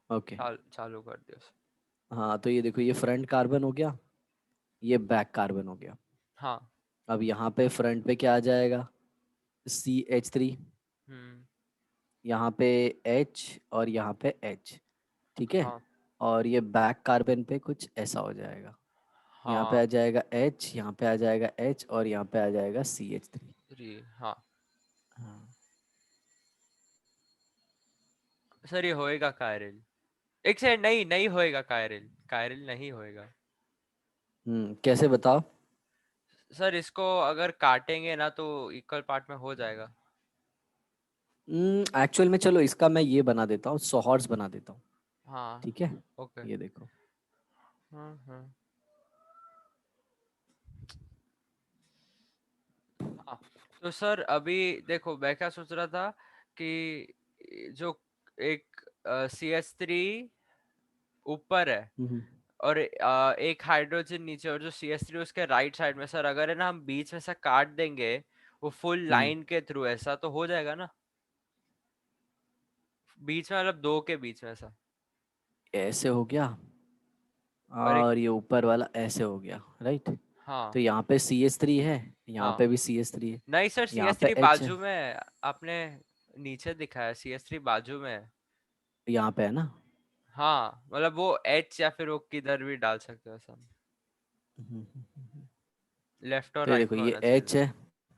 Okay. चालू कर दिया सर। हाँ तो ये देखो, ये फ्रंट कार्बन हो गया, ये बैक कार्बन हो गया। हाँ। अब यहाँ पे फ्रंट पे क्या आ जाएगा, CH3, हम्म। यहाँ पे H और यहाँ पे H, ठीक है। हाँ। और ये बैक कार्बन पे कुछ ऐसा हो जाएगा, यहाँ पे हाँ। आ जाएगा H, यहाँ पे आ जाएगा H और यहाँ पे आ जाएगा CH3। हाँ हाँ। सर, ये होएगा कायरल। एक से नहीं, नहीं होएगा कायरल, कायरल नहीं होएगा। कैसे बताओ। सर इसको अगर काटेंगे ना तो इक्वल पार्ट में हो जाएगा। एक्चुअल में चलो इसका मैं ये बना देता हूँ, सॉहर्स बना देता हूँ, हाँ। ठीक है। ओके। ये देखो। हाँ। हाँ। तो सर अभी देखो, मैं क्या सोच रहा था कि जो एक CH3 ऊपर है हम्म और एक हाइड्रोजन नीचे, और जो CH3 उसके राइट साइड में, सर अगर है ना हम बीच में से काट देंगे वो फुल हम्म लाइन के थ्रू, ऐसा तो हो जाएगा ना? बीच में मतलब दो के बीच में ऐसा। ऐसे हो गया, और एक। और ये ऊपर वाला ऐसे हो गया, राइट। हाँ। तो यहाँ पे CH3 है, यहाँ हाँ। पे भी CH3 है, नहीं सर, सी यहाँ एस पे थ्री H है, बाजू में। आपने नीचे दिखाया, CH3 बाजू में है। यहाँ पे है ना। हाँ मतलब वो H या फिर वो किधर भी डाल सकते हो सब। हम्म। लेफ्ट और तो ये राइट देखो, में ये होना चाहिए। H है,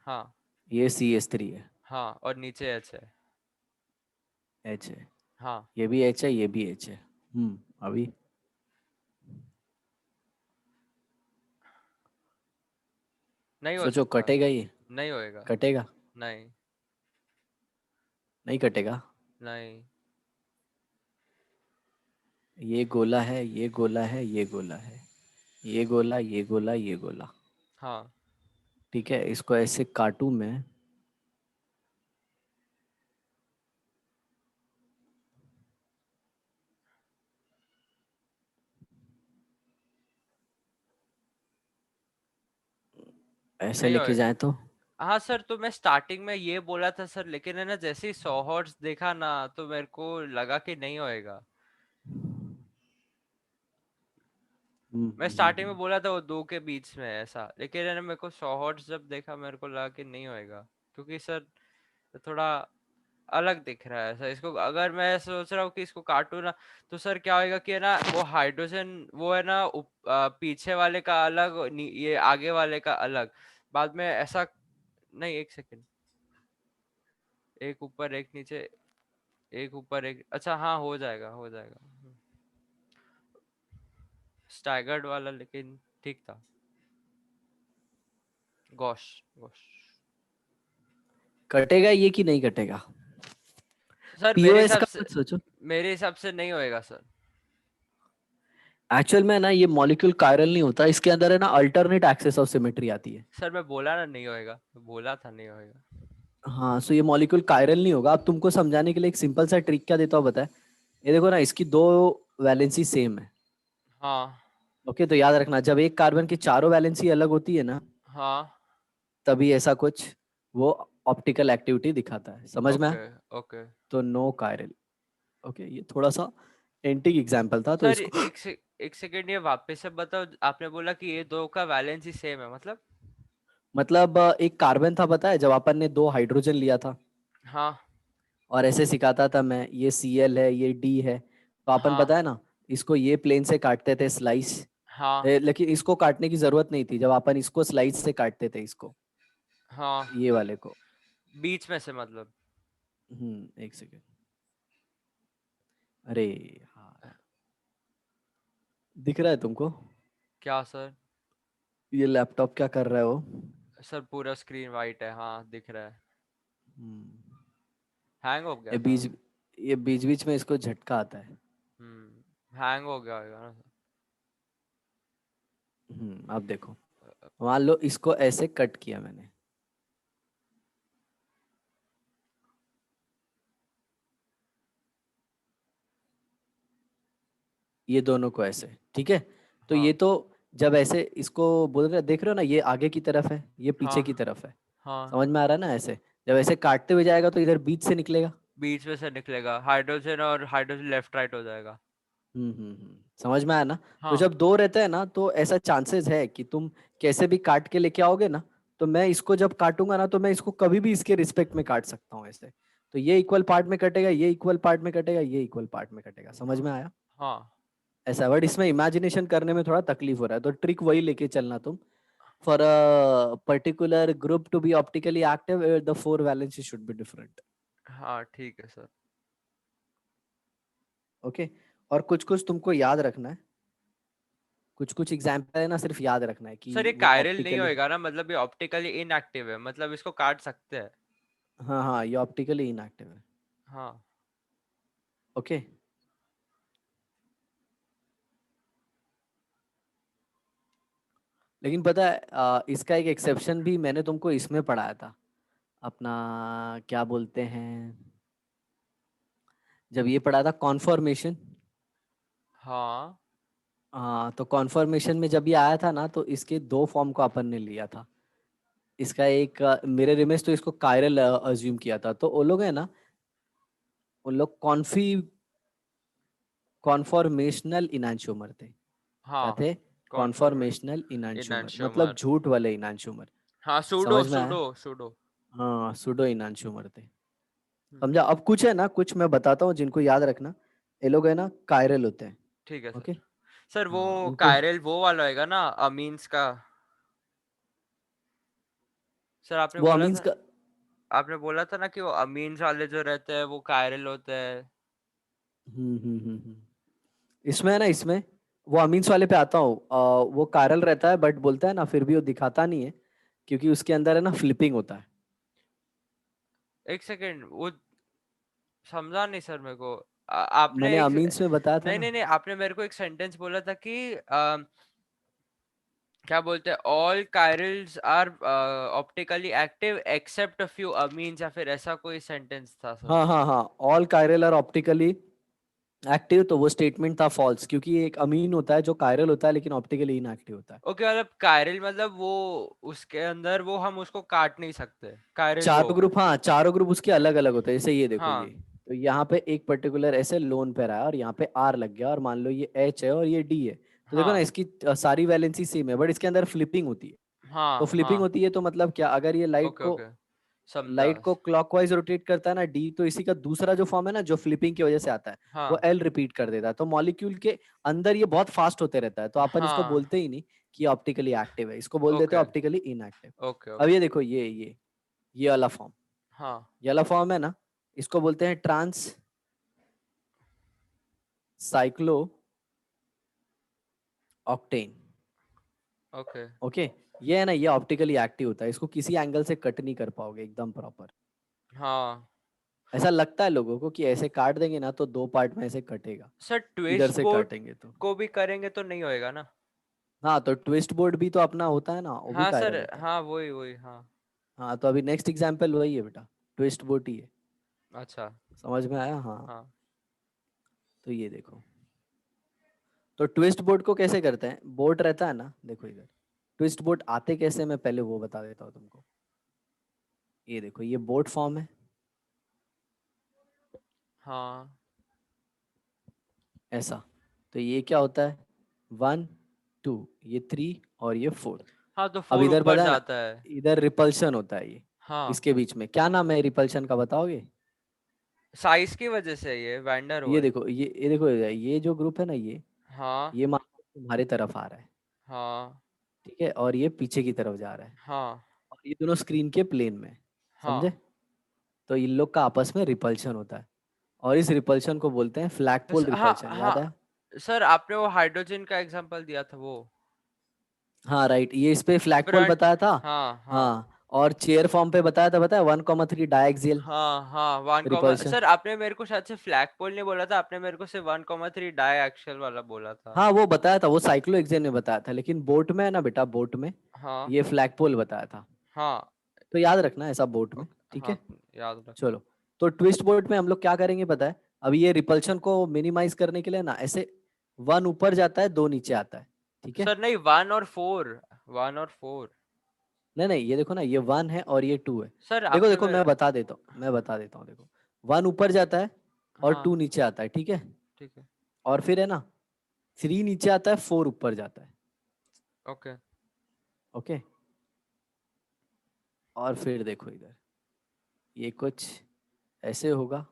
हाँ। ये CH3 है, हाँ और नीचे H है। H है, हाँ। ये भी H है, ये भी H है। अभी नहीं हो सोचो, सकता। कटेगा ये? नहीं होएगा। कटेगा? नहीं। नहीं कटेगा। नहीं। ये गोला है, ये गोला है, ये गोला है, ये गोला, ये गोला, ये गोला, हाँ। ठीक है। इसको ऐसे काटूं मैं, ऐसे नहीं लेके होएगा। जाए तो। हाँ सर, तो मैं स्टार्टिंग में ये बोला था सर, लेकिन है ना जैसे ही 100 हॉर्स देखा ना तो मेरे को लगा कि नहीं होएगा। मैं स्टार्टिंग में बोला था वो दो के बीच में है ऐसा, लेकिन है ना मेरे को 100 हॉर्स जब देखा मेरे को लगा कि नहीं होएगा। क्योंकि सर थोड़ा अलग दिख रहा है सर इसको। अगर मैं सोच रहा हूँ कि इसको काटू ना, तो सर क्या होएगा कि है ना वो हाइड्रोजन वो है ना पीछे वाले का अलग, ये आगे वाले का अलग, बाद में ऐसा। नहीं, एक सेकंड। एक ऊपर एक नीचे, एक ऊपर एक, अच्छा हाँ हो जाएगा, हो जाएगा। स्टैगर्ड वाला, लेकिन ठीक था। गोश। गोश। कटेगा ये कि नहीं कटेगा? सर POS का मत सोचो। मेरे हिसाब से नहीं होएगा सर। एक्चुअल में ना ये मॉलिक्यूल कायरल नहीं होता, इसके अंदर है ना अल्टरनेट एक्सेस ऑफ सिमेट्री आती है। सर मैं बोला ना नहीं होएगा, बोला था नहीं होएगा। हाँ, सो ये मॉलिक्यूल कायरल नहीं होगा। अब तुमको समझाने के लिए एक सिंपल सा ट्रिक क्या देता हूँ, बताए। ये देखो ना, इसकी दो वैलेंसी सेम है। हाँ। ओके, तो याद रखना, जब एक कार्बन की चारों वैलेंसी अलग होती है ना, हाँ। तभी ऐसा कुछ वो ऑप्टिकल एक्टिविटी दिखाता है, समझ में आया? ओके। ओके। तो नो कायरल। ओके, ये थोड़ा सा एंटीक एग्जाम्पल था तो सर इसको एक सेकंड, ये वापस से बताओ। आपने बोला कि ये दो का वैलेंस ही सेम है, मतलब? मतलब एक कार्बन था, पता है, जब अपन ने दो हाइड्रोजन लिया था, हाँ। और ऐसे सिखाता था मैं, ये Cl है, ये D है, तो अपन हाँ। पता है ना, इसको ये प्लेन से काटते थे, स्लाइस। हाँ। लेकिन इसको काटने की जरूरत नहीं थी, जब अपन इसको स्लाइस से काटते थे इसको, हाँ। ये वाले को। बीच में से मतलब? एक सेकेंड। अरे हाँ, दिख रहा है तुमको? क्या सर? ये लैपटॉप क्या कर रहा है वो? सर पूरा स्क्रीन वाइट है, हाँ दिख रहा है। हम्म, हैंग हो गया ये था। बीच ये बीच बीच में इसको झटका आता है। हैंग हो गया होगा ना अब देखो, सर। मान लो इसको ऐसे कट किया मैंने, ये दोनों को ऐसे, ठीक है। तो हाँ। ये तो, जब ऐसे इसको बोल रहे, देख रहे हो ना, ये आगे की तरफ है, ये पीछे हाँ। की तरफ है, हाँ। समझ में आ रहा है ना? ऐसे जब ऐसे काटते हुए जाएगा तो इधर बीच से निकलेगा, बीच में से निकलेगा, हाइड्रोजन और हाइड्रोजन लेफ्ट राइट हो जाएगा। समझ में आया ना? तो हाँ जब दो रहते हैं ना तो ऐसा चांसेस है कि तुम कैसे भी काट के लेके आओगे ना, तो मैं इसको जब काटूंगा ना तो मैं इसको कभी भी इसके रिस्पेक्ट में काट सकता हूँ ऐसे। तो ये इक्वल पार्ट में कटेगा, ये इक्वल पार्ट में कटेगा, ये इक्वल पार्ट में कटेगा। समझ में आया? हाँ ऐसा, बट इसमें इमेजिनेशन करने में थोड़ा तकलीफ हो रहा है, तो ट्रिक वही लेके चलना तुम। For a particular group to be optically active, the four valency should be different. हाँ ठीक है सर। ओके। और कुछ कुछ तुमको याद रखना है, कुछ कुछ एग्जाम्पल है ना, सिर्फ याद रखना है कि सर ये वो कायरल नहीं ऑप्टिकली। होएगा ना, मतलब ये ऑप्टिकली इनएक्टिव है, मतलब इसको काट सकते हैं। हाँ हाँ, ये ऑप्टिकली इनएक्टिव है। हाँ ओके। लेकिन पता है इसका एक एक्सेप्शन भी मैंने तुमको इसमें पढ़ाया था, अपना क्या बोलते हैं, जब ये पढ़ा था कॉन्फॉर्मेशन। हाँ हाँ, तो कॉन्फॉर्मेशन में जब ये आया था ना तो इसके दो फॉर्म को अपन ने लिया था। इसका एक मिरर इमेज तो इसको कायरल अज्यूम किया था, तो वो लोग है ना, उन लोग कॉन्फॉर्मेशनल इनांशोमर थे। क्या हाँ थे? कॉन्फर्मेशन कॉन्फॉर्मेशनल इनांशोमर, मतलब इनैंशियोमर। झूठ वाले इनांशोमर। हाँ सूडो समझ में आया? Pseudo pseudo. हाँ, सुडो इनांशोमर थे। हम्म, समझा? अब कुछ है ना, कुछ मैं बताता हूँ जिनको याद रखना। ये लोग है ना कायरल होते हैं। ठीक है ओके। सर। सर वो हाँ उनको। कायरल वो वाला होएगा ना, अमीन्स का। सर वो अमीन्स का। आपने बोला था ना कि वो अमीन्स वाले जो रहते हैं वो कायरल होते हैं। इसमें है ना, इसमें वो अमीन्स वाले पे आता हूँ। वो कायरल रहता है बट बोलता है ना, फिर भी वो दिखाता नहीं है, क्योंकि उसके अंदर है ना फ्लिपिंग होता है। एक सेकेंड, वो समझा नहीं सर मेरे को। आपने मैंने एक, अमीन्स में बताया था नहीं ना। नहीं नहीं, आपने मेरे को एक सेंटेंस बोला था कि क्या बोलते हैं, all chirals are optically active except a few amines, या फिर ऐसा कोई सेंटेंस था सर। हाँ हाँ हाँ, all chiral are optically active, तो वो स्टेटमेंट था फॉल्स, क्योंकि एक अमीन होता है जो कायरल होता है लेकिन ऑप्टिकली इनएक्टिव होता है। ओके, मतलब कायरल मतलब वो उसके अंदर वो हम उसको काट नहीं सकते, कायरल वो चारों होगा। ग्रुप, हाँ चारों ग्रुप उसके अलग अलग होते हैं। जैसे ये देखो, ये हाँ तो यहाँ पे एक पर्टिकुलर ऐसे लोन पे रहा है और यहाँ पे आर लग गया, और मान लो ये एच है और ये डी है। तो देखो ना, हाँ इसकी सारी वैलेंसी सेम है, बट इसके अंदर फ्लिपिंग होती है। तो हाँ फ्लिपिंग हाँ। होती है तो मतलब क्या, अगर ये ओके ओके, समझा। लाइट को क्लॉकवाइज रोटेट करता है ना डी, तो इसी का दूसरा जो फॉर्म है ना जो फ्लिपिंग की वजह से आता है, वो हाँ एल रिपीट कर देता है। तो मॉलिक्यूल के अंदर ये बहुत फास्ट होते रहता है, तो अपन इसको हाँ। बोलते ही नहीं कि ऑप्टिकली एक्टिव है, इसको बोल देते हैं ओके ऑप्टिकली इनएक्टिव। ओके अब ये ओके। देखो, ये वाला फॉर्म, हाँ ये वाला फॉर्म है ना, इसको बोलते हैं trans cyclo octane. Okay. Okay. ये है ना, ये ऑप्टिकली एक्टिव होता है, इसको किसी एंगल से कट नहीं कर पाओगे एकदम प्रॉपर। हाँ ऐसा लगता है लोगों को कि ऐसे काट देंगे ना तो दो पार्ट में ऐसे कटेगा, सर, इधर ट्विस्ट से बोर्ड काटेंगे तो। को भी करेंगे तो नहीं होएगा ना? हाँ, तो ट्विस्ट बोर्ड भी तो अपना होता है ना, वो भी हाँ सर, कायरल होता है। हाँ वही वही, हाँ। हाँ, तो अभी नेक्स्ट एग्जाम्पल वही है बेटा, ट्विस्ट बोर्ड ही है। अच्छा। समझ में आया? हाँ। हाँ तो ये देखो, तो ट्विस्ट बोर्ड को कैसे करते हैं, बोर्ड रहता है ना, देखो इधर ट्विस्ट बोर्ड आते कैसे, मैं पहले वो बता देता हूँ तुमको। ये देखो, ये बोर्ड फॉर्म है हाँ ऐसा। तो ये क्या होता है, 1 2, ये 3 और ये 4। हाँ, तो अब 4 इधर ऊपर पता है ना, जाता है। इधर रिपल्शन होता है ये, हाँ, इसके बीच में क्या नाम है रिपल्शन का, बताओगे? साइज की वजह से ये वैंडर ये वाल। देखो, ये देखो, ये जो ग्रुप है ना, हाँ ये मान लो तुम्हारे तरफ आ रहा है, हाँ ठीक है, और ये पीछे की तरफ जा रहा है, हाँ और ये दोनों स्क्रीन के प्लेन में है। समझे? हाँ। तो इन लोग का आपस में रिपल्शन होता है, और इस रिपल्शन को बोलते हैं फ्लैगपोल हाँ रिपल्शन। याद है? हाँ सर, आपने वो हाइड्रोजन का एग्जांपल दिया था वो हाँ राइट, ये इस पे फ्लैगपोल फ्रंट। बताया था। हाँ हाँ हाँ, और चेयर फॉर्म पे बताया था, बताया 1,3 डायक्सियल हाँ हाँ, 1, रिपल्शन। सर आपने मेरे को शायद से फ्लैग पोल नहीं बोला था, आपने मेरे को सिर्फ 1,3 डाई एक्शियल वाला बोला था। हाँ, वो बताया था, वो साइक्लो एक्सेन में बताया था, लेकिन बोट में है ना बेटा, बोट में हाँ ये फ्लैगपोल बताया था। हाँ। तो याद रखना ऐसा बोट में, ओके ठीक हाँ, है? याद रख। चलो, तो ट्विस्ट बोट में हम लोग क्या करेंगे पता है? अभी ये रिपल्शन को मिनिमाइज करने के लिए ना, ऐसे 1 ऊपर जाता है, 2 नीचे आता है, ठीक है? सर नहीं, 1 और 4, 1 और 4। नहीं नहीं, ये देखो ना, ये 1 है और ये 2 है। सर देखो आपने देखो, मेरे, मैं बता देता हूँ, देखो 1 ऊपर जाता है और हाँ 2 नीचे आता है, ठीक है। ठीक है। और फिर है ना 3 नीचे आता है, 4 ऊपर जाता है। ओके। ओके। और फिर देखो इधर, ये कुछ ऐसे होगा,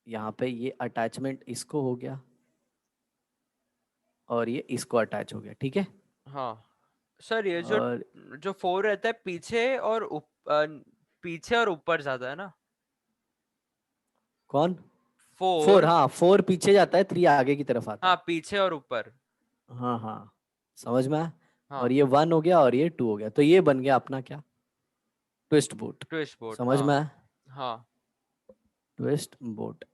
यहाँ पे ये अटैचमेंट इसको हो गया और ये इसको अटैच हो गया, ठीक है। हाँ सर ये जो और जो 4 रहता है पीछे और पीछे और ऊपर जाता है ना। कौन? 4, 4। हाँ 4 पीछे जाता है, 3 आगे की तरफ आता हाँ है। पीछे और ऊपर। हाँ हाँ, समझ में आया। और हाँ ये 1 हो गया और ये 2 हो गया, तो ये बन गया अपना क्या, ट्विस्ट बोट। ट्विस्ट बोट समझ हाँ। में आया, हाँ ट्विस्ट बोट।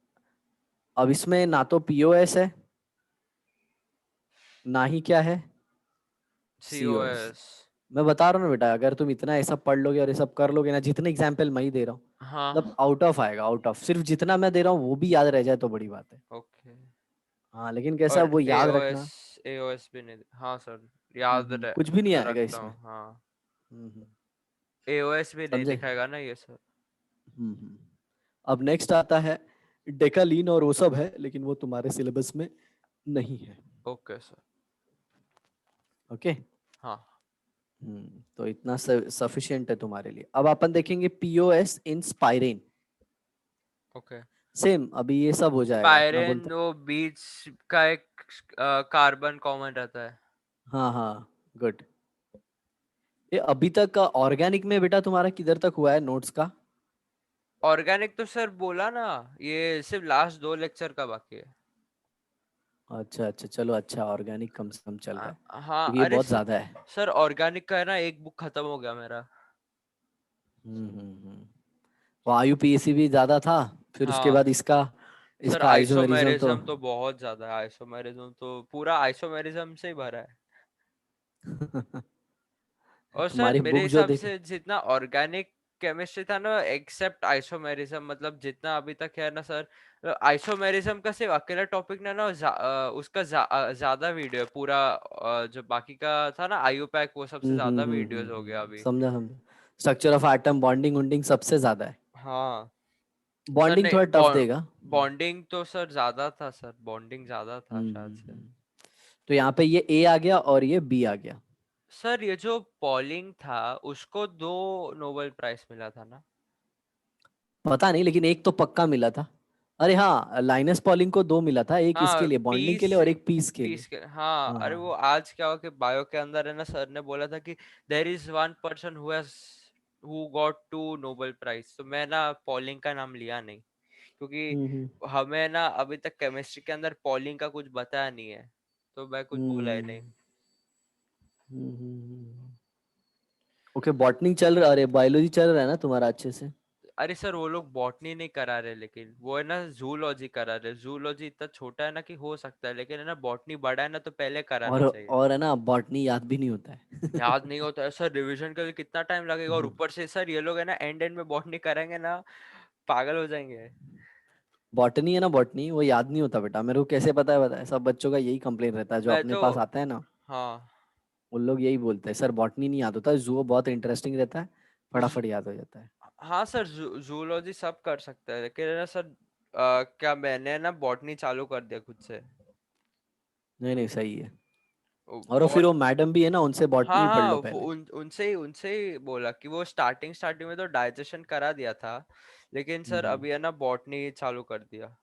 अब इसमें ना तो पीओएस है, ना ही क्या है, सीओएस। सीओएस। मैं बता रहा हूँ ना बेटा, अगर तुम इतना ये सब पढ़ लोगे और ये सब कर लोगे ना, जितने एग्जाम्पल मैं ही दे रहा हूँ, मतलब हाँ आउट ऑफ आएगा, आउट ऑफ। सिर्फ जितना मैं दे रहा हूँ वो भी याद रह जाए तो बड़ी बात है। ओके। हाँ लेकिन कैसा और वो याद एओएस रखना। एओएस भी नहीं। हाँ सर याद कुछ भी नहीं आएगा रखता इसमें। हूँ हाँ। हम्म। एओएस भी नहीं समझे। दिखाएगा ना ये सर। हम्म। अब नेक्स्ट आता है डेकालीन, और वो सब है लेकिन वो तुम्हारे सिलेबस में नहीं है। Okay sir. ओके। हाँ तो इतना सफिशिएंट है तुम्हारे लिए। अब अपन देखेंगे पीओएस इन स्पाइरेन। ओके। सेम अभी ये सब हो जाएगा, मैं स्पाइरेन बोलता वो बीच का एक कार्बन कॉमन रहता है। हूँ। हाँ हाँ, गुड। ये अभी तक का ऑर्गेनिक में बेटा तुम्हारा किधर तक हुआ है नोट्स का? ऑर्गेनिक तो सर बोला ना, ये सिर्फ लास्ट 2 लेक्चर का बाकी है। अच्छा अच्छा, चलो अच्छा, ऑर्गेनिक कम से कम चल रहा है, हाँ क्योंकि ये अरे बहुत ज्यादा है। सर ऑर्गेनिक का है ना, एक बुक खत्म हो गया मेरा। वो आईयूपीएसी भी ज्यादा था, फिर उसके हाँ बाद इसका सर इसका आइसोमेरिज्म तो आइसोमेरिज्म तो बहुत ज्यादा है, आइसोमेरिज्म तो पूरा आइसोमेरिज्म से ही भरा है। और सर तुम्हारी मेरे बुक जो हिसाब देख। से जितना ऑर्गेनिक केमिस्ट्री था ना एक्सेप्ट आइसोमेरिज्म, मतलब जितना अभी तक है ना सर, आइसोमेरिज्म का सिर्फ अकेला टॉपिक ना उसका ज्यादा वीडियो है पूरा। जो बाकी का था ना आयुपैक वो सबसे ज्यादा वीडियोस हो गया अभी। समझा समझा। स्ट्रक्चर ऑफ एटम, बॉन्डिंग वॉन्डिंग सबसे ज्यादा है। हाँ सर बॉन्डिंग नहीं थोड़ा टफ देगा। बॉन्डिंग तो सर ज्यादा था, सर बॉन्डिंग ज्यादा था शायद से। तो यहाँ पे ये ए आ गया और ये बी आ गया। सर ये जो पॉलिंग था उसको 2 नोबेल प्राइज मिला था ना। पता नहीं, लेकिन एक तो पक्का मिला था। अरे हाँ, लाइनस पॉलिंग को 2 मिला था, एक इसके हाँ लिए बॉन्डिंग के पीस लिए और एक पीस के लिए। पीस के हाँ। हाँ अरे हाँ। वो आज क्या हुआ कि बायो के अंदर है ना, सर ने बोला था कि there is one person who got 2 Nobel prize, तो मैं ना पॉलिंग का नाम लिया नहीं क्योंकि हम्म हमें ना अभी तक केमिस्ट्री के अंदर पॉलिंग का कुछ बताया नहीं है, तो मैं कुछ बोला ही नहीं। हम्म ओके, बॉटनी चल रहा, अरे बायोलॉजी चल रहा है ना तुम्हारा अच्छे से? अरे सर वो लोग बॉटनी नहीं करा रहे, लेकिन वो है ना जूलॉजी करा रहे। जूलॉजी इतना छोटा है ना कि हो सकता है, लेकिन है ना बॉटनी बड़ा है ना तो पहले कराना और चाहिए। और है ना, बॉटनी याद भी नहीं होता है। याद नहीं होता है सर, रिवीजन के लिए कितना टाइम लगेगा, और ऊपर से सर ये लोग है ना एंड एंड में बॉटनी करेंगे ना, पागल हो जाएंगे। बॉटनी है ना, बॉटनी वो याद नहीं होता बेटा, मेरे को कैसे पता है, पता है सब बच्चों का यही कंप्लेन रहता है जो मैं अपने तो पास आता है ना। हाँ उन लोग यही बोलते हैं, सर बॉटनी नहीं याद होता, जू बहुत इंटरेस्टिंग रहता है, जू- फटाफट याद हो जाता है। हाँ सर जूलॉजी सब कर सकते हैं, लेकिन है ना सर क्या मैंने ना बॉटनी चालू कर दिया खुद से। नहीं नहीं, सही है। और वो फिर बहुत वो मैडम भी है ना, उनसे हाँ बॉटनी पढ़ हाँ लो पहले। उनसे ही बोला कि वो स्टार्टिंग स्टार्टिंग में तो डाइजेशन करा दिया था, लेकिन सर हम्म। अभी है ना बॉटनी चालू कर दिया।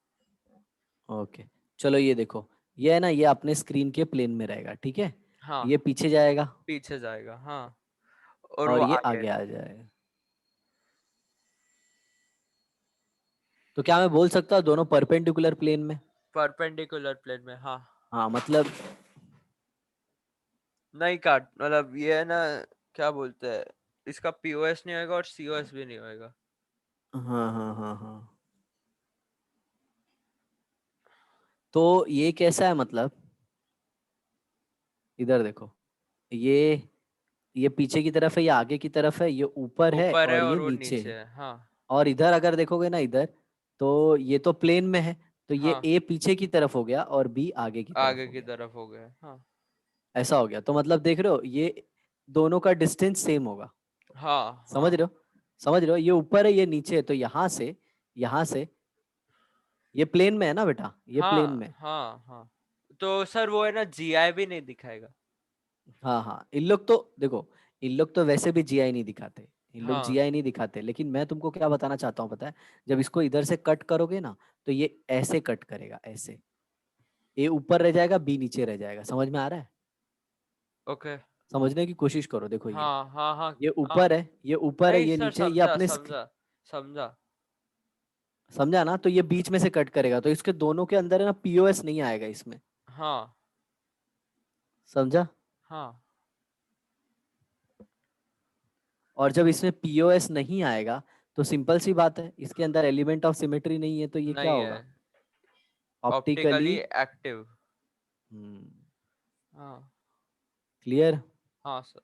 ओके, चलो ये देखो, ये है ना, ये अपने स्क्रीन के प्लेन में रहेगा, ठीक है। हाँ ये पीछे जाएगा पीछे जाएगा हाँ, और वो और ये आगे आगे आ जाएगा। तो क्या मैं बोल सकता हूँ दोनों परपेंडिकुलर प्लेन में? परपेंडिकुलर प्लेन में हाँ। हाँ मतलब। नहीं काट मतलब ये है ना, क्या बोलते हैं, इसका पीओएस नहीं होएगा और सीओएस भी नहीं होएगा। हाँ हाँ हाँ हाँ। तो ये कैसा है मतलब, इधर देखो, ये पीछे की तरफ है, ये आगे की तरफ है, ये ऊपर है ऊपर है और और ये वो नीचे नीचे है। है हाँ। और इधर अगर देखोगे ना इधर, तो ये तो प्लेन में है, तो ये हाँ ए पीछे की तरफ हो गया और बी आगे की तरफ आगे हो की गया। तरफ हो गया हाँ। ऐसा हो गया, तो मतलब देख रहे हो, ये दोनों का डिस्टेंस सेम होगा। हाँ समझ हाँ रहे हो, समझ रहे हो, ये ऊपर है ये नीचे है, तो यहाँ से यहाँ से, ये प्लेन में है ना बेटा, ये प्लेन हाँ में। हाँ हाँ, तो सर वो है ना जीआई भी नहीं दिखाएगा। हाँ हाँ, इन लोग तो देखो, इन लोग तो वैसे भी जीआई नहीं दिखाते, इन लोग हाँ जीआई नहीं दिखाते, लेकिन मैं तुमको क्या बताना चाहता हूँ पता है, जब इसको इधर से कट करोगे ना, तो ये ऐसे कट करेगा, ऐसे, ए ऊपर रह जाएगा, बी नीचे रह जाएगा, समझ में आ रहा है? ओके। समझने की कोशिश करो, देखो हाँ हाँ हाँ ये हाँ। ऊपर है, ये ऊपर है, नहीं ये सर, नीचे, ये समझा अपने समझा समझा। समझा ना? तो ये बीच में से कट करेगा, तो इसके दोनों के अंदर है ना, पीओएस नहीं आएगा इसमें, हाँ समझा? हाँ। और जब इसमें पीओएस नहीं आएगा, तो सिंपल सी बात है, इसके अंदर एलिमेंट ऑफ सिमेट्री नहीं है, तो ये क्या नहीं है। होगा? ऑप्टिकली। Optically active. हम्म। हाँ क्लियर? हाँ सर।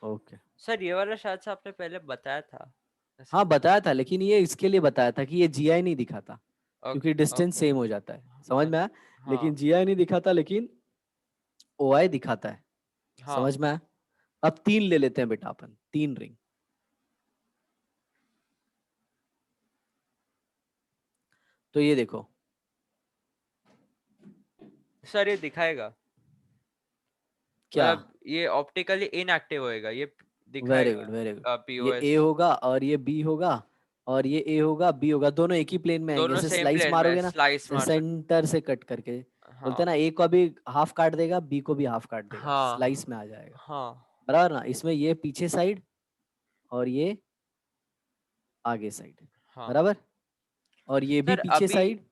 ओके। सर ये वाला शायद से आपने पहले बताया था ऐसा। हाँ बताया था, लेकिन ये इसके लिए बताया था कि ये जीआई नहीं दिखाता, क्योंकि ओके डिस्टेंस ओके। सेम हो जाता है, समझ में आया? लेकिन हाँ जीआई नहीं दिखाता, लेकिन ओआई दिखाता है, हाँ समझ में आया? अब 3 ले लेते हैं बेटा अपन, 3 रिंग। तो ये देखो, सर, ये दिखाएगा, क्या? मतलब ये ऑप्टिकली इनएक्टिव होएगा, ये वेरी गुड, दिखाएगा वेरी गुड। ये ए पीओएस। होगा और ये बी होगा, और ये ए होगा, बी होगा, दोनों एक ही प्लेन में आएंगे, दोनों ऐसे सेम स्लाइस प्लेन में मारोगे ना, स्लाइस तो मार सकते। सेंटर से कट करके, बोलते हैं हाँ ना, ए को अभी हाफ काट देगा, बी को भी हाफ काट देगा, हाँ स्लाइस में आ जाएगा, हाँ बराबर ना? इसमें ये पीछे साइड और ये आगे साइड, हाँ। बराबर, और ये भी सर पीछे अभी, साइड,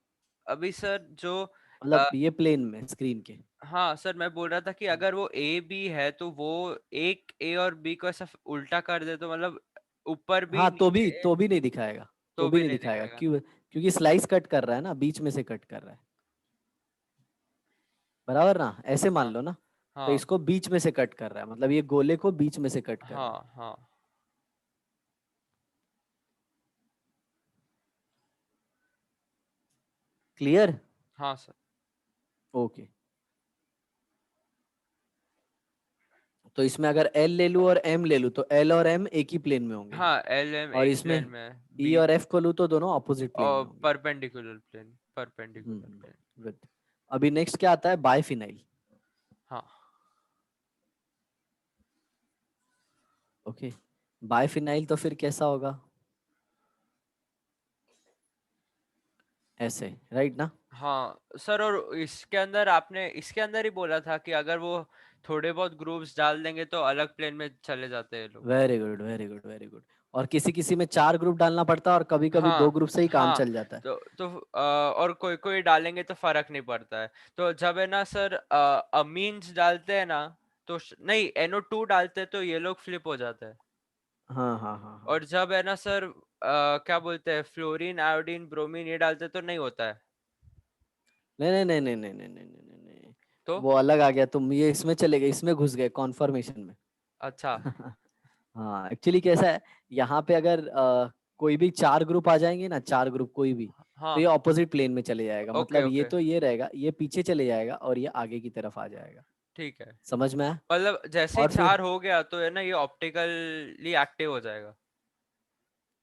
अभी सर जो मतलब ये प्लेन में स्क्रीन के। हाँ सर, मैं बोल रहा था कि अगर वो ए बी है तो वो एक ए और बी को ऐसा उल्टा कर दे तो मतलब ऊपर भी हाँ, नीचे ए, तो भी नहीं दिखाएगा, तो तो भी भी नहीं नहीं दिखाएगा, दिखाएगा। क्यों? क्योंकि स्लाइस कट कर रहा है ना, बीच में से कट कर रहा है, बराबर ना? ऐसे मान हाँ लो ना, तो हाँ इसको बीच में से कट कर रहा है, मतलब ये गोले को बीच में से कट कर रहा है। हाँ हाँ क्लियर? हाँ सर। ओके। तो इसमें अगर एल ले लूं और एम ले लूं, तो एल और एम एक ही प्लेन में होंगे, हाँ, एल एम और एक इसमें प्लेन में है, ई बी और एफ को लूं तो दोनों ऑपोजिट प्लेन और में होंगे। Perpendicular plane, perpendicular plane. Good. अभी नेक्स्ट क्या आता है? बायफिनाइल। हाँ ओके। बायफिनाइल तो फिर कैसा होगा? ऐसे, राइट ना? हाँ सर, और इसके अंदर आपने इसके अंदर ही बोला था कि अगर वो थोड़े बहुत ग्रुप्स डाल देंगे तो अलग प्लेन में चले जाते हैं लोग। Very good, very good, very good. और किसी किसी में 4 ग्रुप डालना पड़ता है, और कभी कभी 2 हाँ ग्रुप से ही काम हाँ। चल जाता है। और कोई कोई डालेंगे तो फर्क नहीं पड़ता है। तो जब है ना सर अमीन्स डालते हैं ना, तो नहीं, NO2 डालते हैं तो ये लोग फ्लिप हो जाते हैं। हाँ हाँ हाँ हाँ। और जब है ना सर क्या बोलते हैं, फ्लोरीन आयोडीन ब्रोमीन ये डालते हैं तो नहीं होता है। नहीं नहीं नहीं नहीं नहीं नहीं नहीं नहीं नहीं नहीं। तो वो अलग आ गया, तुम ये इसमें चले गए, इसमें घुस गए कॉन्फर्मेशन में। अच्छा। हाँ, एक्चुअली कैसा है, यहाँ पे अगर कोई भी 4 ग्रुप आ जाएंगे ना, 4 ग्रुप कोई भी, तो ये हाँ ऑपोजिट प्लेन में चले जाएगा, ओके मतलब ये ओके, तो ये रहेगा, ये पीछे चले जाएगा और ये आगे की तरफ आ जाएगा। ठीक है। समझ में आया? मतलब जैसे ही और फिर, चार हो गया तो है ना ये ऑप्टिकली एक्टिव हो जाएगा।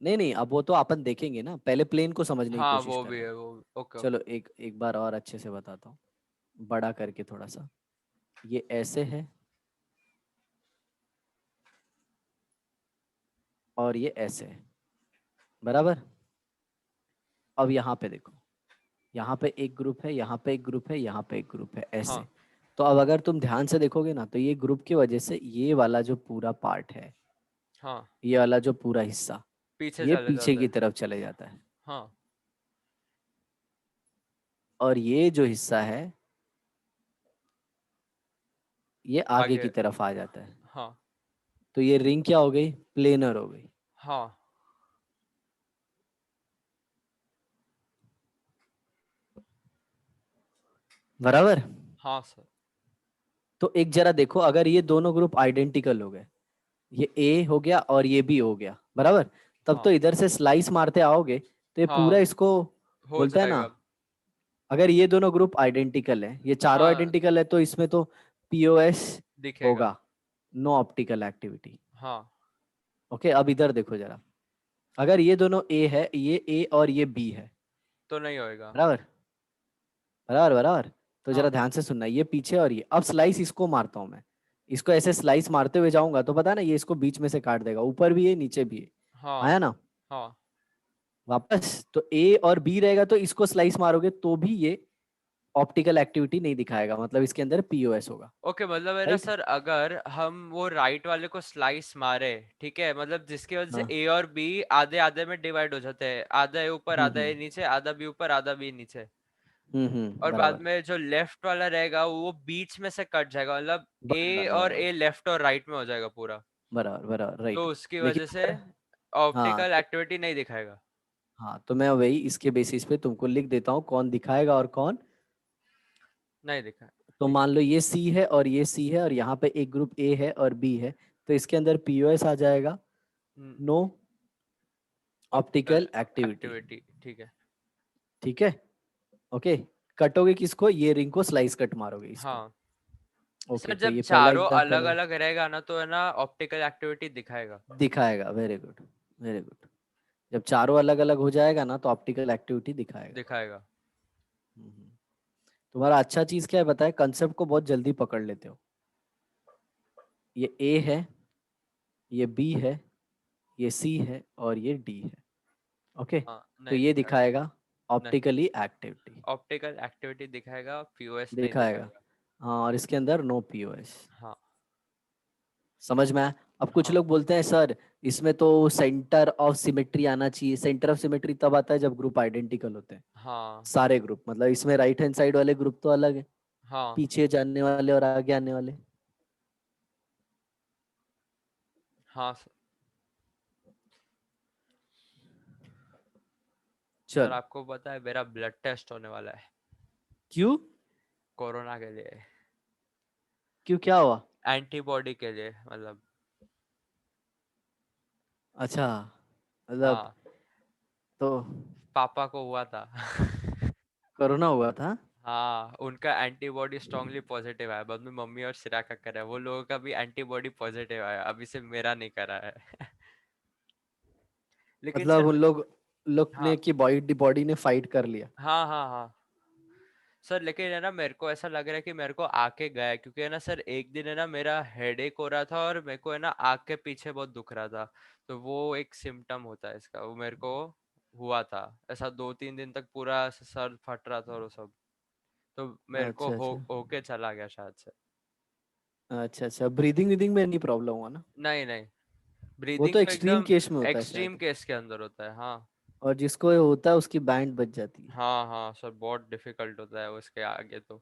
नहीं नहीं, अब वो तो अपन देखेंगे ना, पहले प्लेन को समझने की हाँ कोशिश वो कर भी रहे हैं। है, वो भी। ओके चलो ओके। एक एक बार और अच्छे से बताता हूँ, बड़ा करके थोड़ा सा। ये ऐसे है, और ये ऐसे है, बराबर। अब यहाँ पे देखो, यहाँ पे एक ग्रुप है, यहाँ पे एक ग्रुप है, यहाँ पे एक ग्रुप है, हाँ ऐसे। तो अब अगर तुम ध्यान से देखोगे ना, तो ये ग्रुप की वजह से ये वाला जो पूरा पार्ट है, हाँ, ये वाला जो पूरा हिस्सा, पीछे ये चले पीछे जाता की है। तरफ चले जाता है, हाँ और ये जो हिस्सा है, ये आगे आगे। की तरफ आ जाता है। हाँ तो ये रिंग क्या हो गई? प्लेनर हो गई, हाँ बराबर। हाँ सर। तो एक जरा देखो, अगर ये दोनों ग्रुप आइडेंटिकल हो गए, ये ए हो गया और ये भी हो गया, बराबर, तब तो हाँ इधर से स्लाइस मारते आओगे, तो ये पूरा हाँ इसको, हो बोलता है ना, जाएगा। अगर ये दोनों ग्रुप आइडेंटिकल है, ये चारों हाँ आइडेंटिकल है, तो इसमें तो पीओएस दिखेगा। होगा, नो ऑप्टिकल एक्टिविटी। हाँ ओके, अब इधर देखो जरा, अगर ये दोनों ए है, ये ए और ये बी है, तो नहीं होएगा। बराबर बराबर बराबर। तो जरा हाँ ध्यान से सुनना, ये पीछे और ये, अब स्लाइस इसको मारता हूँ मैं, इसको ऐसे स्लाइस मारते हुए जाऊंगा तो पता है ना, ये इसको बीच में से काट देगा, ऊपर भी है नीचे भी है। हाँ आया ना हाँ। वापस? तो ए और बी रहेगा तो इसको स्लाइस मारोगे तो भी ये ऑप्टिकल एक्टिविटी नहीं दिखाएगा, मतलब इसके अंदर पीओएस होगा। ओके, मतलब है ना राइट। सर, अगर हम वो राइट वाले को स्लाइस मारे, ठीक है, मतलब जिसकी वजह से हाँ। ए और बी आधे आधे में डिवाइड हो जाते हैं, आधा ए ऊपर आधा ए हम्म। नीचे, आधा बी ऊपर आधा बी नीचे, और बाद बराबर में जो लेफ्ट वाला रहेगा वो बीच में से कट जाएगा, मतलब ए बराबर और बराबर ए लेफ्ट और राइट में हो जाएगा पूरा। बराबर बराबर तो राइट। उसकी लेकिन वजह से अगर, हाँ ऑप्टिकल तो, एक्टिविटी नहीं दिखाएगा। हाँ तो मैं वही इसके बेसिस पे तुमको लिख देता हूँ कौन दिखाएगा और कौन। नहीं दिखा। तो ठीक मान है। लो ये सी है और ये सी है और यहाँ पे एक ग्रुप ए है और बी है, तो इसके अंदर पीओएस आ जाएगा, नो ऑप्टिकल एक्टिविटी। एक्टिविटी, ठीक है। ठीक है। ओके। कटोगे किसको? ये रिंग को स्लाइस कट मारोगे इसको। हाँ ओके, सर, तो जब ये पहला चारों अलग एग्जांपल है। अलग रहेगा ना तो है ना ऑप्टिकल एक्टिविटी दिखाएगा। दिखाएगा, वेरी गुड वेरी गुड। जब चारों अलग अलग हो जाएगा ना तो ऑप्टिकल एक्टिविटी दिखाएगा। दिखाएगा। हम्म। तुम्हारा अच्छा चीज क्या है बताए, कंसेप्ट को बहुत जल्दी पकड़ लेते हो। ये ए है, ये बी है, ये सी है और ये डी है। ओके। हाँ तो नहीं ये दिखाएगा। दिखाएगा नहीं, ऑप्टिकली एक्टिविटी, ऑप्टिकल एक्टिविटी दिखाएगा, पीओएस नहीं दिखाएगा। दिखाएगा। हाँ, और इसके अंदर नो पीओएस। हाँ समझ में आया? अब कुछ हाँ लोग बोलते हैं सर इसमें तो सेंटर ऑफ सिमेट्री आना चाहिए। सेंटर ऑफ सिमेट्री तब आता है जब ग्रुप आइडेंटिकल होते हैं, हाँ सारे ग्रुप, मतलब इसमें राइट हैंड साइड वाले ग्रुप तो अलग है, हाँ पीछे जाने वाले और आगे आने वाले। हाँ सर, चल। आपको पता है मेरा ब्लड टेस्ट होने वाला है क्यों? कोरोना के लिए। क्यों, क्या हुआ? एंटीबॉडी के लिए, मतलब। अच्छा, मतलब, हाँ, तो पापा को हुआ था। कोरोना हुआ था? हाँ, उनका एंटीबॉडी स्ट्रांगली पॉजिटिव आया, बाद में मम्मी और सिरा का करा है, वो लोगों का भी एंटीबॉडी पॉजिटिव आया, अभी से मेरा नहीं करा है। लेकिन मतलब सर, उन लोग लोग हाँ ने की बॉडी बॉडी ने फाइट कर लिया। हाँ हाँ हाँ सर, लेकिन है ना मेरे को ऐसा लग रहा है कि मेरे को आके गया है, क्योंकि है ना सर, एक दिन है ना मेरा हेडेक हो रहा था और मेरे को है ना आँख के पीछे बहुत दुख रहा था, तो वो एक सिम्टम होता है इसका, वो मेरे को हुआ था ऐसा, 2-3 दिन तक पूरा सर फट रहा था और वो सब, तो मेरे को अच्छा अच्छा होके चला गया शायद से। अच्छा अच्छा, ब्रीदिंग विदिंग में नहीं प्रॉब्लम हुआ ना? नहीं नहीं, वो ब्रीदिंग तो तो एक्सट्रीम एकदम केस में होता है एक्सट्रीम शायद, केस के अंदर होता है। हाँ और जिसको ये होता है उसकी बैंड बज जाती है। हाँ हाँ सर, बहुत डिफिकल्ट होता है उसके आगे तो।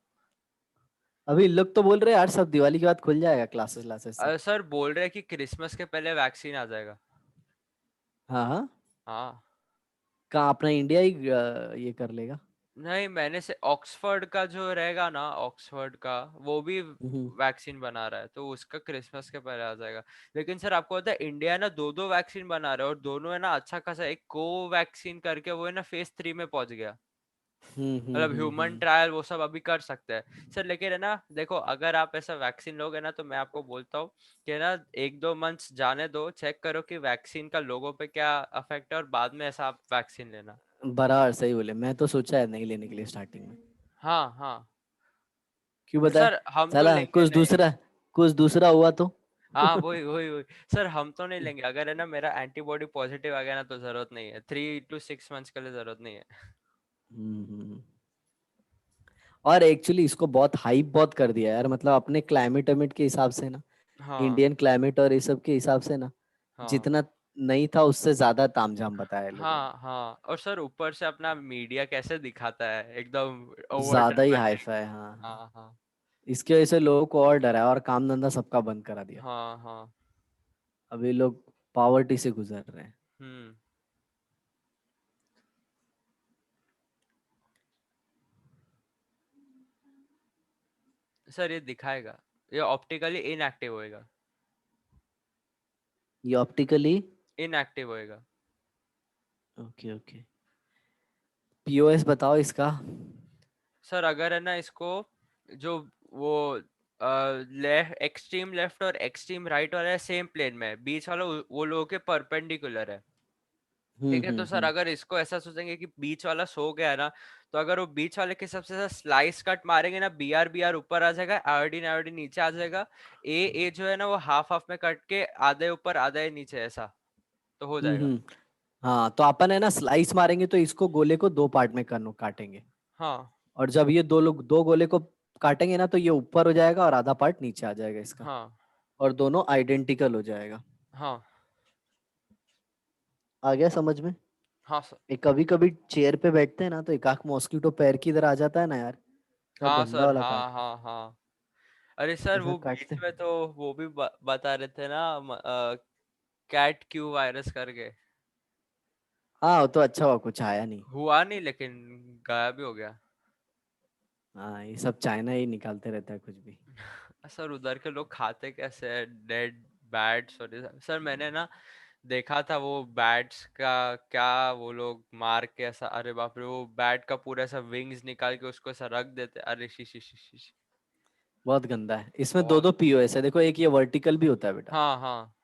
अभी लोग तो बोल रहे हैं यार सब दिवाली के बाद खुल जाएगा क्लासेस क्लासेस सब। सर बोल रहे हैं कि क्रिसमस के पहले वैक्सीन आ जाएगा। हाँ हाँ। हाँ। कहाँ, अपना इंडिया ही ये कर लेगा? नहीं, मैंने से ऑक्सफोर्ड का जो रहेगा ना, ऑक्सफोर्ड का, वो भी हम्म। वैक्सीन बना रहा है, तो उसका क्रिसमस के पहले आ जाएगा। लेकिन सर आपको पता है इंडिया ना दो दो वैक्सीन बना रहा है, और दोनों है ना अच्छा खासा, एक को वैक्सीन करके वो है ना फेज 3 में पहुंच गया, मतलब ह्यूमन हम्म। ट्रायल वो सब अभी कर सकते हैं। सर लेकिन है ना देखो, अगर आप ऐसा वैक्सीन लोगे ना, तो मैं आपको बोलता हूँ कि ना 1-2 मंथ्स जाने दो, चेक करो कि वैक्सीन का लोगों पे क्या इफेक्ट है, और बाद में ऐसा आप वैक्सीन लेना। बराबर सही बोले, मैं तो सोचा है नहीं लेने के लिए स्टार्टिंग में। हाँ हाँ क्यों बताए? सर, हम तो साला लेंगे नहीं। कुछ दूसरा हुआ तो? हाँ वही वही वही सर, हम तो नहीं लेंगे, अगर है ना मेरा एंटीबॉडी पॉजिटिव आ गया ना, तो जरूरत नहीं है, 3 to 6 मंथ्स के लिए जरूरत नहीं है। हम्म। और एक्चुअली इसको बहुत हाइप बहुत कर दिया यार, मतलब अपने क्लाइमेट वेमेट के हिसाब से ना, हाँ इंडियन क्लाइमेट और ये सब के हिसाब से ना, हाँ जितना नहीं था उससे ज्यादा तामझाम बताया है लोगों हाँ हाँ, और सर ऊपर से अपना मीडिया कैसे दिखाता है, एकदम ने, ओवर ज्यादा ही हाइफ ड्रामेटिक। है। हाँ हाँ। हाँ हाँ इसकी वजह से लोगों को और डरा और काम धंधा सबका बंद करा दिया। हाँ हाँ। अभी लोग पॉवर्टी से गुजर रहे हैं। हम्म। सर ये दिखाएगा, ये ऑप्टिकली इनएक्टिव होएगा। ये ऑप्टिकली, इनएक्टिव होएगा। Okay okay. पीओएस बताओ इसका। सर अगर है ना इसको, जो वो लेफ्ट, एक्सट्रीम लेफ्ट और एक्सट्रीम राइट वाला है सेम प्लेन में, बीच वाला वो लोगों के परपेंडिकुलर है, ठीक है, तो सर अगर इसको ऐसा सोचेंगे कि बीच वाला सो गया है ना, तो अगर वो बीच वाले के सबसे ज्यादा स्लाइस कट मारेंगे ना, बी आर ऊपर आ जाएगा, आयोडीन आयोडीन नीचे आ जाएगा, ए जो है ना वो हाफ हाफ में कट के आधे ऊपर आधे नीचे, ऐसा तो हो जाएगा। हम्म। हाँ तो अपन है ना स्लाइस मारेंगे तो इसको गोले को दो पार्ट में काटेंगे। हाँ और जब ये दो लोग दो गोले को काटेंगे ना तो ये ऊपर हो जाएगा और आधा पार्ट नीचे आ जाएगा इसका। हाँ और दोनों आइडेंटिकल हो जाएगा। हाँ आ गया समझ में? हाँ सर। एक कभी कभी चेयर पे बैठते हैं ना तो एक आंख मॉस्किटो पैर की इधर आ जाता है ना यार। क्या हाँ गंदा सर, वाला हाँ काटता है। हाँ हाँ। अरे सर ऐसा वो काटते बीच में हैं। तो वो भी बता रहे थे ना, कैट क्यू वायरस करके। हाँ वो तो अच्छा हुआ कुछ आया नहीं। हुआ नहीं, लेकिन गायब भी हो गया। हाँ ये सब चाइना ही निकालते रहता है कुछ भी। सर उधर के लोग खाते कैसे हैं डेड बैट्स? और सर मैंने ना देखा था वो बैट्स का, क्या वो लोग मार के ऐसा, अरे बाप रे, वो बैट का पूरा ऐसा विंग्स निकाल के उसको ऐसा रख देते, अरे she she she she she. बहुत गंदा है। इसमें दो बहुत। दो पीओएस है देखो, एक ये वर्टिकल भी होता है बेटा। हाँ हाँ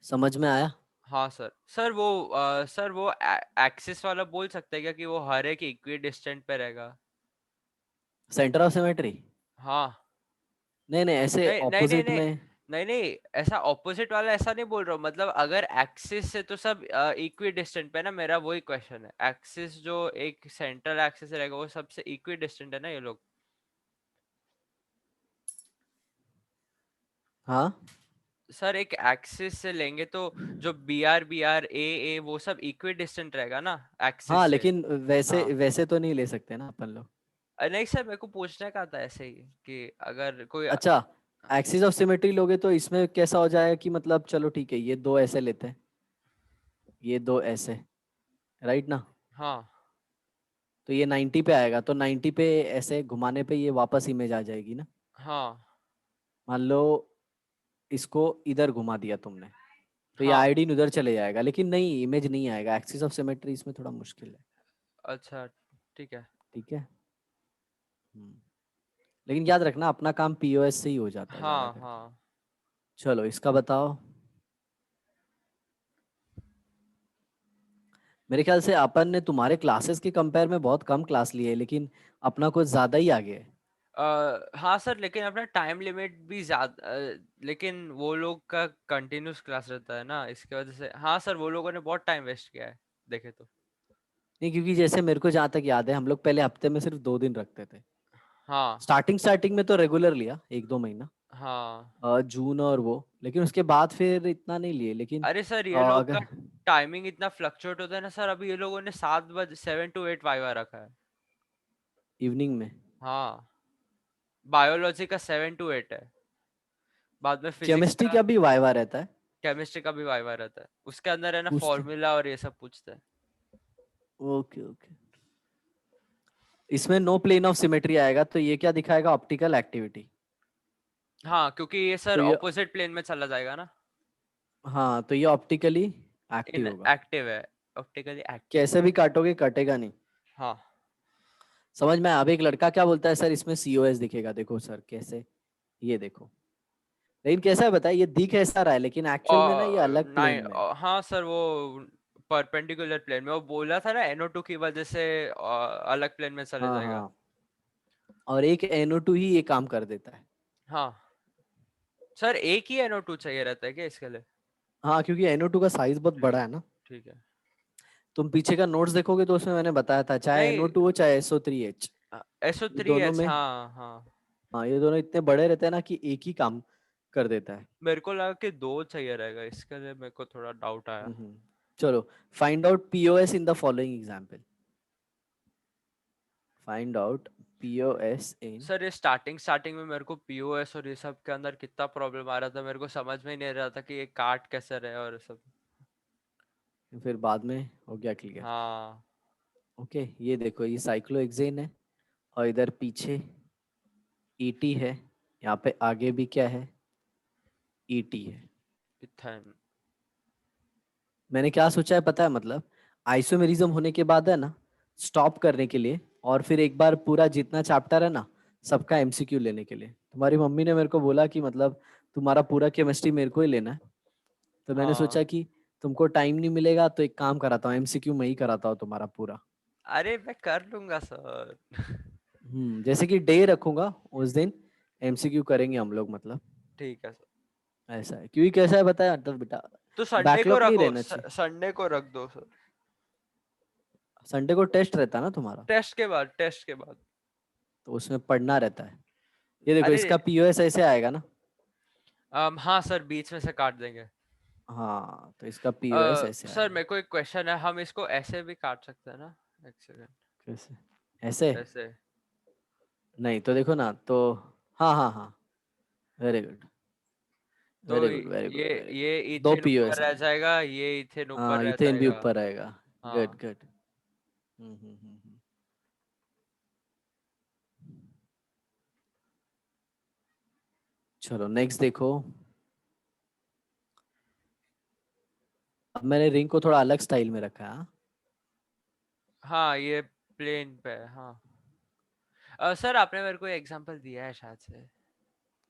समझ में आया? हाँ सर। सर वो एक्सिस वाला बोल सकते हैं क्या कि वो हर एक इक्वी डिस्टेंट पे रहेगा? Centre of symmetry? हाँ। नहीं नहीं, ऐसे नहीं नहीं नहीं ऑपोजिट नहीं में। नहीं नहीं, ऐसा ऑपोजिट वाला ऐसा नहीं बोल रहा हूँ, मतलब अगर एक्सिस से तो सब इक्वी डिस्टेंट पे ना, मेरा वही क्वेश्चन है। एक्सिस जो एक सेंट्रल एक्सिस रहेगा वो सबसे इक्वी डिस्टेंट है ना ये लोग? हाँ सर एक एक्सिस से लेंगे तो जो बी आर ए वो सब इक्वी डिस्टेंट रहेगा ना एक्सिस हाँ, से? लेकिन वैसे हाँ। वैसे तो नहीं ले सकते ना अपन लोग। नहीं सर, मेरे को पूछने का था ऐसे ही कि अगर कोई अच्छा, एक्सिस ऑफ सिमेट्री लोगे तो इसमें कैसा हो जाएगा कि मतलब चलो ठीक है ये दो ऐसे लेते हैं, ये दो ऐसे, राइट ना? हाँ तो ये 90 पे आएगा तो 90 पे ऐसे घुमाने पे ये वापस इमेज आ जाएगी ना। हाँ मान लो इसको इधर घुमा दिया तुमने तो ये हाँ। आयोडीन उधर चले जाएगा, लेकिन नहीं इमेज नहीं आएगा। एक्सिस ऑफ सिमेट्री इसमें थोड़ा मुश्किल है। अच्छा ठीक है। ठीक है। हम्म। लेकिन याद रखना अपना काम पीओएस से ही हो जाता है ज्यादा हाँ करके। हाँ। चलो इसका बताओ। मेरे ख्याल से अपन ने तुम्हारे क्लासेस के कंपेयर में बहुत कम क्लास लिए है, लेकिन अपना कुछ ज्यादा ही आगे है। हाँ सर, लेकिन अपना टाइम लिमिट भी ज्यादा, लेकिन वो लोग का कंटिन्यूस क्लास रहता है ना, इसके वजह से। हाँ सर, वो लोगों ने बहुत टाइम वेस्ट किया है, देखे तो। नहीं क्योंकि जैसे मेरे को जहाँ तक याद है हम लोग पहले हफ्ते में सिर्फ 2 दिन रखते थे। हाँ स्टार्टिंग स्टार्टिंग में तो रेगुलर लिया 1-2 महीना, हाँ। जून और वो, लेकिन उसके बाद फिर इतना नहीं लिए। लेकिन अरे सर ये लोग का अगर टाइमिंग इतना फ्लक्चुएट होता है ना सर, अभी ये लोगों ने 7 बजे 7 to 8 वाइवा रखा है। इवनिंग में हाँ, बायोलॉजी का 7 to 8 है, बाद में फिजिक्स केमिस्ट्री का। का भी वाइवा रहता है। केमिस्ट्री का भी वाइवा रहता है, उसके अंदर है ना पूछते। फॉर्मूला और ये सब पूछते हैं। Okay okay. इसमें नो प्लेन ऑफ सिमेट्री आएगा तो ये क्या दिखाएगा? Optical activity. हाँ, क्योंकि ये सर तो ये, ऑपोजिट प्लेन में चला जाएगा ना। हाँ तो ये ऑप्टिकली इन एक्टिव होगा। एक्टिव है, ऑप्टिकली एक्टिव। कैसे भी काटोगे कटेगा नहीं। हाँ समझ में आया? अब एक लड़का क्या बोलता है सर इसमें सीओएस दिखेगा, देखो सर कैसे, ये देखो। लेकिन कैसा है बताइए, ये दिख ऐसा रहा है लेकिन एक्चुअल में ना ये और अलग प्लेन नहीं, में है। हाँ सर वो परपेंडिकुलर प्लेन में, वो बोला था ना NO2 की वजह से अलग प्लेन में चले हाँ जाएगा। हाँ। और एक NO2 ही ये काम कर देता है। हाँ सर, एक ही NO2 चाहिए रहता है क्या इसके लिए? हाँ क्योंकि NO2 का साइज बहुत ठीक बड़ा है है ना। ठीक है। तुम पीछे का नोट्स देखोगे तो उसमें मैंने बताया था, चाहे नहीं, NO2 हो चाहे SO3H, SO3 ये दोनों एच में, हाँ हाँ। हाँ ये दोनों इतने बड़े रहते हैं ना कि एक ही काम कर देता है। मेरे को लगा कि दो चाहिए रहेगा, इसके लिए मेरे को थोड़ा डाउट आया। हम्म। चलो, find out POS in the following example. Find out POS in, sir ये स्टार्टिंग स्टार्टिंग में मेरे को पीओएस और ये सब के अंदर कितना प्रॉब्लम आ रहा था, मेरे को समझ में ही नहीं रहा था कि ये काट कैसे रहे और सब। फिर बाद में हो गया क्लियर। हाँ ओके ये देखो ये साइक्लोहेक्सेन है और इधर पीछे ईटी है, यहाँ पे आगे भी क्या है? ईटी है। इथेन। मैंने क्या सोचा है पता है? मतलब आइसोमेरिज्म होने के बाद है ना, स्टॉप करने के लिए और फिर एक बार पूरा जितना चैप्टर है ना सबका एमसीक्यू लेने के लिए। तुम्हारी मम्मी ने मेरे को बोला कि मतलब तुम्हारा पूरा केमिस्ट्री मेरे को ही लेना है, तो मैंने सोचा हाँ कि तुमको टाइम नहीं मिलेगा तो एक काम कराता हूँ, एमसीक्यू मैं ही कराता हूँ तुम्हारा पूरा। अरे मैं कर लूंगा सर। जैसे कि डे रखूंगा उस दिन एमसीक्यू करेंगे हम लोग, मतलब ठीक है सर। ऐसा है। क्योंकि कैसा है बताया तो बेटा, तो संडे को बैकलॉग नहीं रखो, रहना चाहिए। संडे को रख दो सर। संडे को टेस्ट रहता है ना तुम्हारा, टेस्ट के बाद, टेस्ट के बाद। तो उसमें पढ़ना रहता है। ये देखो अरे इसका पीओएस ऐसे आएगा ना। हाँ सर, बीच में से काट देंगे। हाँ तो इसका पीओएस ऐसे सर आएगा। मेरे को एक क्वेश्चन है, हम इसको ऐसे भी काट सकते हैं ना? एक सेकंड। कैसे? ऐसे? ऐसे। नहीं तो देखो ना तो, हाँ हाँ हाँ, वेरी गुड, तो वेरी गुड, वेरी गुड, ये वेरी गुड। ये दो इथेन ऊपर पीओएस रह आए। जाएगा, ये इथेन ऊपर हाँ रह इथेन भी जाएगा। ऊपर आएगा। गुड हाँ। गुड। चलो नेक्स्ट देखो। अब मैंने रिंग को थोड़ा अलग स्टाइल में रखा है, हाँ? हाँ ये प्लेन पे है, हाँ। सर आपने मेरे को एग्जांपल दिया है शायद से।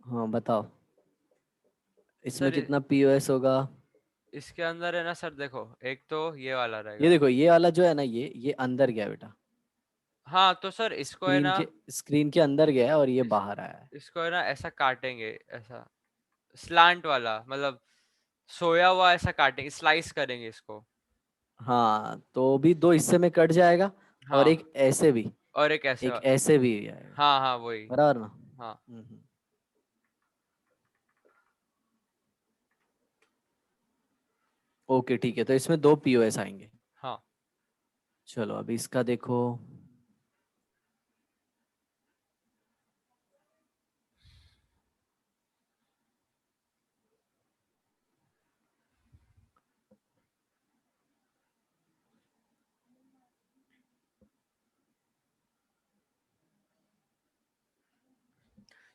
हाँ बताओ, इसमें सर कितना पीओएस होगा? इसके अंदर है ना सर, देखो एक तो ये वाला ये रहेगा। देखो ये वाला जो है ना, ये अंदर गया बेटा। हाँ तो सर इसको है ना, स्क्रीन के अंदर गया है और ये इस, बाहर आया है। इसको है ना ऐसा काटेंगे, ऐसा स्लांट वाला, मतलब सोया हुआ ऐसा काटेंगे, स्लाइस करेंगे इसको। हाँ तो भी दो हिस्से में कट जाएगा, और हाँ, एक ऐसे भी, और एक ऐसे एक ऐसे भी आएगा। हाँ हाँ वही। बराबर ना? हाँ। ओके ठीक है, तो इसमें दो पीओएस आएंगे। हाँ चलो अभी इसका देखो।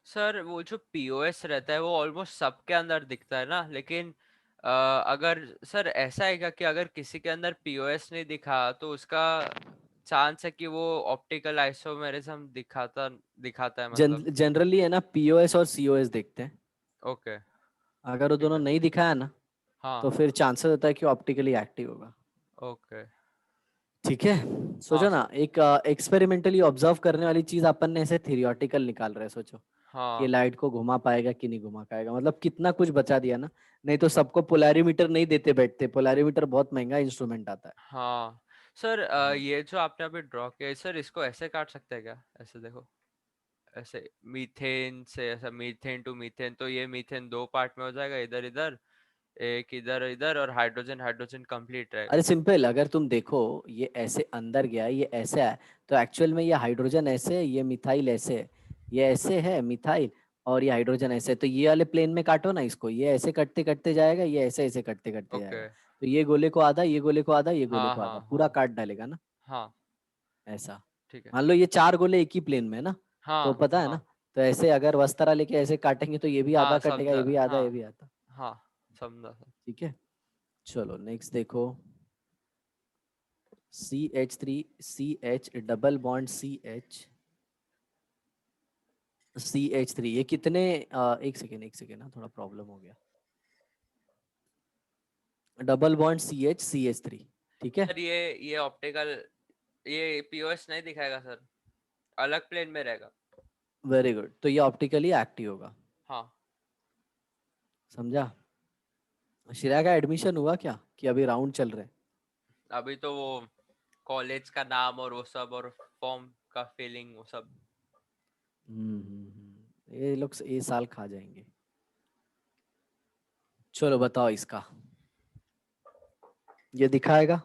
सर, वो जो पीओएस रहता है वो ऑलमोस्ट सबके अंदर दिखता है ना, लेकिन अगर सर ऐसा है क्या कि अगर किसी के अंदर पीओएस नहीं दिखा तो उसका चांस है कि वो ऑप्टिकल आइसोमेरिज्म दिखाता दिखाता है, मतलब। जनरली है ना, पीओएस और सीओएस देखते हैं। ओके। अगर वो ठीक दोनों है। नहीं दिखाया ना, हाँ। तो फिर चांसेस होता है कि ऑप्टिकली एक्टिव होगा। ओके। ठीक है। हाँ सोचो ना, सर। एक एक्सपेरिमेंटली ऑब्जर्व करने वाली चीज अपन ने ऐसे थियोरेटिकल निकाल रहे हैं, सोचो कि ये हाँ। लाइट को घुमा पाएगा कि नहीं घुमा पाएगा, मतलब कितना कुछ बचा दिया ना। नहीं तो सबको पोलैरिमीटर नहीं देते बैठते, पोलैरिमीटर बहुत महंगा इंस्ट्रूमेंट आता है। हाँ सर, हम्म। ये जो आपने अभी ड्रॉ किया है सर, इसको ऐसे काट सकते हैं क्या? ऐसे देखो, ऐसे मीथेन से, ऐसा मीथेन टू मीथेन, तो ये मीथेन दो पार्ट में हो जाएगा, इधर इधर, एक इधर इधर, और हाइड्रोजन हाइड्रोजन कंप्लीट अरे रहेगा। सिंपल, अगर तुम देखो ये ऐसे अंदर गया है, ये ऐसे है, तो एक्चुअल में ये हाइड्रोजन ऐसे है, ये मिथाइल ऐसे है, ये ऐसे है मिथाइल, और ये हाइड्रोजन ऐसे है। तो ये वाले प्लेन में काटो ना इसको, ये ऐसे कटते कटते जाएगा, ये ऐसे ऐसे कटते कटते ओके। जाएगा। तो ये गोले को आधा, ये गोले को आधा, ये गोले हाँ को आधा, हाँ पूरा हाँ। काट डालेगा ना। हाँ। ऐसा। ठीक है। मान लो ये चार गोले एक ही प्लेन में है ना, तो हाँ पता है ना। हाँ तो ऐसे अगर वस्तारा लेके ऐसे काटेंगे तो ये भी आधा हाँ कटेगा, समझा। ये भी आधा, ये हाँ भी आधा। हाँ समझा सर। ठीक है। चलो नेक्स्ट देखो। CH3, CH double bond CH, CH3, ये कितने, एक सेकेंड ना, थोड़ा प्रॉब्लम हो गया। डबल बॉन्ड CH3, ठीक है। सर ये ऑप्टिकल, ये पीओएस नहीं दिखाएगा सर, अलग प्लेन में रहेगा। वेरी गुड, तो ये ऑप्टिकली एक्टिव होगा। हाँ। समझा? श्रेया का एडमिशन हुआ क्या, कि अभी राउंड चल रहे हैं? अभी तो वो कॉलेज का नाम और वो सब, और फॉर्म का फिलिंग वो सब। ये लोग ये साल खा जाएंगे। चलो बताओ इसका, ये दिखाएगा?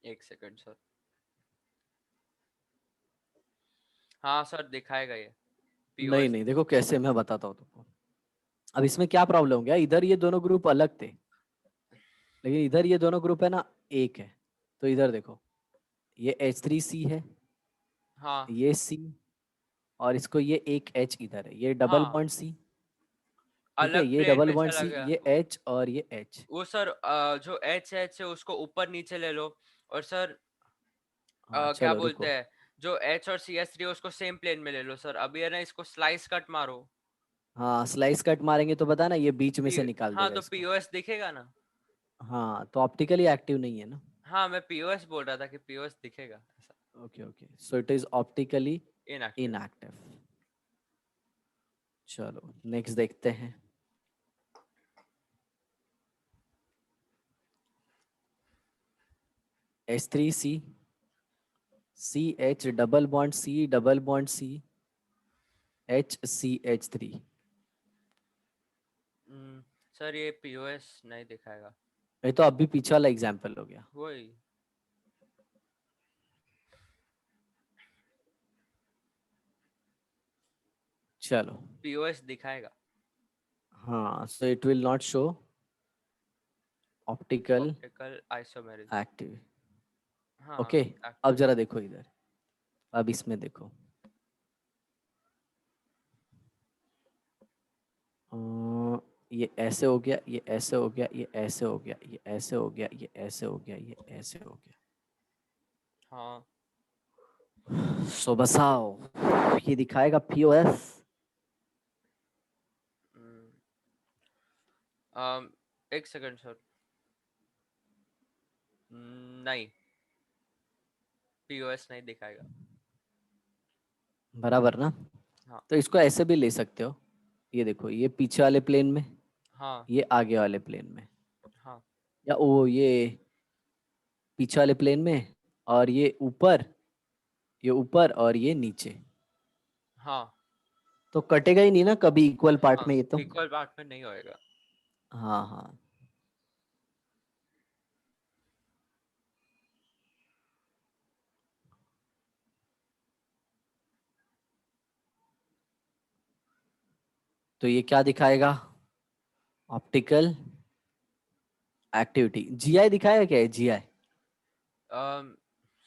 एक सेकंड सर। हाँ सर दिखाएगा ये नहीं पीओएस। नहीं, देखो कैसे, मैं बताता हूँ तुमको। अब इसमें क्या प्रॉब्लम हो गया, इधर ये दोनों ग्रुप अलग थे, लेकिन इधर ये दोनों ग्रुप है ना, एक है। तो इधर देखो, ये H3C है, हाँ ये C, और इसको ये एक H इधर है, ये डबल हाँ, बॉन्ड C। ठीक है, अलग ये प्लेन डबल में बॉन्ड चला C, गया। ये H और ये H। वो सर जो एच एच है उसको ऊपर नीचे ले लो, और सर हाँ क्या चलो बोलते रुको। हैं, जो एच और सी एस थ्री उसको सेम प्लेन में ले लो सर, अभी है ना इसको स्लाइस कट मारो। हाँ स्लाइस कट मारेंगे तो पता ना, ये बीच में पी से निकाल हाँ देगा तो इसको। पीओएस दिखेगा ना। हाँ तो ऑप्टिकली एक्टिव नहीं है ना। हाँ मैं पीओएस बोल रहा था कि पीओएस दिखेगा ऐसा। Okay okay, so it is optically inactive. Inactive. चलो नेक्स्ट देखते हैं। H3C, CH double bond C double bond C, HCH3। Sir ये पीओएस नहीं दिखाएगा। ये तो अभी पीछे वाला एग्जाम्पल हो गया। वही। चलो। पीओएस दिखाएगा। हाँ so it will not show optical optical isomerism. Active. हाँ ओके, अब एक्टिव जरा है। देखो इधर, अब इसमें देखो। ये ऐसे हो गया, ये ऐसे हो गया, ये ऐसे हो गया, ये ऐसे हो गया, ये ऐसे हो गया, ये ऐसे हो हाँ। गया। सो बताओ, ये दिखाएगा पीओएस? हम्म, एक सेकंड सर। नहीं, पीओएस नहीं दिखाएगा। बराबर ना? हाँ। तो इसको ऐसे भी ले सकते हो। ये देखो, ये पीछे वाले प्लेन में, हाँ। ये आगे वाले प्लेन में, हाँ। या वो ये पीछे वाले प्लेन में, और ये ऊपर और ये नीचे। हाँ। तो कटेगा ही नहीं ना कभी इक्वल पार्ट हाँ में ये तो। इक्वल पार्ट में नहीं होएगा। हाँ हाँ। तो ये क्या दिखाएगा? Optical activity. जीआई दिखाएगा क्या है? जीआई?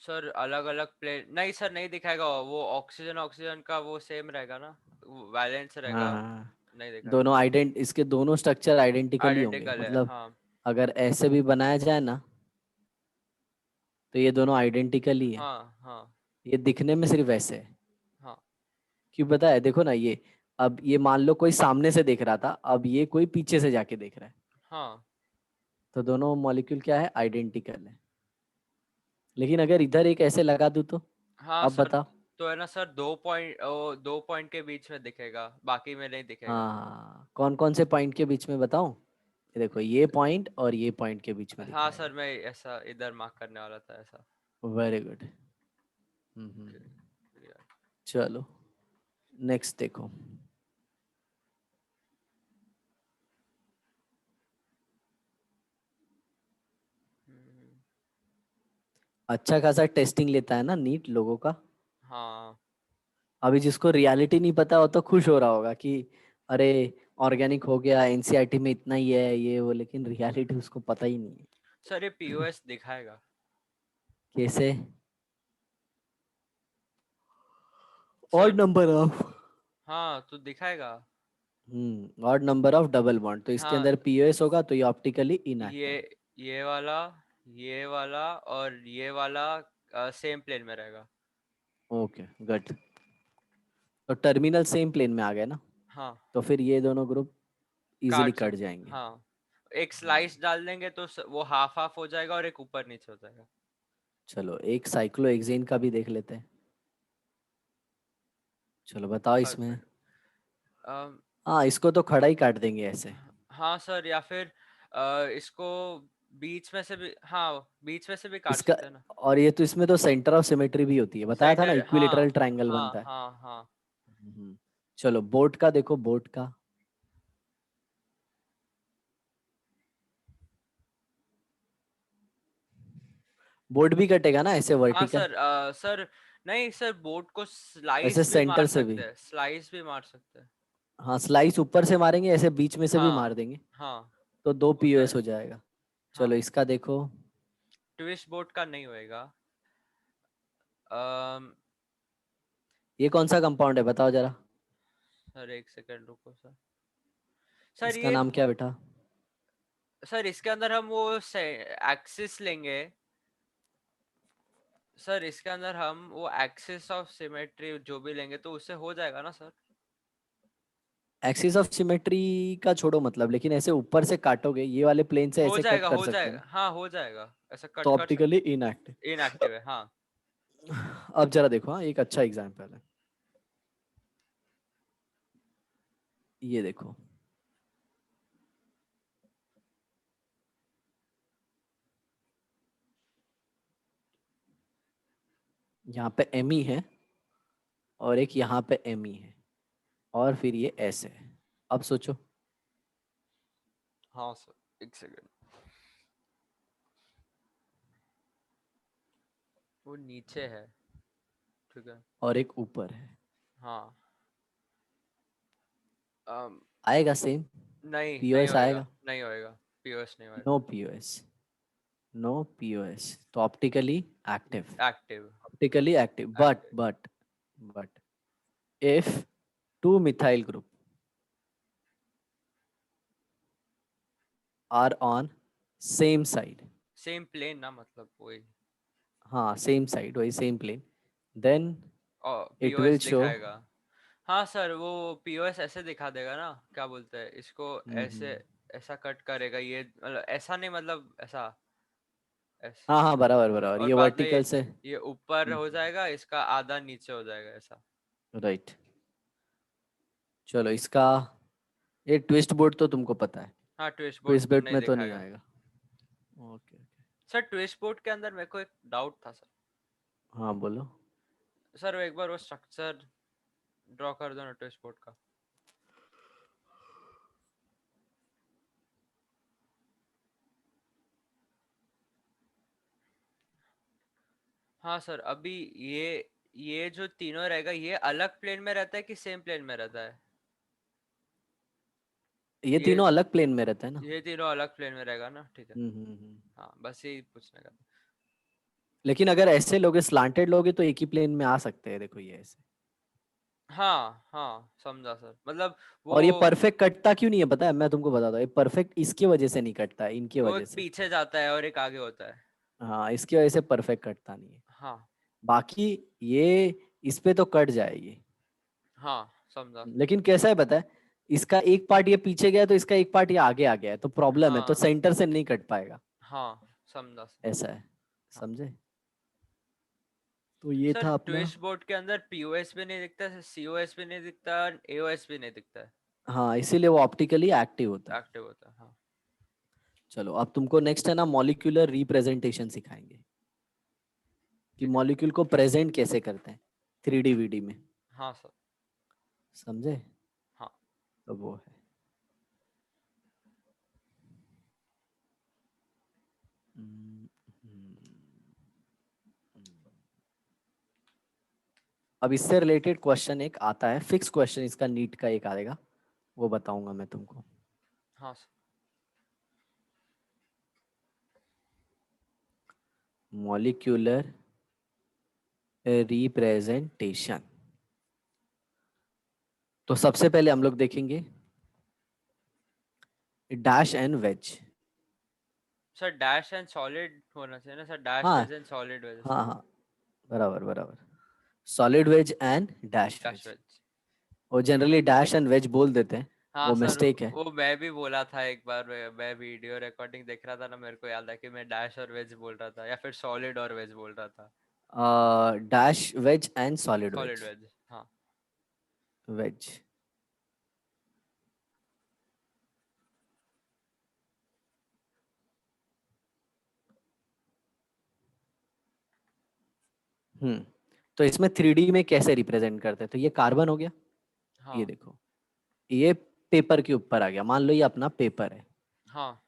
सर अलग अलग प्लेन नहीं सर, नहीं दिखाएगा। वो ऑक्सीजन ऑक्सीजन का वो सेम रहेगा ना, वैलेंस हाँ रहेगा। हाँ, नहीं दिखाएगा। दोनों इसके दोनों स्ट्रक्चर आइडेंटिकली होंगे, आइडेंटिकल है मतलब हाँ। अगर ऐसे भी बनाया जाए ना, तो ये दोनों आइडेंटिकल ही है। हाँ। हाँ। ये दिखने में सिर्फ ऐसे है। हाँ। क्यों पता है? देखो ना, ये अब ये मान लो कोई सामने से देख रहा था, अब ये कोई पीछे से जाके देख रहा है, हाँ। तो दोनों मॉलिक्यूल क्या है? आइडेंटिकल है। लेकिन अगर इधर एक ऐसे लगा दूं तो? हाँ अब सर। बताओ। तो है ना सर, 2 पॉइंट, 2 पॉइंट के बीच में दिखेगा, बाकी में नहीं दिखेगा। हाँ, कौन कौन से पॉइंट के बीच में बताऊं? ये देखो, ये पॉइंट और ये पॉइंट के बीच में हाँ सर, दिखाएगा। मैं ऐसा इधर मार्क करने वाला था ऐसा। Very good. ओके। चलो नेक्स्ट देखो। अच्छा खासा टेस्टिंग लेता है ना नीट लोगों का। हाँ। अभी जिसको रियलिटी नहीं पता हो तो खुश हो रहा होगा कि अरे ऑर्गेनिक हो गया, एनसीईआरटी में इतना ही है ये वो, लेकिन रियलिटी उसको पता ही नहीं है। सर ये पीओएस दिखाएगा। कैसे? सर ऑड नंबर ऑफ, हाँ तो दिखाएगा। Odd number of double bond, तो इसके हाँ अंदर पीओएस होगा तो ये ऑप्टिकली ये इनएक्टिव। ये वाला, ये वाला और ये वाला सेम प्लेन में रहेगा। Okay good. तो टर्मिनल सेम प्लेन में आ गए ना, हाँ। तो फिर ये दोनों ग्रुप इजीली काट कट सकते हैं जाएंगे। हाँ। एक हम्म, स्लाइस डाल देंगे तो वो हाफ हाफ हो जाएगा और एक ऊपर नीचे हो जाएगा। चलो एक साइक्लोहेक्सेन का भी देख लेते हैं। चलो बताओ इसमें। हस्बैंड। अम, हाँ, इसको तो खड़ा ही काट देंगे ऐसे। हाँ सर, या फिर इसको बीच में से भी, हाँ बीच में से भी काट इसका, सकते हैं ना। और ये तो इसमें तो सेंटर ऑफ सिमेट्री भी होती है, बताया था ना, सेंटर हाँ। इक्विलेटरल ट्रायंगल हाँ बनता है। हाँ हाँ। हम्म। चलो बोट का देखो, बोट का। बोट भी कटेगा ना ऐसे हाँ वर्टिकल? सर सर नहीं सर, बोट को ऐसे स्लाइस भी सेंटर मार से भी? सकते हैं, स्लाइस भी मार सकते हैं। हाँ, स्लाइस ऊपर से मारेंगे, ऐसे बीच में से भी हाँ। मार देंगे, हाँ तो दो हो पीओएस हो जाएगा। जाएगा। हाँ चलो इसका देखो। ट्विस्ट बोट का नहीं होएगा। अम, ये कौन सा कंपाउंड है बताओ जरा। सर एक सेकंड रुको सर। सर इसका ये नाम क्या बेटा? सर इसके अंदर हम वो एक्सिस लेंगे। सर इसके अंदर हम वो एक्सिस ऑफ सिमेट्री जो भी लेंगे तो उससे हो जाएगा ना सर। एक्सिस ऑफ सिमेट्री का छोड़ो मतलब, लेकिन ऐसे ऊपर से काटोगे ये वाले प्लेन से हो ऐसे कट जाएगा, कर हो सकते हैं जाएगा, ना, हाँ हो जाएगा, ऐसा तो कट कर ऑप्टिकली सकते। इनएक्टिव। इनएक्टिव है, हाँ। अब जरा देखो, हाँ एक अच्छा एग्जांपल है, ये देखो, यहाँ पे एम ई है और एक यहाँ पे एम ई है और फिर ये ऐसे है। अब सोचो, हाँ सर, एक सेकंड, वो नीचे है, ठीक है। और एक ऊपर है, हाँ। अम, आएगा सेम, नहीं नहीं पीओएस होएगा, आएगा? नहीं होएगा, पीओएस नहीं नो होएगा। पीओएस, नो पीओएस, तो optically active, active. Optically active, active. But if two methyl group are on same side, same plane ना, मतलब वही। हाँ सेम साइड वही सेम प्लेन, then और it will पीओएस show। दिखाएगा। हाँ सर, वो पीओएस ऐसे दिखा देगा ना, क्या बोलते हैं इसको, ऐसे हम्म। ऐसा कट करेगा ये, मतलब ऐसा नहीं, मतलब ऐसा, ऐसा। हाँ हाँ बराबर बराबर, और ये बाद में वर्टिकल से। ये ऊपर हो जाएगा, इसका आधा नीचे हो जाएगा, ऐसा। राइट, चलो इसका, ये ट्विस्ट बोर्ड तो तुमको पता है, हाँ, ट्विस्ट बोर्ड ट्विस्ट तो बोर्ड नहीं में तो नहीं दिखाएगा। आएगा। ओके, सर ट्विस्ट बोर्ड के अंदर मेरे को एक डाउट था सर। हाँ बोलो। सर एक बार वो स्ट्रक्चर ड्रॉ कर दो ना ट्विस्ट बोर्ड का। हाँ सर, अभी ये जो तीनों रहेगा, ये अलग प्लेन में रहता है कि सेम प्लेन में रहता है? ये ये तीनों अलग प्लेन में रहता है ना। ये तीनों अलग प्लेन में रहेगा ना, ठीक है। हम्म। हाँ, बस यही पूछने का था। लेकिन अगर ऐसे लोगे, स्लांटेड लोगे तो एक ही प्लेन में आ सकते हैं, देखो ये ऐसे। हाँ हाँ, समझा सर, मतलब वो और ये परफेक्ट कटता क्यों नहीं है पता है, मैं तुमको बताता हूँ, ये परफेक्ट इसकी वजह से नहीं कटता है, इनकी वो वजह एक से। पीछे जाता है और एक आगे होता है। हाँ इसकी वजह से परफेक्ट कटता नहीं है, हाँ बाकी ये इस पे तो कट जाएगी। हाँ, समझा। लेकिन कैसा है पता है, इसका एक पार्ट ये पीछे गया तो इसका एक पार्ट ये आगे आ गया है, तो प्रॉब्लम है, तो हाँ सेंटर से नहीं कट पाएगा, हाँ, समझा सर। ऐसा है, हाँ समझे? तो ये सर, था अपना। ट्विस्ट बोर्ड के अंदर पीओएस भी नहीं दिखता, सीओएस भी नहीं दिखता, एओएस भी नहीं दिखता है। हाँ इसीलिए वो ऑप्टिकली एक्टिव होता है। एक्टिव होता है, हाँ। चलो अब तुमको नेक्स्ट है ना, मॉलिक्यूलर रिप्रेजेंटेशन सिखाएंगे कि ठीक है। मॉलिक्यूल को प्रेजेंट कैसे करते हैं 3D वीडी में, हाँ सर। समझे? हाँ तो वो है। हम्म, अब इससे रिलेटेड क्वेश्चन एक आता है, फिक्स क्वेश्चन इसका, नीट का एक आएगा, वो बताऊंगा मैं तुमको। हाँ सर। मॉलिक्यूलर रिप्रेजेंटेशन, तो सबसे पहले हम लोग देखेंगे dash and wedge. Sir dash and solid होना चाहिए ना सर, डैश हाँ वेज एंड सॉलिड वेज। हाँ हाँ बराबर बराबर, solid wedge and dash dash wedge, wedge. वो जनरली डैश एंड वेज बोल देते हैं, हाँ वो सर, मिस्टेक है। वो मैं भी बोला था एक बार, मैं वीडियो रिकॉर्डिंग देख रहा था ना, मेरे को याद है कि मैं डैश और वेज बोल रहा था, या फिर सॉलिड और वेज बोल रहा था। Dash wedge and solid solid wedge, wedge, हाँ। वेज। तो इसमें 3D में कैसे रिप्रेजेंट करते हैं, तो ये कार्बन हो गया, ये हाँ देखो, ये पेपर के ऊपर आ गया, मान लो ये अपना पेपर है, हाँ,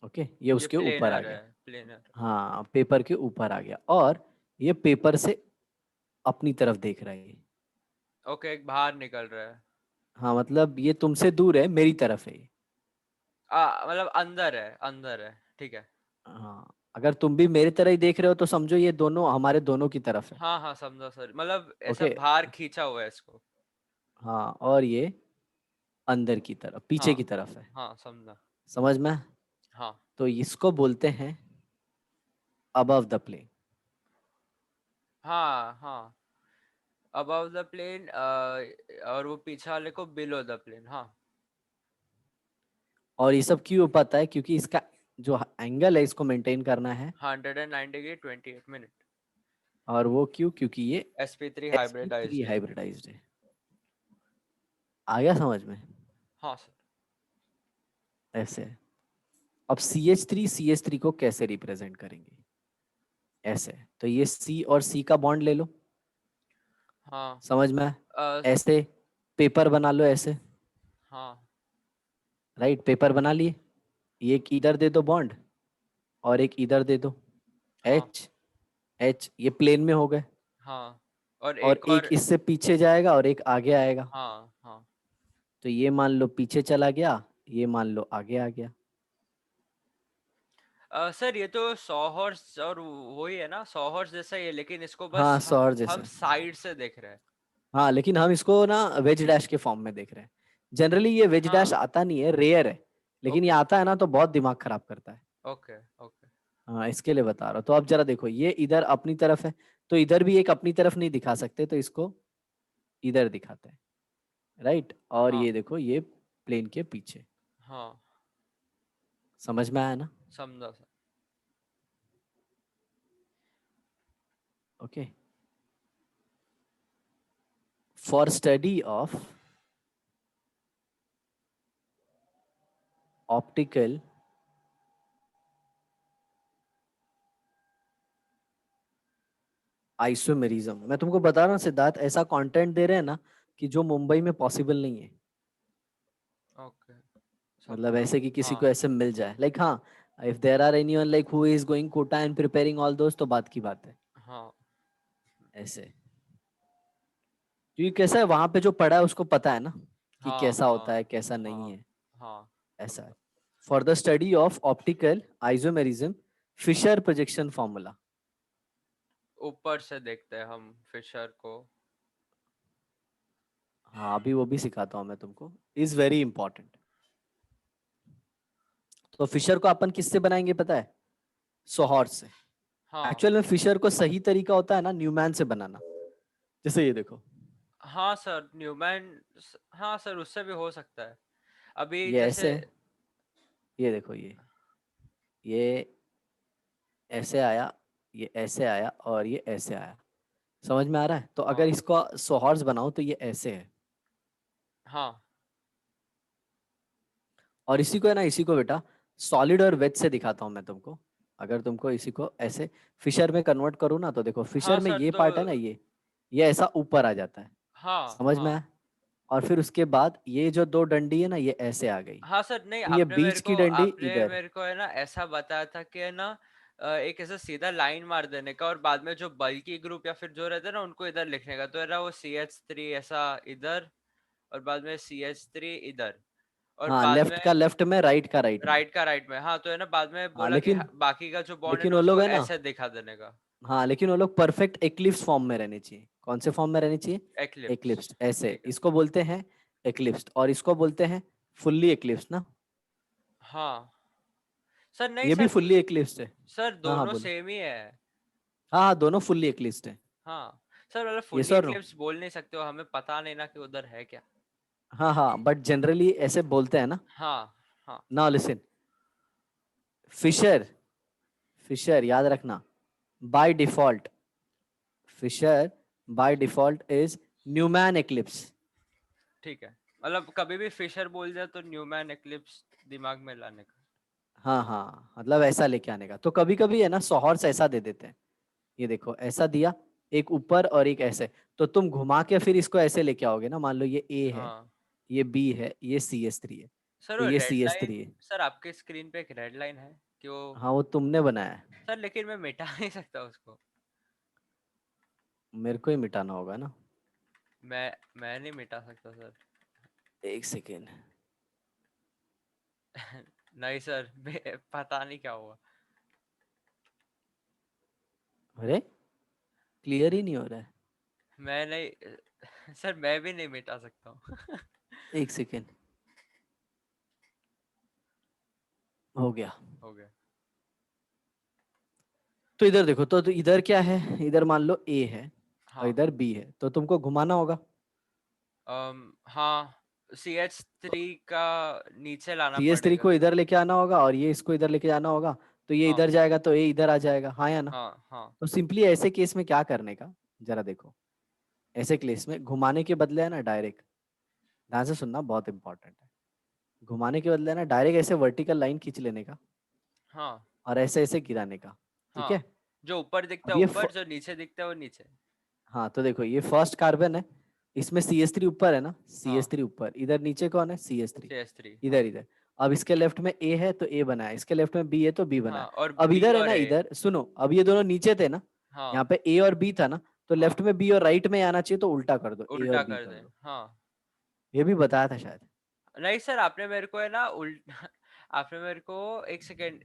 ओके, ये ये उसके ऊपर आ प्लेनर है, गया, प्लेनर। हाँ पेपर के ऊपर आ गया, और ये पेपर से अपनी तरफ देख रहा है ये। ओके, एक बाहर निकल रहा है। हाँ मतलब ये तुमसे दूर है, मेरी तरफ है ये। मतलब अंदर है, अंदर है, ठीक है। हाँ अगर तुम भी मेरी तरह ही देख रहे हो तो समझो ये दोनों हमारे दोनों की तरफ है। हाँ हाँ, समझा सर, मतलब ऐसा ओके, बाहर खींचा हुआ है इसको। हाँ और ये अंदर की तरफ, पीछे हाँ की तरफ है, हाँ, समझा। समझ में? हाँ तो इसको बोलते हैं अबव द प्लेन। हाँ हाँ, अबव द प्लेन, और वो पीछे वाले को बिलो द प्लेन। हाँ। और ये सब क्यों हो पाता है? क्योंकि इसका जो एंगल है इसको मेंटेन करना है। 109 डिग्री 28 मिनट। और वो क्यों? क्योंकि ये sp3 sp3 हाइब्रिडाइज्ड है। हाइब्रिडाइज्ड है। आ गया समझ में? हाँ सर। ऐसे है। अब CH3 को कैसे रिप्रेजेंट करेंगे? ऐसे है। तो ये C और C का बॉन्ड ले लो, हाँ। समझ में आया? अ, ऐसे पेपर बना लो ऐसे, हाँ। राइट? पेपर बना लिए। ये एक इधर दे दो बॉन्ड और एक इधर दे दो, हाँ। H H, ये प्लेन में हो गए। हाँ। और और एक एक और। इससे पीछे जाएगा और एक आगे आएगा। हाँ। हाँ। तो ये मान लो पीछे चला गया, ये मान लो आगे आ गया। सर ये तो सॉहॉर्स और वही है ना, सॉहॉर्स जैसा ही है, लेकिन इसको बस हाँ सौर हम जैसा। साइड से देख रहे हैं। हाँ लेकिन हम इसको ना वेज डैश के फॉर्म में देख रहे हैं। जनरली ये वेज डैश हाँ। आता नहीं है, रेयर है। लेकिन ये ओके। आता है ना तो बहुत दिमाग खराब करता है। ओके। ओके। हाँ इसके लिए बता रहा हूँ। तो अब जरा देखो, ये इधर अपनी तरफ है, तो इधर भी एक अपनी तरफ नहीं दिखा सकते, तो इसको इधर दिखाते हैं, राइट? और हाँ। ये देखो, ये प्लेन के पीछे। हाँ। समझ में आया ना? समझा sir. Okay. For study of optical isomerism, मैं तुमको बता रहा हूँ सिद्धार्थ, ऐसा कंटेंट दे रहे हैं ना कि जो मुंबई में पॉसिबल नहीं है। ओके। मतलब समझा। ऐसे कि किसी हाँ। को ऐसे मिल जाए, लाइक हाँ, if there are anyone like who is going Kota and preparing all those, तो बात की बात है। हाँ। ऐसे, क्योंकि कैसा है, वहां पे जो पढ़ा है उसको पता है ना कि हाँ। कैसा होता हाँ। है कैसा नहीं हाँ। है। हाँ। ऐसा है। समझा। For the study of optical isomerism, Fischer projection formula. ऊपर से देखते हैं हम फिशर को। हाँ अभी वो भी सिखाता हूँ मैं तुमको, इज वेरी इंपॉर्टेंट। तो फिशर को अपन किससे बनाएंगे पता है? सोहॉर्स से। हाँ। एक्चुअल में फिशर को सही तरीका होता है ना न्यूमैन से बनाना। जैसे ये देखो, हाँ सर, न्यूमैन। हाँ सर, उससे भी हो सकता है। अभी ये जैसे। ऐसे है, ये देखो, ये ऐसे आया, ये ऐसे आया और ये ऐसे आया। समझ में आ रहा है? तो अगर हाँ। इसको सोहॉर्स बनाओ तो ये ऐसे है। हाँ। और इसी को है ना, इसी को बेटा सॉलिड और वेज से दिखाता हूँ मैं तुमको। अगर तुमको इसी को ऐसे फिशर में कन्वर्ट करूँ ना, तो देखो हाँ फिशर में सर ये तो। पार्ट है ना, ये ऐसा ऊपर आ जाता है। हाँ। समझ में हाँ। आया? और फिर उसके बाद ये जो दो डंडी है ना, ये ऐसे आ गई। हाँ सर, नहीं, तो ये बीच की डंडी इधर। आपने मेरे को है ना ऐसा बताया था कि है ना, एक ऐसा सीधा लाइन मार देने का, और बाद में जो बल्कि ग्रुप या फिर जो रहते हैं ना उनको इधर लिखने का, तो है ना वो CH3 ऐसा इधर, और बाद में CH3 इधर, और हाँ, बाद लेफ्ट में का लेफ्ट में, राइट का राइट में। राइट का राइट में। हाँ, तो है ना बाद में हाँ बोला कि लेकिन, बाकी का जो बॉन्ड है लेकिन ना वो लोग उसको है ना, ऐसे दिखा देने का। हाँ लेकिन वो लोग परफेक्ट एक्लिप्स फॉर्म में रहने चाहिए। कौन से फॉर्म में रहने चाहिए? एक्लिप्स। एक्लिप्स। ऐसे ठीक है। इसको बोलते हैं एक्लिप्स, और इसको बोलते हैं फुल्ली एक्लिप्स ना। हाँ सर, नहीं ये भी सर। फुल्ली एक्लिप्स है। सर हाँ हाँ दोनों बोलो। सेम ही है। हाँ हाँ, दोनों फुल्ली एक्लिप्स है। हाँ सर, मतलब ये फुल्ली सर नो। एक्लिप्स बोल नहीं सकते हो, हमें पता नहीं ना कि उधर है क्या। हाँ हाँ, बट जनरली ऐसे बोलते हैं ना। हाँ। हाँ। नाउ लिसन, फिशर, फिशर याद रखना, by default, Fischer by default is Newman eclipse. ठीक है, मतलब कभी भी फिशर बोल दिया तो न्यूमैन एक्लिप्स दिमाग में लाने का। हाँ हाँ, मतलब ऐसा लेके आने का। तो कभी कभी है ना सोहर्स ऐसा दे देते हैं। ये देखो ऐसा दिया, एक ऊपर और एक ऐसे। तो तुम घुमा के फिर इसको ऐसे लेके आओगे ना, मान लो ये ए है, हाँ ये बी है, ये CH3 है, सर, तो वो ये रेड CH3 लाइन। है। सर आपके स्क्रीन पे एक रेड लाइन है कि वो। हाँ वो तुमने बनाया है। सर लेकिन मैं मिटा नहीं सकता उसको। मेरे को ही मिटाना होगा ना। मैं नहीं मिटा सकता सर। एक सेकेंड। नहीं सर, पता नहीं क्या हुआ। अरे क्लियर ही नहीं हो रहा है। मैं नहीं सर, मैं भी नहीं मिटा सकता हूँ। एक सेकेंड, हो गया। हो गया। तो इधर देखो, तो इधर क्या है? इधर मान लो ए है, और हाँ इधर बी है, तो तुमको घुमाना होगा। हाँ, CH3 का नीचे लाना CS3 पड़ेगा। को इधर लेके आना होगा और ये इसको इधर लेके जाना होगा, तो ये हाँ इधर जाएगा तो ये इधर आ जाएगा, हाँ या ना। हाँ हाँ तो सिंपली ऐसे केस में क्या करने का, जरा देखो, ऐसे केस में घुमाने के बदले है ना डायरेक्ट, ध्यान से सुनना बहुत इंपॉर्टेंट है, घुमाने के बदले है ना डायरेक्ट ऐसे वर्टिकल लाइन खींच लेने का हाँ और ऐसे ऐसे गिराने का। ठीक है। हाँ, जो ऊपर दिखता अब है ये ऊपर, जो नीचे दिखता है वो नीचे। हाँ तो देखो ये फर्स्ट कार्बन है, इसमें CS3 ऊपर है ना, हाँ, CS3 ऊपर, इधर नीचे कौन है, CS3, CH3। हाँ इधर इधर। अब इसके लेफ्ट में A है तो A बना है, इसके लेफ्ट में B है तो B बना हाँ, है। और अब B इधर है और ना, A। इधर सुनो, अब ये दोनों नीचे थे ना, हाँ यहाँ पे A और B था ना, तो हाँ, लेफ्ट में B और राइट में आना चाहिए, तो उल्टा कर दो, A और उल्टा B कर कर दे। दो। हाँ, ये भी बताया था शायद। नहीं सर, आपने मेरे को है ना उल्टा आपने मेरे को, एक सेकेंड,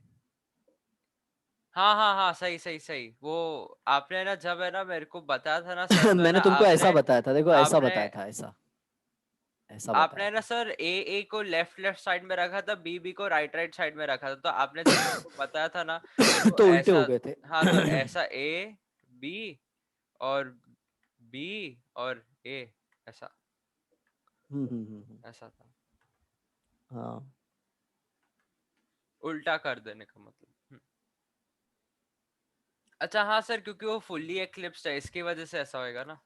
हाँ हाँ हाँ, सही सही सही, वो आपने ना जब है ना मेरे को बताया था ना सर, तो है ना मैंने तुमको ऐसा आपने बताया था, देखो ऐसा आपने बताया था, ऐसा ऐसा आपने बताया ना था। सर ए को लेफ्ट लेफ्ट साइड में रखा था, बी को राइट राइट साइड में रखा था, तो आपने जब मेरे को बताया था ना, तो तो उल्टे हो ऐसा, गए थे। हाँ, तो ऐसा बी और बी और ए, ऐसा हम्म। ऐसा था। हाँ उल्टा कर देने का मतलब। अच्छा हाँ सर, क्योंकि वो फुल्ली एक्लिप्स्ड है, इसकी वजह से ऐसा होएगा ना।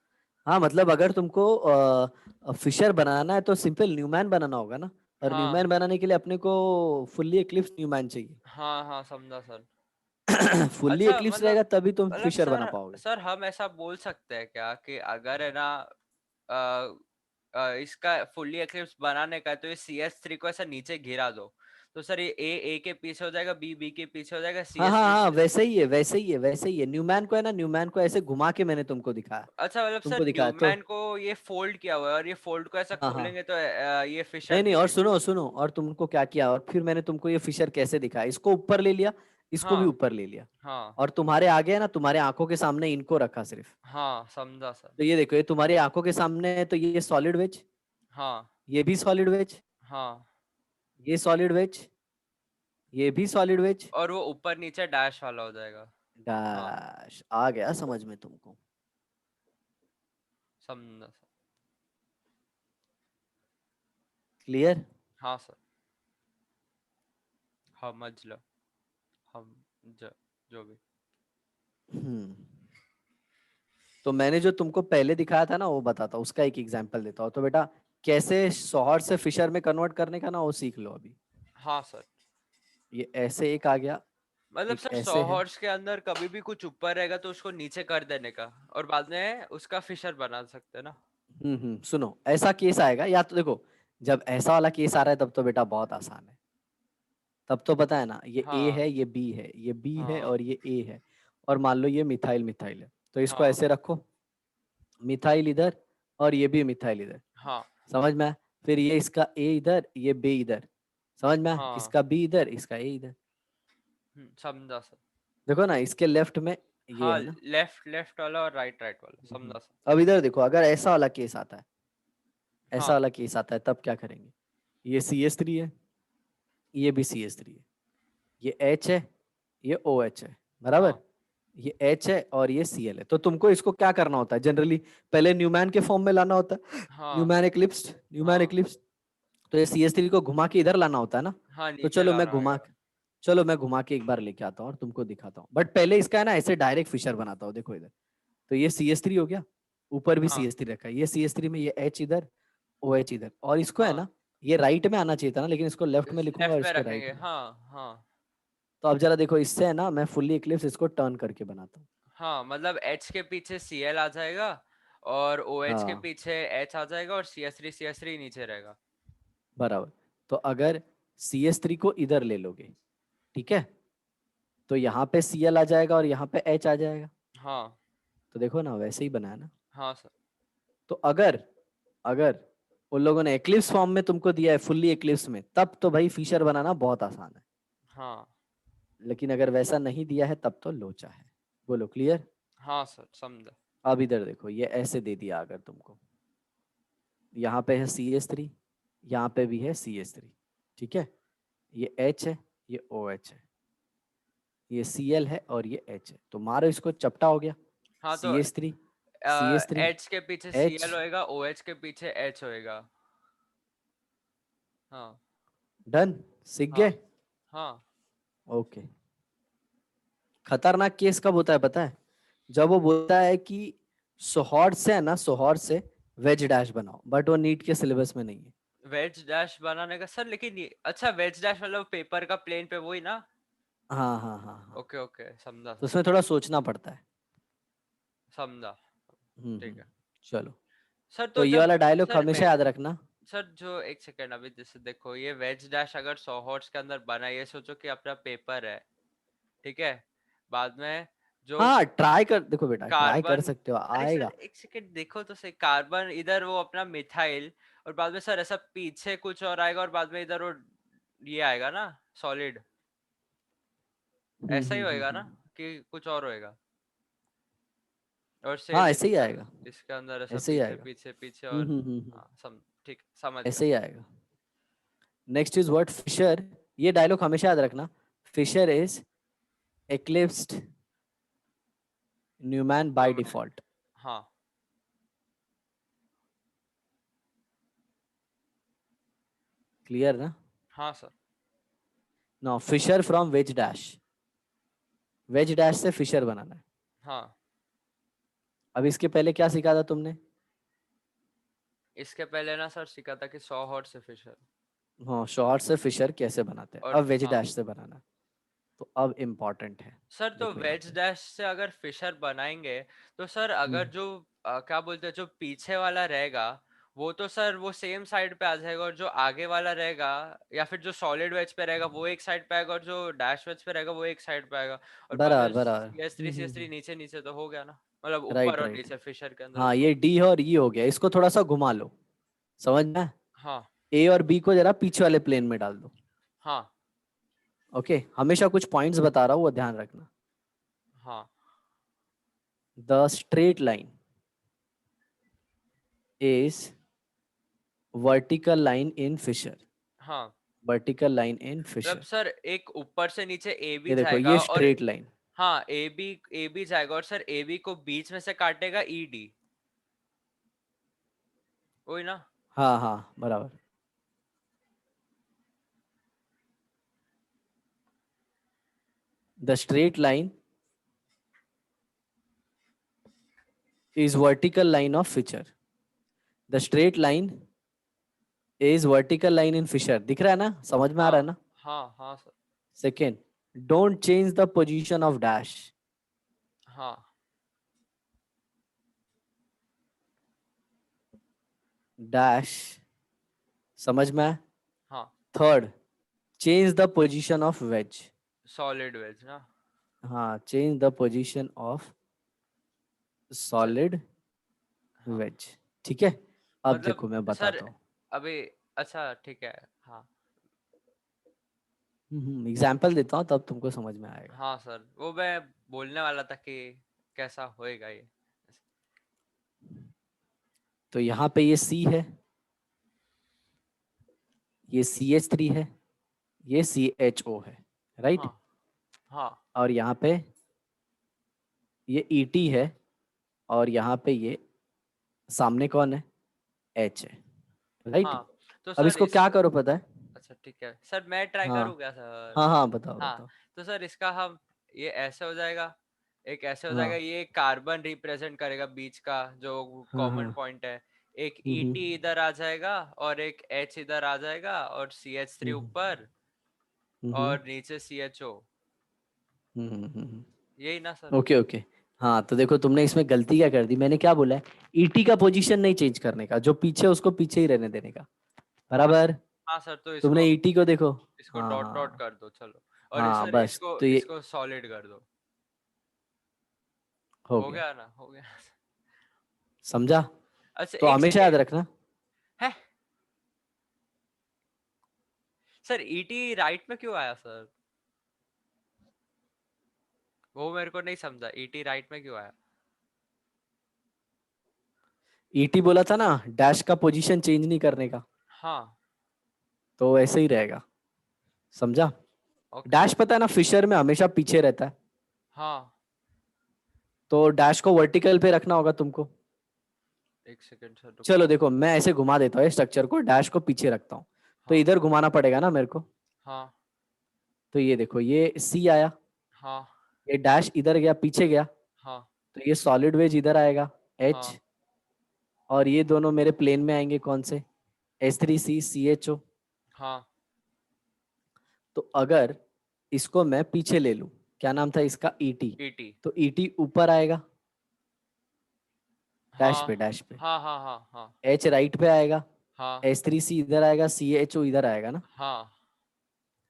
हाँ, मतलब अगर तुमको फिशर बनाना है तो सिंपल न्यूमैन बनाना होगा ना, और हाँ न्यूमैन बनाने के लिए अपने को फुल्ली एक्लिप्स न्यूमैन चाहिए। हाँ हाँ, समझा सर। फुल्ली अच्छा एक्लिप्स रहेगा मतलब, तभी तुम फिशर सर बना पाओगे। सर हम ऐसा बोल सकते हैं क्या कि अगर है ना अ, इसका फुल्ली एक्लिप्स बनाने का है, तो ये CS3 को ऐसा नीचे गिरा दो, तो सर ये ए के पीछे हो जाएगा, बी के पीछे हो जाएगा, हाँ CS हाँ हाँ, नीचे। वैसे ही है, वैसे ही है, वैसे ही है। न्यूमैन को है ना, न्यूमैन को ऐसे घुमा के मैंने तुमको दिखाया, अच्छा मतलब सर, तुमको दिखाया तो। न्यूमैन को ये फोल्ड किया हुआ है, और ये फोल्ड को ऐसा हाँ हाँ, खोलेंगे तो ये फिशर नहीं नहीं, और दिखेगा। सुनो सुनो, और तुमको क्या किया, और फिर मैंने तुमको ये फिशर कैसे दिखाया, इसको ऊपर ले लिया, इसको भी हाँ ऊपर ले लिया, हाँ और तुम्हारे आगे है ना, तुम्हारे आंखों के सामने इनको रखा सिर्फ। हाँ, समझा सर। तो ये देखो, ये तुम्हारी आंखों के सामने है, तो ये सॉलिड वेज, हाँ ये भी सॉलिड वेज, हाँ, ये सॉलिड वेज, ये भी सॉलिड वेज। और वो ऊपर नीचे डैश वाला हो जाएगा। हाँ, डैश आ गया समझ में तुमको। समझा सर। क्लियर। हाँ सर, समझ लो, हम जो भी। हम्म। तो मैंने जो तुमको पहले दिखाया था ना, वो बताता हूँ, उसका एक एग्जांपल देता हूँ, तो बेटा कैसे शॉर्ट से फिशर में कन्वर्ट करने का ना, वो सीख लो अभी। हाँ सर, ये ऐसे एक आ गया, मतलब एक सर 100 ऐसे है। हॉर्स के अंदर कभी भी कुछ ऊपर रहेगा तो उसको नीचे कर देने का, और बाद में उसका फिशर बना सकते हैं ना। सुनो, ऐसा केस आएगा, या तो देखो, जब ऐसा वाला केस आ रहा है तब तो बेटा बहुत आसान है, तब तो पता है ना, ये ए हाँ है, ये बी है, ये बी है हाँ और ये ए है, और मान लो ये मिथाइल मिथाइल है, तो इसको हाँ ऐसे रखो, मिथाइल इधर और ये भी मिथाइल इधर, हाँ समझ में आया? फिर ये इसका ए इधर, ये बी इधर, समझ में आया? हाँ, इसका बी इधर, इसका ए इधर। समझा सर। देखो ना, इसके लेफ्ट में ये हाँ, है ना। लेफ्ट लेफ्ट वाला और राइट राइट वाला, समझा सर। अब इधर देखो, अगर ऐसा वाला केस आता है, ऐसा हाँ वाला केस आता है, तब क्या करेंगे, ये CS3 है, ये भी CS3 है, ये H है, ये OH है, बराबर, हाँ ये H है और ये Cl है, तो तुमको इसको क्या करना होता है जनरली, पहले न्यूमैन के फॉर्म में लाना होता है, हाँ न्यूमैन एक्लिप्स्ड, न्यूमैन हाँ एक्लिप्स्ड। तो ये CS3 को घुमा के इधर लाना होता है ना। हाँ, तो नीचे लाना होगा। चलो मैं घुमा के एक बार लेके आता हूँ और तुमको दिखाता हूँ, बट पहले इसका है ना ऐसे डायरेक्ट फिशर बनाता हूँ, देखो इधर, तो ये CS3 हो गया, ऊपर भी हाँ CS3 रखा है, ये CS3 में ये H इधर, OH इधर, और इसको है हाँ, ना, ये राइट में आना चाहिए था ना, लेकिन इसको लेफ्ट में लिखूंगा और लेफ्ट में इसको राइट रखेंगे, में। हाँ हाँ तो अब जरा देखो, इससे है ना मैं फुल्ली इक्लिप्स इसको टर्न करके बनाता हूँ। हाँ, मतलब H के पीछे Cl आ जाएगा, और OH के हाँ पीछे H आ जाएगा, और CS3 नीचे रहेगा। बराबर। तो अगर CS3 को इधर ले लोगे, ठीक है, तो यहाँ पे Cl आ जाएगा और यहाँ पे H आ जाएगा, हाँ तो देखो ना वैसे ही बना है ना। हाँ सर। तो अगर अगर उन लोगों ने एक्लिप्स फॉर्म में तुमको दिया है, फुल्ली एक्लिप्स में, तब तो भाई फिशर बनाना बहुत आसान है, हाँ लेकिन अगर वैसा नहीं दिया है तब तो लोचा है। बोलो क्लियर। हाँ सर, समझा। अब इधर देखो, ये ऐसे दे दिया अगर तुमको, यहाँ पे है CS3, यहाँ पे भी है CS3, ठीक है, ये H है, ये OH है, ये Cl है और ये H है, तो मारो इसको, चपटा हो गया, हाँ तो CH3। CH3 H के पीछे H Cl होएगा, OH के पीछे H होएगा। हाँ डन, सीख हाँ गए। हाँ ओके। खतरनाक केस कब होता है पता है? जब वो बोलता है कि सोहॉट से है ना, सोहॉट से वेज डैश बनाओ, बट वो नीट के सिलेबस में नहीं है। वेज डैश बनाने का सर, लेकिन ये अच्छा वेज डैश मतलब पेपर का प्लेन पे वही ना? हाँ हाँ हाँ हाँ। ओके ओके, समझा तो उसमें समझा थोड़ा सोचना पड़ता है। समझा। ठीक है चलो। सर। तो तो ये जब वाला डायलॉग सर हमेशा याद रखना। सर जो एक सेकेंड, अभी जैसे देखो ये वेज डैश अगर 100 हॉट्स के अंदर बना, ये सोचो कि अपना पेपर है, ठीक है, बाद में जो हाँ ट्राई कर, देखो बेटा ट्राई कर कार्बन, सकते हो, अरे सर आएगा। एक सेकेंड देखो तो सही, कार्बन इधर वो अपना मिथाइल, और बाद में सर ऐसा पीछे कुछ और आएगा, और बाद में इधर वो ये आएगा ना सॉलिड, ऐसा ही होएगा ना कि कुछ और होएगा? और सेम हाँ ऐसे ही इसका, आएगा, इसके अंदर ऐसा ऐसे ही पीछे आएगा। पीछे पीछे और हम्म। हाँ ठीक, समझ गया ऐसे ही सर। आएगा। नेक्स्ट इज व्हाट फिशर, ये डायलॉग हमेशा याद रखना। Fischer is eclipsed Newman by Newman, default. हाँ क्लियर ना? हाँ sir. No, Fischer from wedge dash, wedge dash से फिशर बनाना है। हाँ अब इसके पहले क्या सीखा था तुमने? इसके पहले ना सर सीखा था कि 100 हॉट से फिशर, हाँ, शॉर्ट से फिशर कैसे बनाते हैं, और अब वेज हाँ डैश से बनाना है। तो अब इम्पोर्टेंट है, सर। तो देखो यहाँ वेज पे। डैश से अगर फिशर बनाएंगे तो सर अगर हम्म, जो क्या बोलते हैं, जो पीछे वाला रहेगा वो तो सर वो सेम साइड पे आ जाएगा, और जो आगे वाला रहेगा या फिर जो सॉलिड वेज पे रहेगा वो एक साइड पे आएगा, और जो डैश वेज पे रहेगा वो एक साइड पे आएगा, और बाद में बराबर बराबर। CS3 नीचे नीचे तो हो गया ना, मतलब ऊपर राइट और राइट। नीचे फिशर के अंदर हाँ ऊपर। ये डी और ई हो गया, इसको थोड़ा सा घुमा लो, समझ में? हाँ ए और बी को जरा पीछे वाले प्लेन में डाल दो। हाँ ओके, हमेशा कुछ पॉइंट्स बता रहा हूँ, वो ध्यान रखना। हाँ the straight line is vertical line in Fischer, हाँ वर्टिकल लाइन इन मतलब फिशर। सर एक ऊपर से नीचे ए भी ये देखो, जाएगा, ये और स्ट्रेट लाइन। हाँ ए बी जाएगा, और सर ए बी को बीच में से काटेगा ED, वही ना? हाँ हाँ बराबर। The straight line is vertical line of Fisher. The straight line is vertical line in Fisher. दिख रहा है ना, समझ में आ रहा है हाँ ना? हाँ हाँ sir. Second, don't change the position of dash. हाँ Dash, समझ में आया? हाँ Third, change the position of wedge. Solid wedge ना? हाँ, change the position of sir solid हाँ wedge. ठीक है? अब मतलब देखो मैं सर बताता हूँ। अभी, अच्छा ठीक है। हाँ एग्जाम्पल देता हूँ तब तुमको समझ में आएगा। हाँ सर, वो मैं बोलने वाला था कि कैसा होएगा ये। तो यहाँ पे ये C है, ये CH3 है, ये CHO है, राइट? हाँ हाँ और यहाँ पे ये ET है, और यहाँ पे ये सामने कौन है? H है, राइट? हाँ तो अब सर इसको क्या इसको, करो पता है? अच्छा ठीक है सर, मैं ट्राई हाँ करूँ क्या सर? हाँ हाँ, बताओ हाँ बताओ। तो सर इसका हम, ये ऐसे हो जाएगा, एक ऐसे हो जाएगा, हाँ ये कार्बन रिप्रेजेंट करेगा बीच का जो हाँ कॉमन हाँ। पॉइंट है, एक हम्म ET इधर आ जाएगा, और एक H इधर आ जाएगा, और CH3 हम्म ऊपर, हम्म और नीचे CHO, हम्म। यही ना सर? Okay okay. हाँ तो देखो, तुमने इसमें गलती क्या कर दी, मैंने क्या बोला है? ईटी का पोजीशन नहीं चेंज करने का, जो पीछे उसको पीछे ही रहने देने का। हाँ सर। बराबर? हाँ सर, तो तुमने इसको, ईटी को देखो। इसको हाँ डॉट डॉट हाँ कर दो चलो, और हाँ, सर बस इसको तो ये इसको सॉलिड कर दो। हो हो गया। गया ना, हो गया। समझा? अच्छा तो एक हमेशा याद सेकेंड रखना। है, सर ET राइट में क्यों आया सर? वो मेरे को नहीं समझा, ET राइट में क्यों आया? ईटी बोला था ना, डैश का पोजीशन चेंज नहीं करने का, हाँ तो ऐसे ही रहेगा। समझा? ओके। डैश पता है ना, फिशर में हमेशा पीछे रहता है। हाँ तो डैश को वर्टिकल पे रखना होगा तुमको। एक सेकंड सर चलो रुको। देखो, मैं ऐसे घुमा देता हूँ स्ट्रक्चर को, डैश को पीछे रखता हूँ, तो हाँ इधर घुमाना पड़ेगा ना मेरे को। हाँ तो ये देखो, ये सी आया, हाँ ये डैश इधर गया, पीछे गया, हाँ तो ये सॉलिड वेज इधर आएगा एच, हाँ और ये दोनों मेरे प्लेन में आएंगे कौन से, H3C CHO। हाँ तो अगर इसको मैं पीछे ले लूं, क्या नाम था इसका, ET, ईटी। तो ET ऊपर आएगा डैश हाँ पे, डैश पे, हाँ हाँ हाँ हाँ H राइट पे आएगा, हाँ H3C इधर आएगा, CHO इधर आएगा ना, हाँ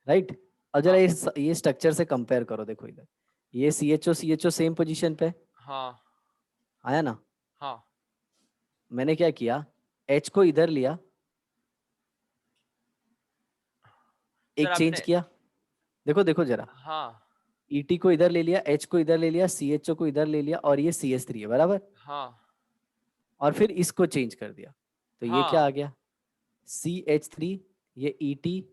राइट। और जरा हाँ ये स्ट्रक्चर से कंपेयर करो, देखो इधर, ये CHO सेम पोजीशन पे हाँ आया ना। हाँ मैंने क्या किया, H को इधर लिया, सर एक चेंज आपने। किया, देखो देखो जरा, हाँ ET को इधर ले लिया, H को इधर ले लिया, CHO को इधर ले लिया, और ये CS3 है बराबर, हाँ और फिर इसको चेंज कर दिया, तो ये क्या हाँ आ गया, CH3, ये ET,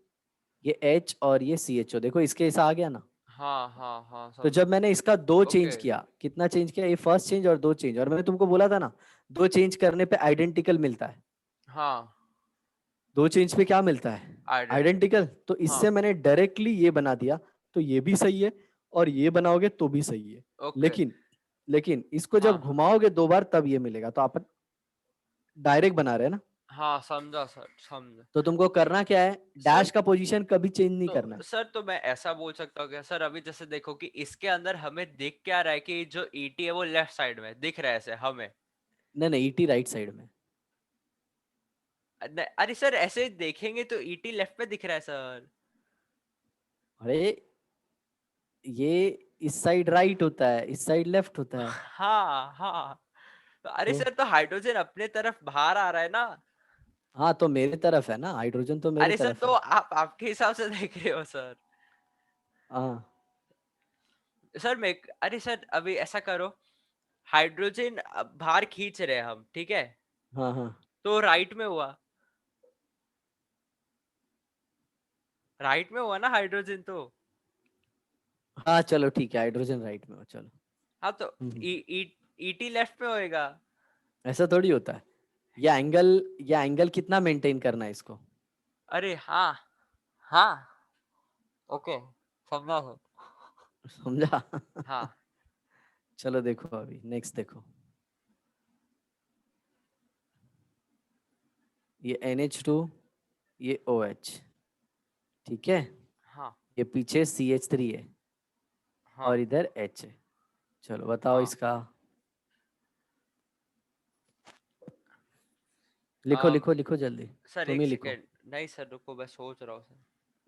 ये H और ये CHO, देखो इसके ऐसा आ गया ना। हाँ हाँ हाँ तो समझा। जब मैंने इसका दो ओके। चेंज किया, कितना चेंज किया, ये फर्स्ट चेंज और दो चेंज, और मैंने तुमको बोला था ना, दो चेंज करने पे आइडेंटिकल मिलता है, हाँ दो चेंज पे क्या मिलता है, आइडेंटिटी। आइडेंटिकल। तो हाँ इससे मैंने डायरेक्टली ये बना दिया, तो ये भी सही है, और ये बनाओगे तो भी सही है, ओके। लेकिन लेकिन इसको जब हाँ घुमाओगे दो बार तब ये मिलेगा, तो आप डायरेक्ट बना रहे हैं ना। हाँ समझा सर समझा। तो तुमको करना क्या है, सर डैश का पोजीशन कभी चेंज नहीं करना तो है। सर तो मैं ऐसा बोल सकता हूँ क्या सर, अभी जैसे देखो कि इसके अंदर हमें दिख क्या रहा है कि जो ईटी है वो लेफ्ट साइड में दिख रहा है ऐसे हमें। नहीं नहीं, ET राइट साइड में। अरे सर ऐसे देखेंगे तो ईटी लेफ्ट में दिख रहा है सर। अरे ये इस साइड राइट होता है, इस साइड लेफ्ट होता है। हाँ हाँ। तो अरे तो सर तो हाइड्रोजन अपने तरफ बाहर आ रहा है ना। हाँ, तो मेरे तरफ है ना, हाइड्रोजन तो मेरे अरे सर तरफ तो है। आप आपके हिसाब से देख रहे हो सर। हाँ सर मैं अरे सर अभी ऐसा करो, हाइड्रोजन बाहर खींच रहे हैं हम, ठीक है, हाँ हाँ तो राइट में हुआ, राइट में हुआ ना हाइड्रोजन तो। हाँ, चलो ठीक है, हाइड्रोजन राइट में हो, चलो। हाँ तो हम्म। ईटी लेफ्ट में होएगा। ऐसा थोड़ी होता है, ये एंगल कितना मेंटेन करना है इसको। अरे हाँ हाँ ओके समझा सर। समझा। हाँ चलो देखो, अभी नेक्स्ट देखो, ये NH2, ये OH, ठीक है, हाँ ये पीछे CH3 है, हाँ और इधर H है। चलो बताओ हाँ। इसका, लिखो लिखो लिखो जल्दी, सर तुम एक ही लिखो। सेकेंड, नहीं सर रुको मैं सोच रहा हूँ सर।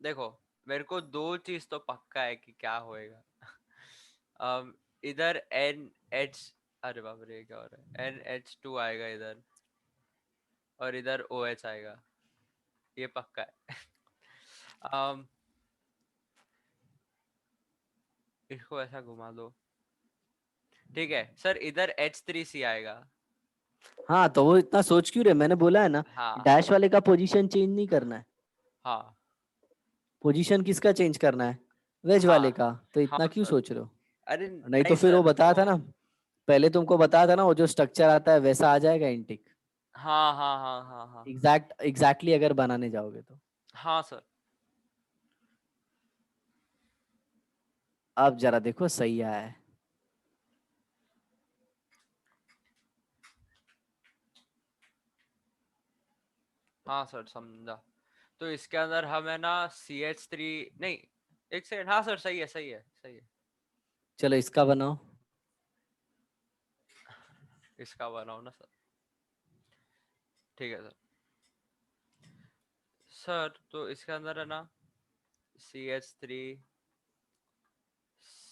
देखो मेरे को दो चीज तो पक्का है कि क्या होएगा। इधर एन एच, अरे बाप रे क्या हो रहा है, NH2 आएगा इधर, और इधर OH आएगा, ये पक्का है। um, इसको ऐसा घुमा दो, ठीक है सर, इधर H3C आएगा। हाँ, तो वो इतना सोच क्यों रहे, मैंने बोला है ना, हाँ डैश वाले का पोजीशन चेंज नहीं करना है। हाँ पोजीशन किसका चेंज करना है, वेज हाँ वाले का, तो इतना हाँ क्यों सर। सोच रहे हो। अरे नहीं तो नहीं फिर वो सर बताया वो, था ना, पहले तुमको बताया था ना, वो जो स्ट्रक्चर आता है वैसा आ जाएगा इंटिक, हाँ हाँ हाँ हाँ हाँ एग्जैक्टली अगर बनाने जाओगे तो। हाँ सर। अब जरा देखो सही आया है। हाँ सर समझा। तो इसके अंदर हम है ना CH3, नहीं एक सेकंड, हाँ सर सही है सही है सही है। चलो इसका बनाओ। इसका बनाओ ना सर, ठीक है सर। सर तो इसके अंदर है ना CH3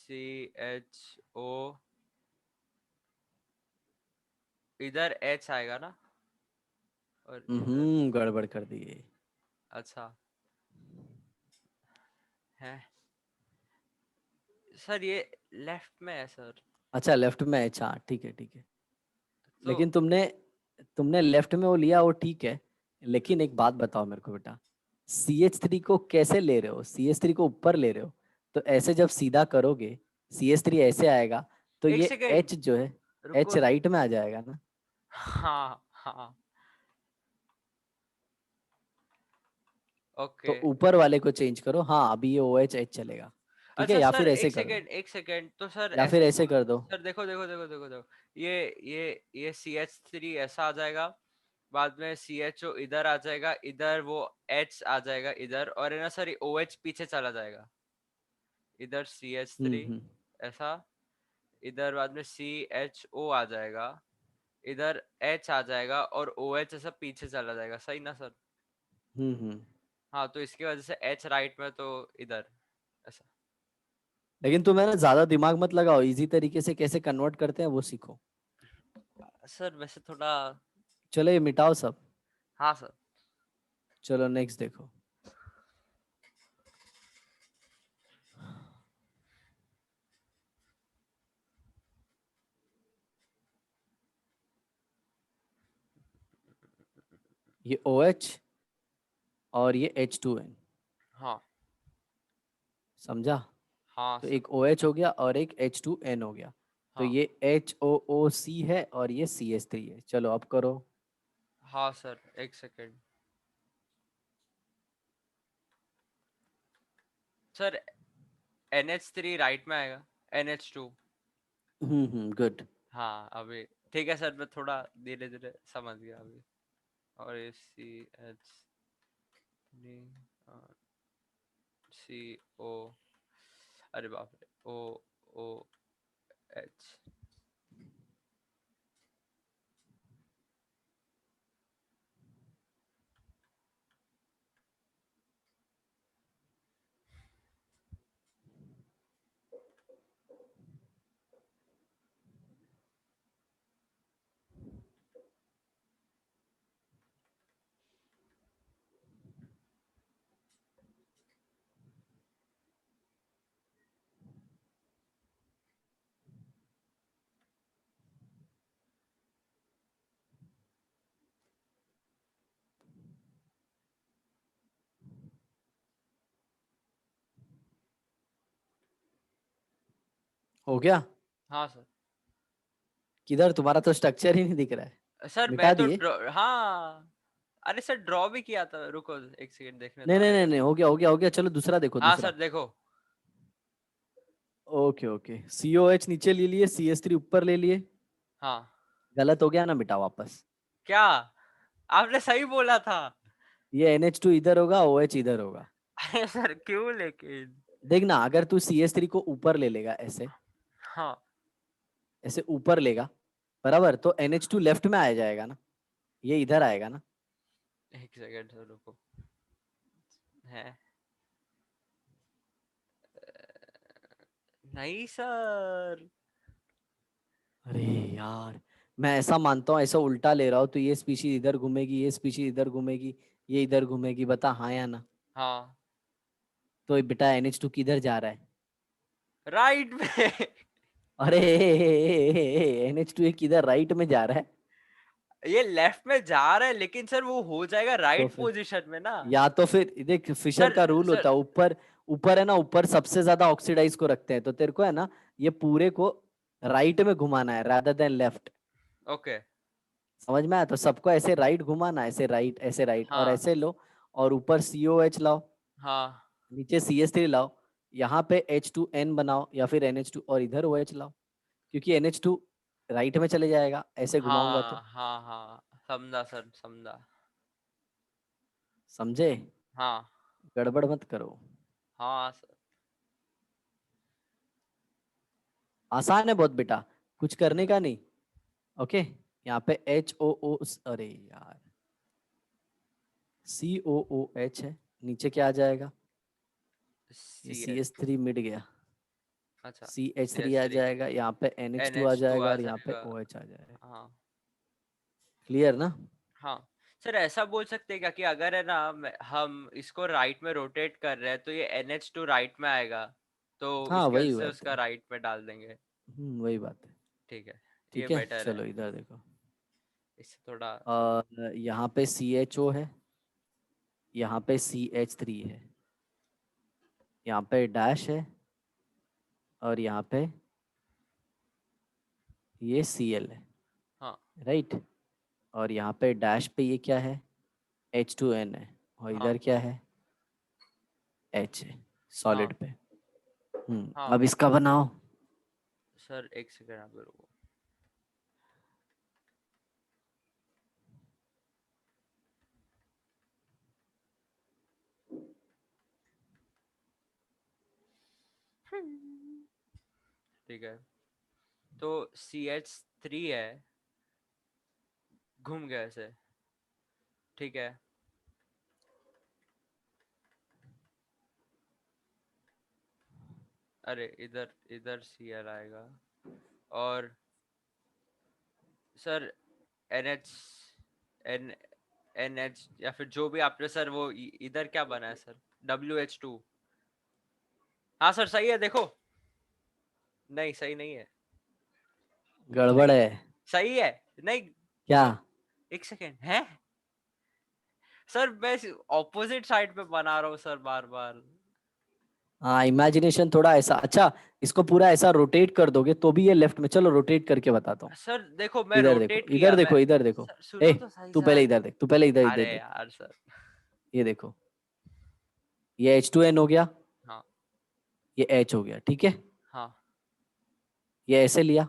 CHO, इधर H आएगा ना, और इधर, गड़बड़ कर दिए। अच्छा है सर, ये लेफ्ट में है सर। अच्छा, लेफ्ट में है, अच्छा ठीक है ठीक है, तो लेकिन तुमने तुमने लेफ्ट में वो लिया, वो ठीक है, लेकिन एक बात बताओ मेरे को बेटा, CH3 को कैसे ले रहे हो, CH3 को ऊपर ले रहे हो, तो ऐसे जब सीधा करोगे CH3 ऐसे आएगा, तो एक ये सेकेंड H जो है H रुको। राइट में आ जाएगा ना। हाँ हाँ तो ओके। ऊपर वाले को चेंज करो। हाँ अभी ये OH H चलेगा। ठीक है, अच्छा या सर फिर ऐसे एक कर दो, सेकेंड एक सेकेंड, तो सर या फिर ऐसे ऐसे कर दो। सर देखो देखो देखो देखो देखो, ये ये CH3 ऐसा आ जाएगा, बाद में CHO इधर आ जाएगा, इधर वो H आ जाएगा इधर, और है ना सर OH पीछे चला जाएगा, इधर CH3 हम्म। ऐसा, इधर बाद में CHO आ जाएगा, इधर H आ जाएगा, और OH ऐसा पीछे चला जाएगा, सही ना सर? हम्म। हाँ तो इसकी वजह से H राइट में, तो इधर ऐसा। लेकिन तुम है ना ज्यादा दिमाग मत लगाओ, इजी तरीके से कैसे कन्वर्ट करते हैं वो सीखो। सर वैसे थोड़ा। चलो ये मिटाओ सब। हाँ सर। चलो नेक्स्ट देखो। ये OH और ये H2N, हाँ समझा? हाँ तो सर। एक OH हो गया और एक H2N हो गया। तो हाँ ये HOOC है और ये CH3 है। चलो अब करो। हाँ सर एक सेकेंड। सर NH3 राइट में आएगा, NH2। गुड। हाँ अभी ठीक है सर, मैं थोड़ा धीरे धीरे समझ गया अभी। और ये CO, अरे बाप रे, OH। हो गया? हाँ सर। किधर? तुम्हारा तो स्ट्रक्चर ही नहीं दिख रहा है। सर मैं मिटा तो दिए? हाँ। अरे सर ड्रॉ भी किया था, रुको एक सेकंड देखने दो नहीं नहीं आएगा। नहीं नहीं, हो गया हो गया हो गया। चलो दूसरा देखो, हाँ दूसरा। सर देखो। ओके ओके, COH नीचे ले लिए, CH3 ऊपर ले लिए। हाँ। गलत हो गया ना, मिटा वापस। क्या? आपने सही बोला था। ये NH2 इधर होगा, OH इधर होगा। अरे सर क्यों लेकिन? देखना, अगर तू CH3 को ऊपर ले लेगा ऐसे, हाँ। ऐसे ऊपर लेगा, बराबर, तो NH2 लेफ्ट में आ जाएगा ना, ये इधर आएगा ना। एक सेकंड सर रुको। है नहीं सर। अरे यार, मैं ऐसा मानता हूँ, ऐसा उल्टा ले रहा हूँ तो ये स्पीशीज इधर घूमेगी, ये स्पीशीज इधर घूमेगी, ये इधर घूमेगी। बता हाँ या ना? हाँ तो ये बेटा NH2 किधर जा रहा है? राइट में। अरे NH2 किधर राइट में जा रहा है? ये लेफ्ट में जा रहा है, लेकिन सर वो हो जाएगा तो राइट फिर, पोजीशन में ना। या तो फिर देख, फिशर सर का रूल सर होता है ऊपर, ऊपर है ना, ऊपर सबसे ज्यादा ऑक्सीडाइज को रखते हैं। तो तेरे को है ना, ये पूरे को राइट में घुमाना है रादर देन लेफ्ट। ओके। समझ में आया? तो सबको ऐसे राइट घुमाना, ऐसे राइट और हाँ ऐसे लो। और ऊपर COH लाओ, हाँ नीचे CH3 लाओ, यहाँ पे H2N बनाओ या फिर NH2, और इधर OH लाओ, क्योंकि NH2 राइट में चले जाएगा ऐसे घुमाऊंगा तो। हाँ हाँ हाँ समझा सर समझा। समझे? हाँ गड़बड़ मत करो। हाँ सर। आसान है बहुत बेटा, कुछ करने का नहीं। ओके, यहाँ पे HOO, अरे यार, COOH है, नीचे क्या आ जाएगा? ये सी एच टू CH3 मिट गया, अच्छा सी CH3 एच आ थ्री जाएगा, यहाँ पे एन NH2 आ एच टू जाएगा आ और यहाँ पे जाएगा। OH आ जाएगा। हाँ क्लियर ना? हाँ। सर ऐसा बोल सकते हैं क्या कि अगर है ना हम इसको राइट में रोटेट कर रहे हैं, तो ये NH2 राइट में आएगा, तो हाँ इसकी वजह वही से बात उसका है। राइट में डाल देंगे। वही बात है। ठीक है। ये ठीक है, बेटर है। चलो इधर देखो। इससे थोड़ा। और यहाँ पे CHO है, यहाँ पे CH3 है, यहाँ पे डैश है, और यहाँ पे ये Cl है, हाँ राइट। और यहाँ पे डैश पे ये क्या है, H2n है, और हाँ इधर क्या है, H है, हाँ सॉलिड पे। हाँ। अब इसका बनाओ। सर एक सेकेंड आप रुको। ठीक है, तो CH3 है, घूम गया ऐसे, ठीक है। अरे इधर इधर Cl आएगा, और सर NH एन NH या फिर जो भी आपने सर वो इधर क्या बना है सर, WH2। हाँ सर सही है, देखो। नहीं सही नहीं है। गड़बड़ नहीं है। सही है। नहीं क्या? तो एक सेकेंड है सर, मैं ऑपोजिट साइड पे बना रहा हूँ सर बार बार। हाँ, इमेजिनेशन थोड़ा ऐसा, अच्छा इसको पूरा ऐसा रोटेट कर दोगे तो भी ये लेफ्ट में, चलो रोटेट करके बताता हूँ। सर देखो मैं इधर देखो, रोटेट इधर किया, मैं देखो, इधर देखो। सर ए, सुनो तो सही तू पहले सर। इधर देख, तू पहले इधर इधर अरे देख। यार सर। ये देखो, ये H2n हो गया, हाँ ये H हो गया, ठीक है। हाँ ये ऐसे लिया,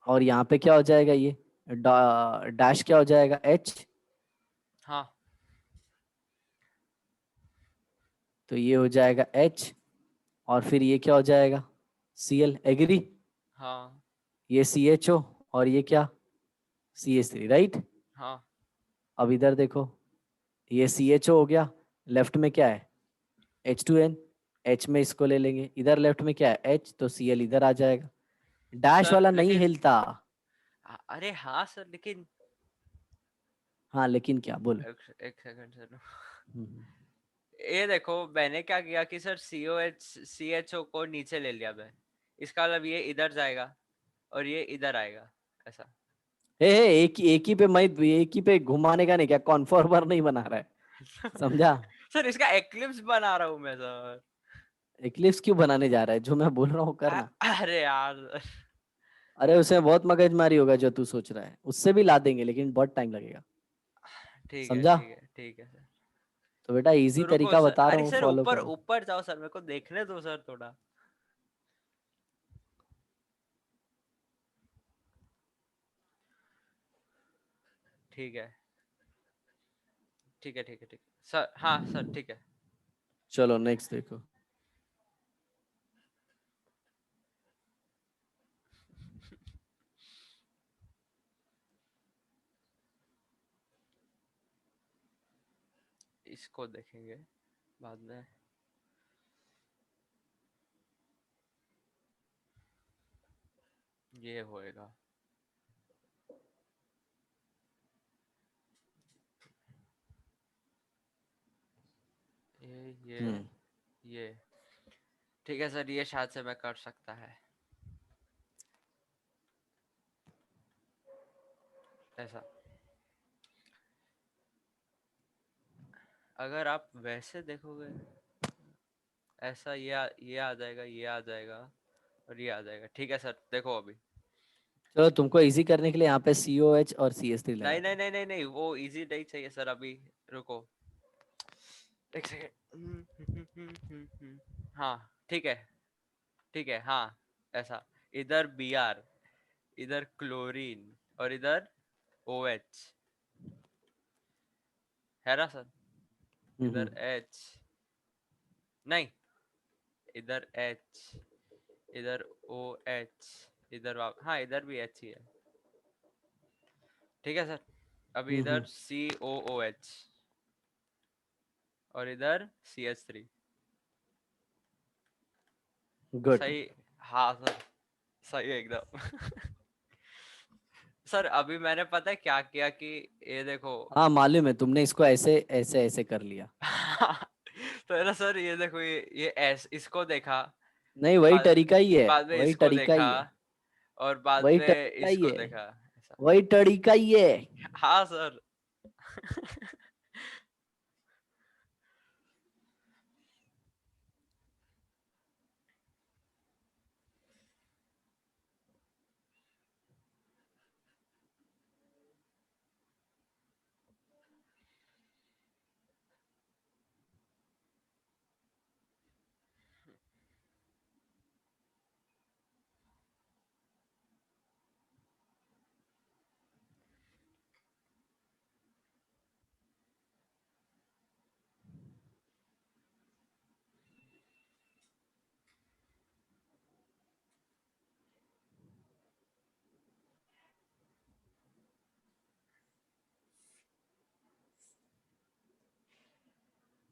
और यहाँ पे क्या हो जाएगा, ये डैश क्या हो जाएगा, H। हाँ तो ये हो जाएगा H, और फिर ये क्या हो जाएगा, Cl, एग्री। हाँ ये CHO, और ये क्या, CH3, राइट। हाँ। अब इधर देखो, ये CHO हो गया, लेफ्ट में क्या है, H2n, H में इसको ले लेंगे, इधर लेफ्ट में क्या है, H, तो Cl इधर आ जाएगा। डैश सर वाला नहीं लेकिन हिलता। अरे हाँ सर लेकिन हाँ लेकिन क्या, बोलो। एक सेकंड सर। हम्म, ये देखो मैंने क्या किया कि सर CHO को नीचे ले लिया मैं, इसका मतलब ये इधर जाएगा और ये इधर आएगा ऐसा। हे, एक ही पे, मैं एक ही पे घुमाने का नहीं, क्या कॉन्फॉर्मर नहीं बना रहा है, समझा। सर इसका एक्लिप्स बना रहा हूँ मैं सर। इक्लिप्स क्यों बनाने जा रहा है, जो मैं बोल रहा हूँ करना। अरे यार। अरे उसमें बहुत मगजमारी होगा जो तू सोच रहा है, उससे भी ला देंगे लेकिन बहुत टाइम लगेगा, ठीक है समझा। ठीक है ठीक है सर। तो बेटा तो इजी रुको तरीका सर, बता रहा अरे हूँ, सर फॉलो ऊपर करो। ऊपर जाओ सर, मेरे को देखने दो सर थोड़ा। ठीक है ठीक है ठीक है ठीक है सर, हाँ सर ठीक है। चलो नेक्स्ट देखो। इसको देखेंगे बाद में। ये होएगा, ये हम्म ये ठीक है सर, ये शायद से मैं कर सकता है ऐसा। अगर आप वैसे देखोगे ऐसा, ये आ जाएगा, ये आ जाएगा और ये आ जाएगा। ठीक है सर, देखो अभी। चलो तुमको इजी करने के लिए यहाँ पे COH और CH3 नहीं लगाते नहीं हैं। नहीं नहीं नहीं, वो इजी नहीं चाहिए सर अभी। रुको एक सेकेंड। हाँ ठीक है ठीक है, हाँ ऐसा। इधर Br, इधर क्लोरीन, और इधर OH, है ना सर। हम्म इधर H, नहीं, इधर H, इधर OH, हाँ इधर भी H ही है। ठीक है सर। अभी इधर COOH, और इधर CH3। गुड। सही। हाँ सर सही है एकदम। सर अभी मैंने पता है क्या किया कि ये देखो। हाँ मालूम है, तुमने इसको ऐसे ऐसे ऐसे कर लिया। तो है ना सर, ये देखो ये एस इसको देखा, नहीं, वही बाद तरीका ही है, बाद में वही इसको तरीका देखा, ही है, और बाद वही में तरीका ही इसको है, देखा ऐसा। वही तरीका ही है। हाँ सर।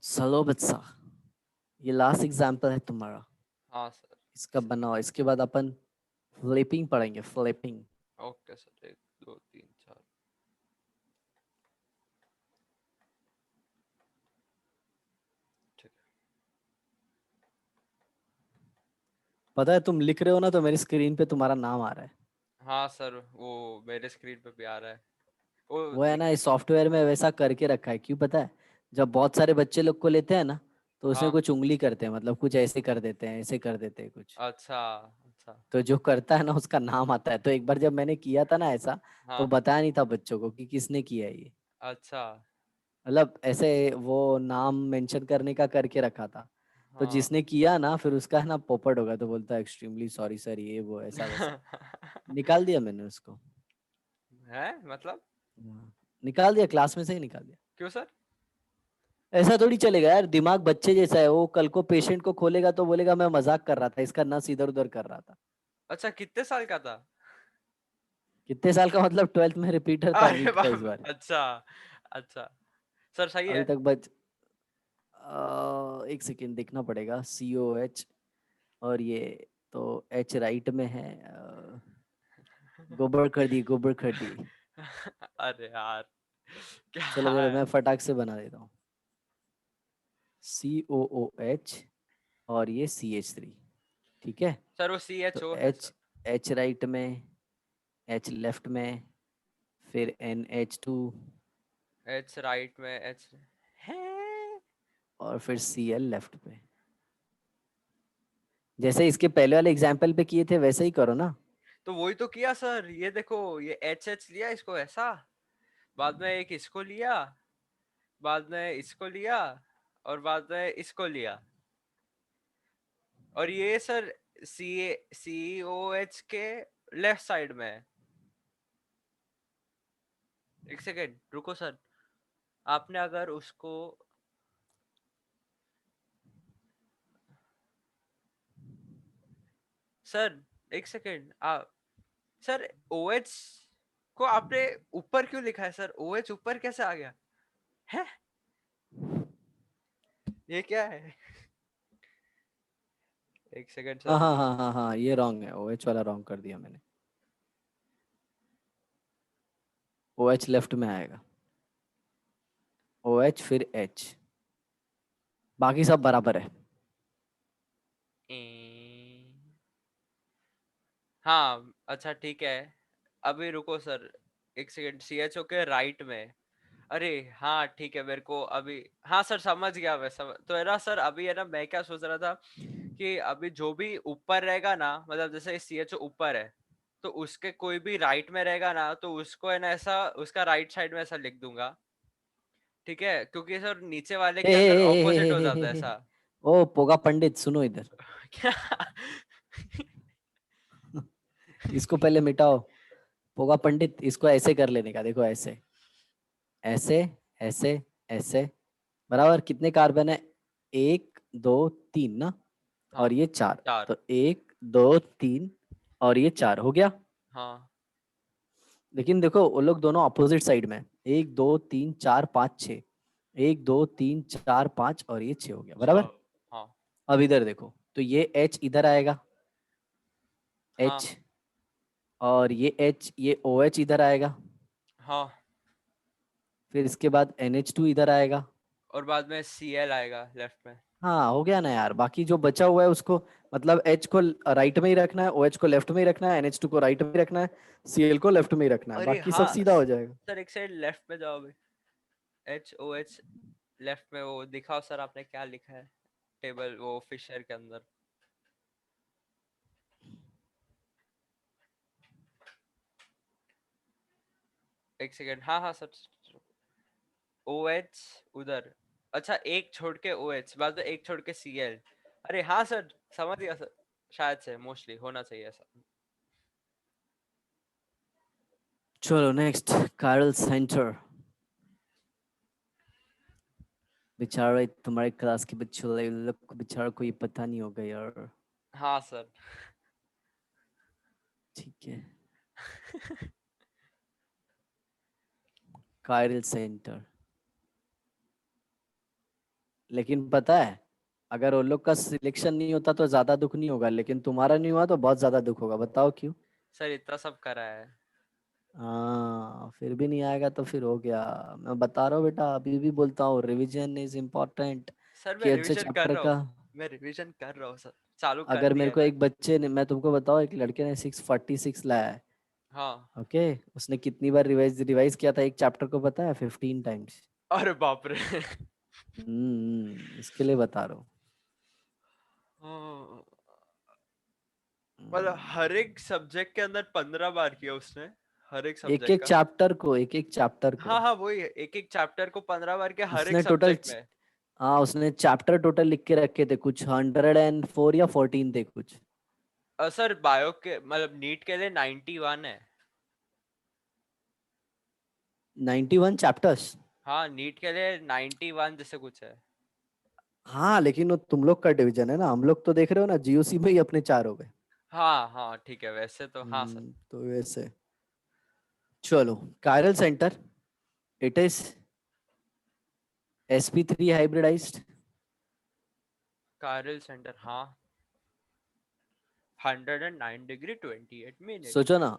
चलो बच्चा, ये लास्ट एग्जाम्पल है तुम्हारा, हाँ सर। इसका बनाओ। इसके बाद अपन फ्लिपिंग पढ़ेंगे, फ्लिपिंग। Okay sir, 1 2 3 4। ठीक है। पता है तुम लिख रहे हो ना, तो मेरी स्क्रीन पे तुम्हारा नाम आ रहा है। हाँ सर, वो मेरे स्क्रीन पे भी आ रहा है। वो वो है ना, इस सॉफ्टवेयर में वैसा करके रखा है, क्यों पता है? जब बहुत सारे बच्चे लोग को लेते हैं ना, तो उसमें हाँ। कुछ उंगली करते हैं, मतलब कुछ ऐसे कर देते हैं, ऐसे कर देते हैं कुछ। अच्छा। अच्छा। तो जो करता है ना, उसका नाम आता है। तो एक बार जब मैंने किया था ना ऐसा, तो हाँ। बताया नहीं था बच्चों को कि किसने किया है ये। अच्छा। मतलब ऐसे वो नाम मेंशन करने का करके रखा था। तो हाँ। जिसने किया ना, फिर उसका है ना पोपट होगा, तो बोलता है एक्सट्रीमली सॉरी सर, ये वो ऐसा वैसा। निकाल दिया मैंने उसको। है मतलब? हाँ, निकाल दिया, क्लास में से ही निकाल दिया। क्यों सर? ऐसा थोड़ी चलेगा यार, दिमाग बच्चे जैसा है। वो कल को पेशेंट को खोलेगा तो बोलेगा मैं मजाक कर रहा था, इसका नस इधर उधर कर रहा था। अच्छा, कितने साल का था? कितने साल का मतलब? 12th में रिपीटर था, अरे नीट का इस बाप, बार। अच्छा। अच्छा सर, सही अभी है। तक एक सेकेंड देखना पड़ेगा, COH। और ये तो H राइट में है। गोबर कर दी, गोबर कर दी। अरे यार, क्या चलो चलो, है? मैं फटाक से बना देता हूँ। COOH, और ये CH3। ठीक है। सर वो सी एच तो ओ है H, सर। H राइट में, H लेफ्ट में, फिर NH2, एच राइट में, एच है। और फिर Cl लेफ्ट पे। जैसे इसके पहले वाले एग्जाम्पल पे किए थे वैसे ही करो ना। तो वही तो किया सर, ये देखो, ये एच एच लिया इसको ऐसा, बाद में एक इसको लिया, बाद में इसको लिया, और बाद में इसको लिया। और ये सर सी ओ एच के लेफ्ट साइड में है। एक सेकेंड रुको सर, आपने अगर उसको, सर एक सेकेंड, आप, सर ओ एच को आपने ऊपर क्यों लिखा है सर? ओ एच ऊपर कैसे आ गया है? ये क्या है? एक सेकेंड हाँ सर हाँ रुको। हाँ हाँ हाँ, ये रॉन्ग है, OH वाला रॉन्ग कर दिया मैंने। OH लेफ्ट में आएगा। OH फिर H, बाकी सब बराबर है। हाँ अच्छा ठीक है। अभी रुको सर, एक सेकेंड, सी एच ओ के राइट में। अरे हाँ ठीक है, मेरे को अभी, हाँ सर समझ गया मैं, समझ तो है ना सर। अभी है ना, मैं क्या सोच रहा था कि अभी जो भी ऊपर रहेगा ना, मतलब जैसे सी एच ओ ऊपर है, तो उसके कोई भी राइट में रहेगा ना, तो उसको है ना ऐसा, उसका राइट साइड में ऐसा लिख दूंगा। ठीक है, क्योंकि सर नीचे वाले हे के हे अगर हे हे ऑपोजिट हे हो हे जाता हे है हे। ऐसा। ओ पोगा पंडित, सुनो इधर। क्या? इसको पहले मिटाओ। पोगा पंडित, इसको ऐसे कर लेने का, देखो ऐसे, ऐसे, ऐसे, ऐसे। बराबर, कितने कार्बन है? 1 2 3 ना, हाँ। और ये 4। चार। तो 1 2 3, और ये 4 हो गया। हाँ। लेकिन देखो वो लोग दोनों अपोजिट साइड में, 1 2 3 4 5 6। 1 2 3 4 5, और ये 6 हो गया, छ। बराबर। हाँ। अब इधर देखो, तो ये H इधर आएगा, हाँ। H, और ये H, ये OH इधर आएगा। हाँ। फिर इसके बाद NH2 इधर आएगा। और बाद में सी एल आएगा लेफ्ट में। हाँ हो गया ना यार, बाकी जो बचा हुआ है उसको, मतलब H को राइट में ही रखना है, OH को लेफ्ट में ही रखना है, NH2 को राइट में ही रखना है, Cl को लेफ्ट में ही रखना है, अरे बाकी सब हाँ सीधा हो जाएगा। सर, एक साइड लेफ्ट में जाओ अभी। एच ओ एच लेफ्ट में, वो दिखाओ सर आपने क्या लिखा है टेबल, वो फिशर के अंदर। एक सेकेंड, हाँ हाँ सर। ओ एच उधर, अच्छा एक छोड़ के ओ एच, बाद में एक छोड़ के सी एल। अरे हाँ सर, समझ गया सर, शायद से मोस्टली होना चाहिए ऐसा। चलो नेक्स्ट, कार्ल सेंटर। बेचारा तुम्हारे क्लास के बच्चों लोग को, बेचारा को ये पता नहीं होगा यार। हाँ सर। ठीक है। Chiral centre. लेकिन पता है, अगर उन लोग का सिलेक्शन नहीं होता तो ज्यादा दुख नहीं होगा, लेकिन तुम्हारा नहीं हुआ तो बहुत ज्यादा दुख होगा। बताओ क्यों? सर इतना सब करा है। हाँ, फिर भी नहीं आएगा तो फिर हो गया। मैं बता रहा हूँ बेटा, अभी भी बोलता हूँ, रिवीजन इज इम्पोर्टेंट। सर मैं कि अच्छे रिवीजन कर चैप्टर रहा का, हूँ, मैं रिवीजन कर रहा हूँ सर, चालू कर अगर दिया मेरे है को मैं। एक बच्चे ने, मैं तुमको बताऊँ, एक लड़के ने 646 लाया है। हाँ। ओके, उसने कितनी बार रिवाइज रिवाइज किया था एक चैप्टर को, पता है? 15 टाइम्स। अरे बाप रे। इसके लिए बता रहा हूँ। हाँ, मतलब हर हम्म, एक सब्जेक्ट के अंदर 15 बार किया उसने, हर एक एक सब्जेक्ट एक का। चैप्टर को, एक एक चैप्टर हाँ को। हाँ वही है, एक एक चैप्टर को 15 बार किया हर एक उसने टोटल, सब्जेक्ट में। हाँ उसने चैप्टर टोटल लिख के रखे थे, कुछ 104 या 14 थे कुछ। सर बायो के मतलब नीट के लिए 91 है। 91 चैप्टर्स? हाँ नीट के लिए 91 जैसे कुछ है। हाँ लेकिन वो तुम लोग का डिवीजन है ना, हम लोग तो देख रहे हो ना, जीओसी में ही अपने 4 हो गए। हाँ हाँ ठीक है वैसे तो, हाँ सर। तो वैसे, चलो। Chiral centre, it is sp3 hybridized. Chiral centre हाँ, 109 डिग्री 28 मिनट। सोचो ना,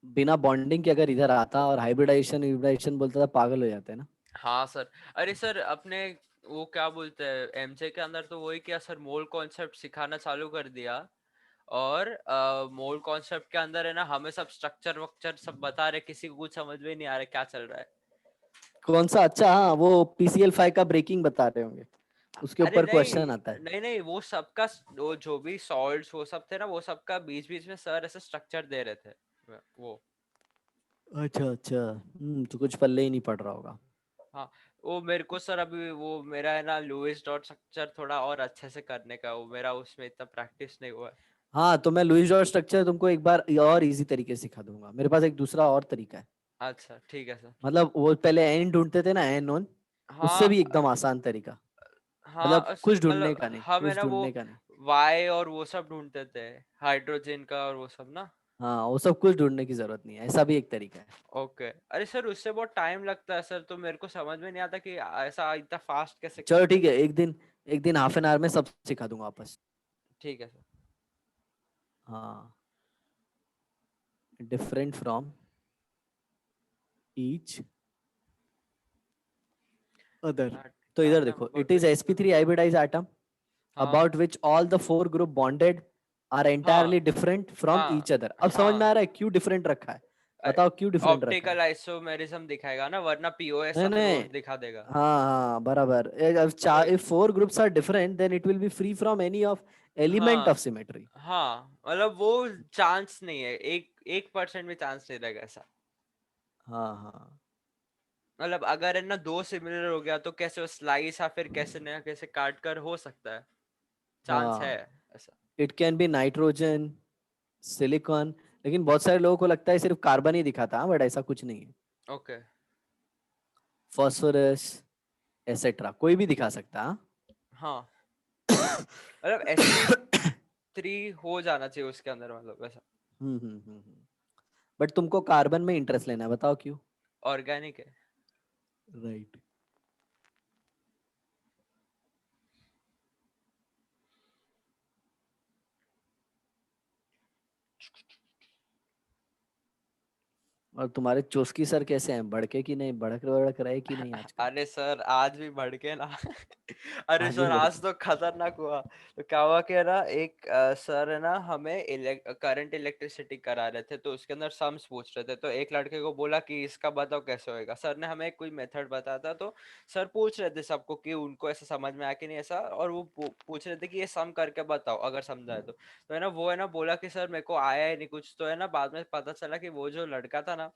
बिना बॉन्डिंग के अगर इधर आता और हाइब्रिडाइजेशन हाइब्रिडाइजेशन बोलता था, पागल हो जाते हैं ना। हाँ सर। अरे सर अपने वो क्या बोलते हैं एमजे के अंदर तो वही किया सर, मोल कॉन्सेप्ट सिखाना चालू कर दिया। और मोल कॉन्सेप्ट के अंदर है ना हमें सब स्ट्रक्चर वक्चर सब बता रहे, किसी को कुछ समझ में नहीं आ रहा क्या चल रहा है। कौन सा? अच्छा हाँ, वो PCL5 का ब्रेकिंग बता रहे होंगे, उसके अरे ऊपर नहीं, क्वेश्चन आता है। नहीं नहीं वो सबका, वो जो भी सॉल्ट्स वो सब थे ना, वो सबका बीच बीच में सर ऐसे स्ट्रक्चर दे रहे थे वो। अच्छा अच्छा, तो कुछ पल्ले ही नहीं पड़ रहा होगा। हाँ वो मेरे को सर अभी वो मेरा है ना लुइस डॉट स्ट्रक्चर थोड़ा और अच्छे से करने का, वो मेरा उसमें इतना प्रैक्टिस नहीं हुआ है। हाँ, तो मैं लुईस डॉट स्ट्रक्चर तुमको एक बार और इजी तरीके से सिखा दूंगा। मेरे पास एक दूसरा और तरीका है। अच्छा ठीक है सर। मतलब वो पहले एन ढूंढते थे ना, एन ओन, उससे हाँ भी एकदम आसान तरीका। हाँ मतलब कुछ ढूंढने मतलब का नहीं, हम है कुछ ना वो ढूंढने का नहीं। वाई और वो सब ढूंढते थे, हाइड्रोजन का और वो सब ना। हाँ, वो सब कुछ ढूंढने की जरूरत नहीं है, ऐसा भी एक तरीका है। ओके अरे सर उससे बहुत टाइम लगता है सर, तो मेरे को समझ में नहीं आता कि ऐसा इतना फास्ट कैसे चलो करते हैं। ठीक है, एक दिन हाफ एन आवर में सब सिखा दूंगा वापस। ठीक है सर। हाँ, डिफरेंट फ्रॉम ईच अदर। तो इधर एटम देखो, about it is which sp3 hybridized atom हाँ about which all the four group bonded are हाँ entirely different from हाँ each other। अब समझ में आ हाँ। रहा है क्यों डिफरेंट रखा है? बताओ क्यों डिफरेंट रखा है? ऑप्टिकल आइसोमेरिज्म दिखाएगा ना, वरना पीओएस नहीं फिर वो नहीं, दिखा देगा। हाँ हाँ बराबर। वही। if four groups are different then it will be free from any of element of हाँ symmetry। हाँ मतलब वो चांस नहीं है, एक 1% भी चांस नहीं रहेगा ऐसा। हाँ हाँ मतलब अगर है ना दो सिमिलर हो गया तो कैसे वो स्लाइस या फिर कैसे नया कैसे काट कर हो सकता है, चांस है हाँ, ऐसा। It can be nitrogen, silicon. लेकिन बहुत सारे लोगों को लगता है सिर्फ कार्बन ही दिखाता है, बट ऐसा कुछ नहीं है। ओके। फॉस्फोरस एसेट्रा कोई भी दिखा सकता है। हाँ मतलब sp3 हो जाना चाहिए उसके अंदर मतलब ऐसा। बट तुमको कार्बन में इंटरेस्ट लेना है, बताओ क्यों? ऑर्गेनिक है। राइट। और तुम्हारे चोस्की सर कैसे हैं? भड़के कि नहीं? भड़क भड़क रहे कि नहीं आजकल? अरे सर आज भी भड़के ना। अरे आज भी सर आज भड़के? तो खतरनाक हुआ। तो क्या हुआ कि है ना एक सर है ना हमें करंट इलेक्ट्रिसिटी करा रहे थे, तो उसके अंदर सम्स पूछ रहे थे, तो एक लड़के को बोला कि इसका बताओ कैसे होएगा, सर ने हमें कोई मेथड बताया था, तो सर पूछ रहे थे सबको कि उनको ऐसा समझ में आया कि नहीं ऐसा, और वो पूछ रहे थे कि ये सम करके बताओ अगर समझा है तो है ना वो है ना बोला कि सर मेरे को आया है नहीं कुछ, तो है ना बाद में पता चला कि वो जो लड़का था ना,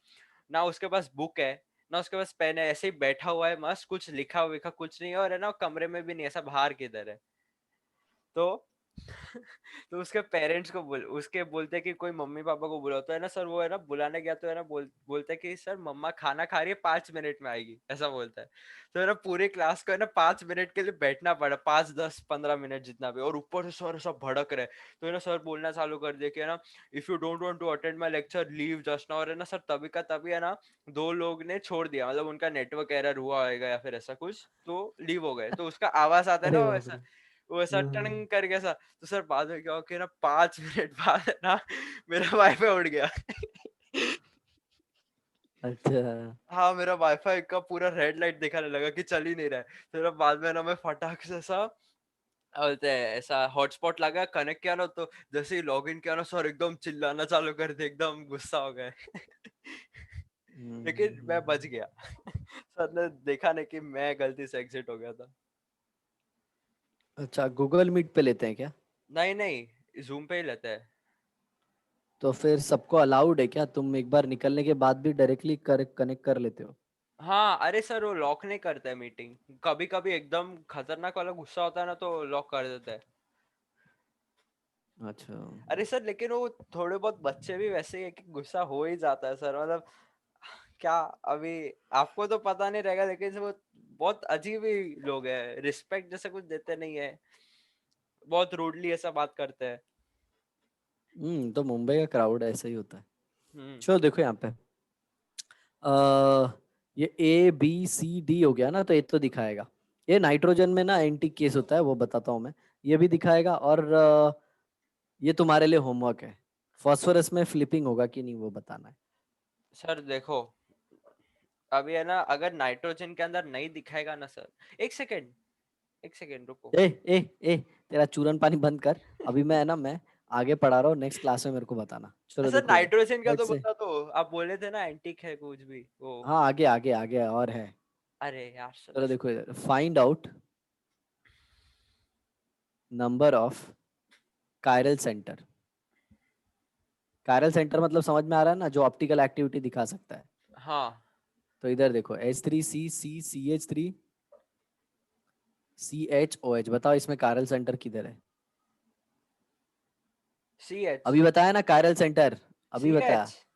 ना उसके पास बुक है ना उसके पास पेन है, ऐसे ही बैठा हुआ है मस्त, कुछ लिखा विखा कुछ नहीं है, और है ना कमरे में भी नहीं, ऐसा बाहर किधर है। तो तो उसके पेरेंट्स को उसके बोलते कि कोई मम्मी पापा को बुलाओ, तो है ना सर वो है ना बुलाने गया, तो है ना बोलते कि सर मम्मा खाना खा रही है, 5 मिनट में आएगी, ऐसा बोलता है। तो है ना पूरी क्लास को है ना 5 मिनट के लिए बैठना पड़ा, 5 10 15 मिनट जितना भी, और ऊपर से सर सब भड़क रहे। तो है ना सर बोलना चालू कर दिया कि है ना if you don't want to attend my lecture leave just now. और है ना सर तभी का तभी है ना 2 लोग ने छोड़ दिया, मतलब उनका नेटवर्क एरर हुआ होगा या फिर ऐसा कुछ, तो लीव हो गए। तो उसका आवाज आता है अरे ना बाप वैसा, रे। वो ऐसा हाँ, टंग करके ऐसा। तो सर बाद में क्या हो कि ना 5 मिनट बाद है ना मेरा वाईफाई उड़ गया। अच्छा। हाँ मेरा वाईफाई का पूरा रेड लाइट दिखाने लगा कि चल ही नहीं रहा है। तो ना बाद में ना मैं फटाक से ऐसा बोलते हैं ऐसा हॉटस्पॉट लगा, कनेक्ट किया ना, तो जैसे ही लॉग इन किया ना सर एकदम चिल्लाना चालू कर दिया, एकदम गुस्सा हो गए। लेकिन मैं बच गया। सर ने देखा नहीं कि मैं गलती से एग्जिट हो गया था। अच्छा, गूगल मीट पे लेते हैं क्या? नहीं नहीं, जूम पे ही लेते हैं। तो फिर सबको अलाउड है क्या? तुम एक बार निकलने के बाद भी डायरेक्टली कनेक्ट कर लेते हो? हाँ अरे सर वो लॉक नहीं करते है मीटिंग, कभी कभी एकदम खतरनाक वाला गुस्सा होता है ना तो लॉक कर देते हैं। अच्छा। अरे सर लेकिन वो थोड़े बहुत बच्चे भी वैसे ही है कि गुस्सा हो ही जाता है सर, मतलब क्या, अभी आपको तो पता नहीं रहेगा लेकिन वो बहुत अजीब ही लोग हैं, रिस्पेक्ट जैसे कुछ देते नहीं है, बहुत रूडली ऐसा बात करते हैं। तो मुंबई का क्राउड ऐसा ही होता है। हम्म। चलो देखो यहाँ पे, ये ए बी सी डी हो गया ना, तो ये तो दिखाएगा। ये नाइट्रोजन में ना एंटी केस होता है, वो बताता हूँ मैं। ये भी दिखाएगा, और ये तुम्हारे लिए होमवर्क है। फास्फोरस में फ्लिपिंग होगा कि नहीं वो बताना है। सर देखो अभी है ना अगर नाइट्रोजन के अंदर नहीं दिखाएगा ना सर, एक सेकेंड, एक सेकेंड रुको। ए ए ए, तेरा चूरन पानी बंद कर। अभी मैं है ना, मैं आगे पढ़ा रहा हूँ, नेक्स्ट क्लास में मेरे को बताना। चलो सर देखो इधर। नाइट्रोजन का लेट्स तो से, बता दो, आप बोले थे ना एंटीक है कुछ भी वो। हाँ आगे आगे आगे और है। अरे यार सर चलो देखो इधर, find out number of chiral centre. Chiral centre मतलब समझ में आ रहा है ना, जो ऑप्टिकल एक्टिविटी दिखा सकता है। हाँ। तो इधर देखो, H3C, CHOH, बताओ इसमें कायरल सेंटर किधर है? C H. अभी बताया ना कायरल सेंटर, अभी सी बताया। एच।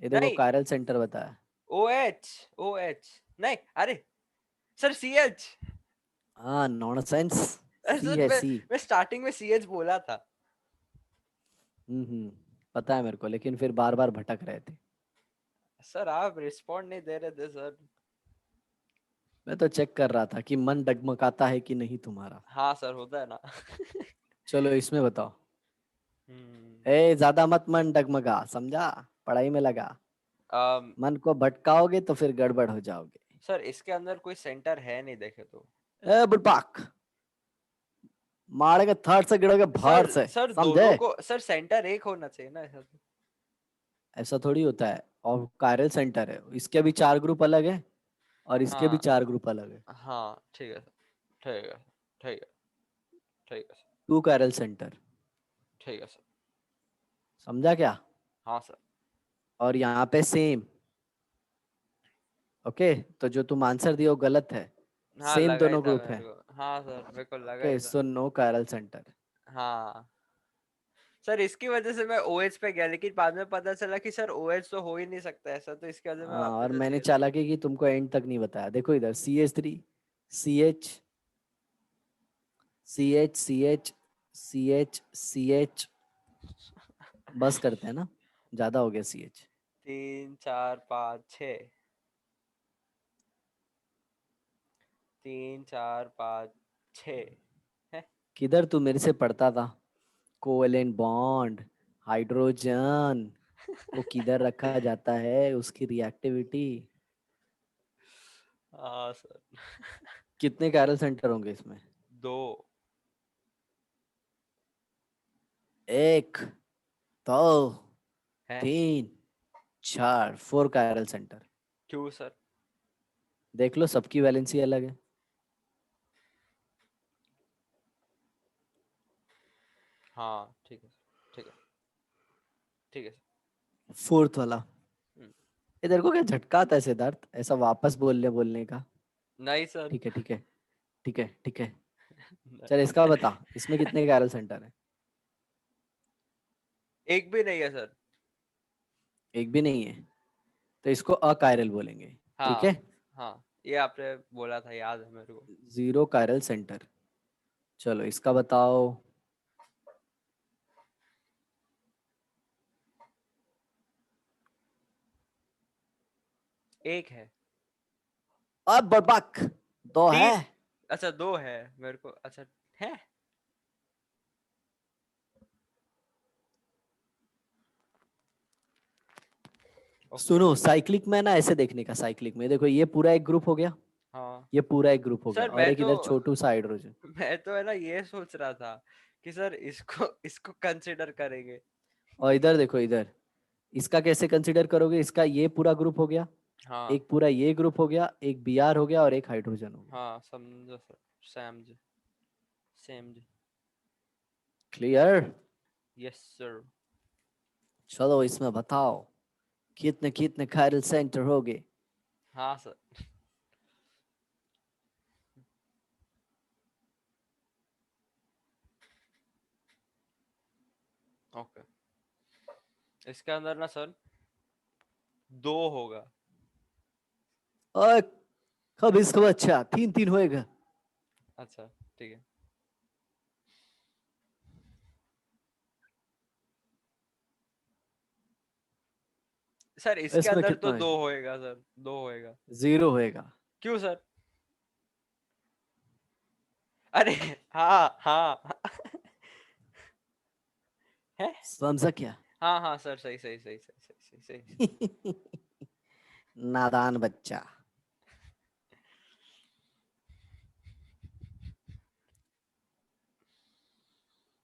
ये देखो नहीं, कायरल सेंटर बताया। ओ एच, ओ एच, नहीं अरे सर सी एच। हाँ, नॉनसेंस। सी सर है मैं सी। मैं स्टार्टिंग में सी एच बोला था। पता है मेरे को, लेकिन फिर बार बार भटक रहे थे। सर आप रिस्पॉन्ड नहीं दे रहे थे सर। मैं तो चेक कर रहा था कि मन डगमगाता है कि नहीं तुम्हारा। हाँ सर होता है ना। चलो इसमें बताओ। हम्म। ए ज्यादा मत मन डगमगा, समझा? पढ़ाई में लगा। अम, मन को भटकाओगे तो फिर गड़बड़ हो जाओगे। सर इसके अंदर कोई सेंटर है नहीं देखे तो। ए बुड़पाक, मारेंगे थर्ड से गिरोगे सर भाड़ से। सर समझे? दोनों को सर सेंटर एक होना चाहिए ना ऐसा तो। ऐसा थोड़ी होता है। और कायरल सेंटर है, इसके भी 4 ग्रुप अलग है, और इसके भी हाँ 4 ग्रुप अलग है। हाँ ठीक है सर, ठीक है, ठीक है, ठीक है सर, 2 कायरल सेंटर। ठीक है सर। समझा क्या? हाँ सर। और यहाँ पे सेम। ओके, तो जो तुम आंसर दिए वो गलत है। हाँ सेम लगा ही दोनों था ग्रुप मेरे है। को, हाँ सर मेरे को लगा ओके, ही था। So no chiral centre. हाँ सर इसकी वजह से मैं ओएच पे गया, लेकिन बाद में पता चला कि सर ओएच तो हो ही नहीं सकता ऐसा, तो इसकी वजह से मैं हाँ, वापस और से मैंने सीएच पे। चालाकी की, तुमको एंड तक नहीं बताया। देखो इधर, CH, बस करते हैं ना, ज्यादा हो गया CH। 3 4 5 6, 3 4 5 6 है। किधर तू मेरे से पढ़ता था? कोवेलेंट बॉन्ड, हाइड्रोजन को किधर रखा जाता है, उसकी रिएक्टिविटी। हाँ सर। कितने कायरल सेंटर होंगे इसमें? 2 एक, दो, है। 3, 4, 4 कायरल सेंटर। क्यों सर? देख लो, सबकी वैलेंसी अलग है। हाँ ठीक है सर, ठीक है, ठीक है सर। फोर्थ वाला, हम्म, ये तेरे को क्या झटका आता है सिद्धार्थ, ऐसा वापस बोलने बोलने का? नहीं सर। ठीक है ठीक है, ठीक है ठीक है। चल इसका बता, इसमें कितने कैरल सेंटर है? एक भी नहीं है सर। एक भी नहीं है, तो इसको अकायरल बोलेंगे। ठीक है, हाँ हाँ, ये आपने बोला था, याद है मेरे को। Zero chiral centre. चलो इसका बताओ। एक है। अब बक, दो है। तीन। अच्छा दो है मेरे को, अच्छा है। ओके। सुनो, साइक्लिक में ना ऐसे देखने का, साइक्लिक में देखो, ये पूरा एक ग्रुप हो गया, हाँ ये पूरा एक ग्रुप हो गया, सर, और एक इधर छोटू सा हाइड्रोजन। मैं तो है ना ये सोच रहा था कि सर इसको इसको कंसिडर करेंगे। और इधर देखो, इधर इसका कैसे कंसिडर करोगे? इसका ये पूरा ग्रुप हो गया, हाँ एक पूरा ये ग्रुप हो गया, एक बीआर हो गया और एक हाइड्रोजन हो गया। हाँ, समझो सर। सैम जी। सेम जी। क्लियर? Yes sir. चलो इसमें बताओ, कितने कितने कायरल सेंटर हो गए? हाँ सर। ओके, इसके अंदर ना सर दो होगा। और कब इसको, अच्छा तीन तीन होएगा। अच्छा ठीक है सर, इसके इसमें अंदर तो कितना है? दो होएगा सर, दो होएगा। जीरो होएगा। क्यों सर? अरे हाँ हाँ है। समझा क्या? हाँ हाँ सर, सही सही सही सही सही सही सही। नादान बच्चा।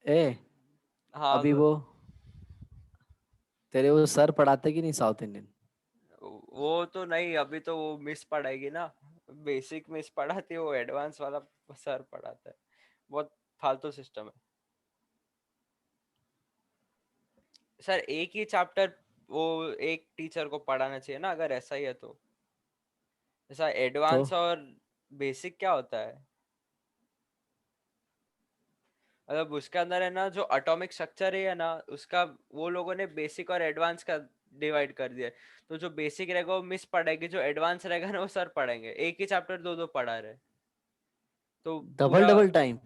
ए, हाँ अभी सर। वो तेरे वो सर पढ़ाते कि नहीं साउथ इंडियन? वो तो नहीं, अभी तो वो मिस पढ़ाएगी ना। बेसिक मिस पढ़ाती है, वो एडवांस वाला सर पढ़ाता है। बहुत फालतू सिस्टम है सर। एक ही चैप्टर वो एक टीचर को पढ़ाना चाहिए ना, अगर ऐसा ही है तो। ऐसा तो एडवांस और बेसिक क्या होता है? मतलब उसके अंदर है ना, जो एटॉमिक स्ट्रक्चर है ना उसका, वो लोगों ने बेसिक और एडवांस का डिवाइड कर दिया है। तो जो बेसिक रहेगा वो मिस पढ़ेगी, जो एडवांस रहेगा ना वो सर पढ़ेंगे। एक ही चैप्टर दो दो पढ़ा रहे तो डबल पूरा। Double time.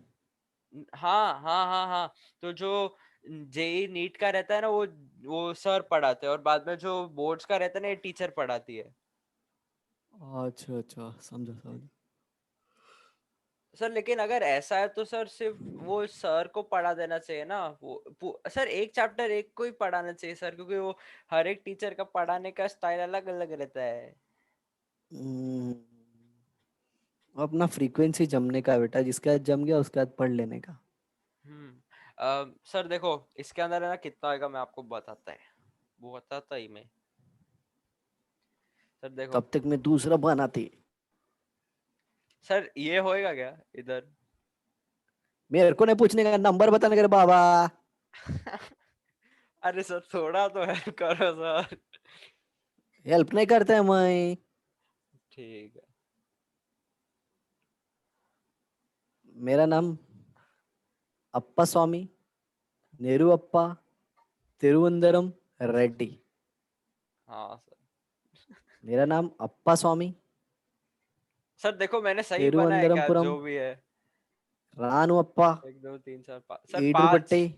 हाँ हाँ हाँ हाँ। तो जो जेई नीट का रहता है ना, वो सर पढ़ाते हैं, और बाद में जो बोर्ड्स का रहता है ना, ये टीचर पढ़ाती है। अच्छा अच्छा, समझा समझा। सर लेकिन अगर ऐसा है तो सर सिर्फ वो सर को पढ़ा देना चाहिए ना, सर एक चैप्टर एक को ही पढ़ाना चाहिए सर, क्योंकि वो हर एक टीचर का पढ़ाने का स्टाइल अलग अलग रहता है। हम्म, अपना फ्रीक्वेंसी जमने का है बेटा, जिसके बाद जम गया उसके बाद पढ़ लेने का। सर देखो, इसके अंदर है ना कितना आएगा, मैं आपको बताता है, वो बताता ही मैं। सर देखो। तब तक मैं दूसरा बनाती। सर ये होएगा क्या इधर? मेरे को नहीं पूछने का, नंबर बताने का रे बाबा। अरे सर थोड़ा तो हेल्प करो सर। हेल्प नहीं करते हैं मैं। ठीक है। मेरा नाम अप्पा स्वामी, नेहरू अप्पा, तिरुवंदरम रेड्डी। हाँ सर। मेरा नाम अप्पा स्वामी, सर देखो मैंने सही बनाया क्या, तिरुवनंतपुरम, जो भी है? रानू अप्पा, एक दो तीन चार पाँच सर, पाँच। ईडुपट्टी,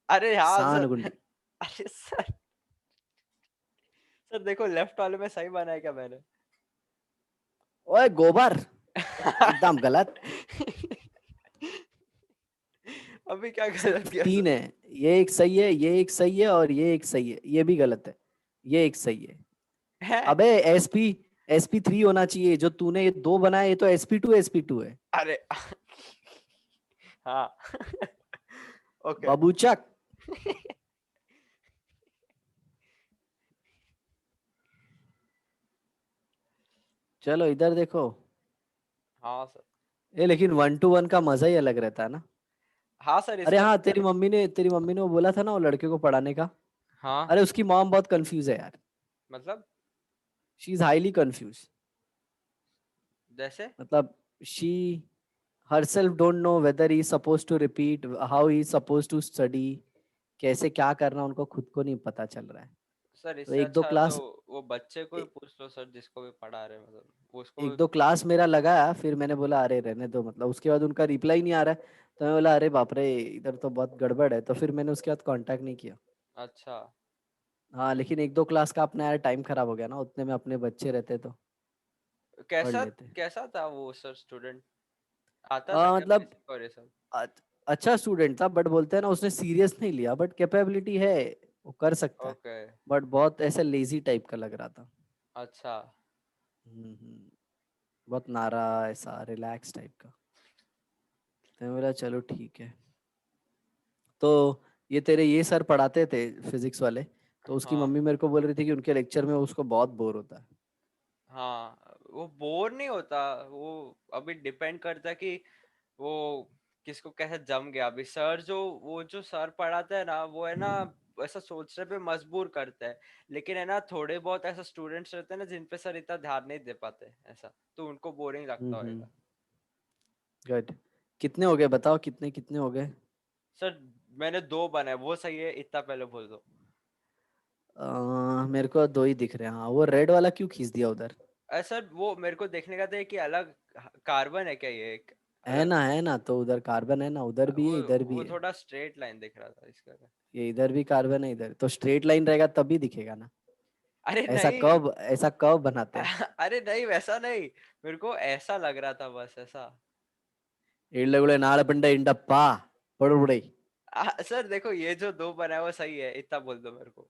अरे हाँ सर। सानगुंडी। अरे सर, सर देखो लेफ्ट वाले में सही बनाया क्या मैंने? ओए गोबर, एकदम गलत। अभी क्या गलत किया तीन सर? है, ये एक सही है, ये एक सही है और ये एक सही है, ये भी गलत है, ये एक सही है। है? अबे SP3 होना चाहिए, जो तूने ये दो बनाए, ये तो SP2 है। अरे हाँ। ओके। बाबूचक। चलो इधर देखो। हाँ सर। ये लेकिन 1 to 1 का मजा ही अलग रहता है ना। हाँ सर अरे इसका। हाँ, तेरी मम्मी ने वो बोला था ना, वो लड़के को पढ़ाने का। हाँ अरे उसकी मॉम बहुत कंफ्यूज है यार। मतलब शी इज हाईली कंफ्यूज। जैसे? मतलब she herself don't know whether he is supposed to repeat, how he is supposed to study, कैसे क्या करना उनको खुद को नहीं पता चल रहा है। सर तो इससे एक दो अच्छा तो क्लास वो बच्चे को ही ए- पूछ लो सर, जिसको भी पढ़ा रहे मतलब उसको एक भी। दो क्लास मेरा लगाया, फिर मैंने बोला अरे रहने दो, मतलब उसके बाद उनका रिप्लाई नहीं आ रहा है, तो मैं बोला अरे बाप रे इधर तो बहुत गड़बड़ है, तो फिर मैंने उसके बाद कांटेक्ट नहीं किया। अच्छा, हाँ लेकिन एक दो क्लास का अपना यार टाइम खराब हो गया ना, उतने में अपने बच्चे रहते तो पढ़ कैसा लेते। कैसा था वो सर स्टूडेंट? आता था क्या मतलब बेसिक और ये सब? अच्छा स्टूडेंट था, बट बोलते हैं ना उसने सीरियस नहीं लिया, बट कैपेबिलिटी है, वो कर सकता है। ओके। बट बहुत ऐसे लेजी टाइप का लग रहा था। अच्छा बहुत नारा, ऐसा रिलैक्स टाइप का। तो मैं बोला चलो ठीक है। तो ये तेरे ये सर पढ़ाते थे फिजिक्स वाले, तो उसकी हाँ मम्मी मेरे को बोल रही थी कि उनके लेक्चर में उसको बहुत बोर होता है। हाँ, वो बोर नहीं होता। वो अभी डिपेंड करता है कि वो किसको कैसे जम गया। अभी सर जो वो जो सर पढ़ाता है ना, वो है ना ऐसा सोचने पे मजबूर करता है। लेकिन है ना थोड़े बहुत ऐसा स्टूडेंट्स रहते हैं ना जिन पे सर इतना ध्यान नहीं दे पाते ऐसा, तो उनको बोरिंग लगता हम्म। होगा। गुड। कितने हो गए बताओ, कितने कितने हो गए? सर मैंने 2 बनाए, वो सही है इतना पहले बोल दो। मेरे को दो ही दिख रहे हैं। हाँ वो रेड वाला क्यों खींच दिया उधर? सर वो मेरे को देखने का था कि अलग कार्बन है क्या ये, एक अलग। है ना, तो उधर कार्बन है ना, उधर भी वो है इधर भी वो है। थोड़ा स्ट्रेट लाइन दिख रहा था इसका। ये इधर भी कार्बन है, इधर तो स्ट्रेट लाइन रहेगा तभी दिखेगा ना। अरे ऐसा नहीं। कब, ऐसा कब बनाते हैं? अरे नहीं वैसा नहीं, मेरे को ऐसा लग रहा था बस ऐसा। इल्लगुड़े नाड़ पिंड इंडप्पा पड़ुड़े। सर देखो ये जो 2 बनाया वो सही है, इतना बोल दो मेरे को।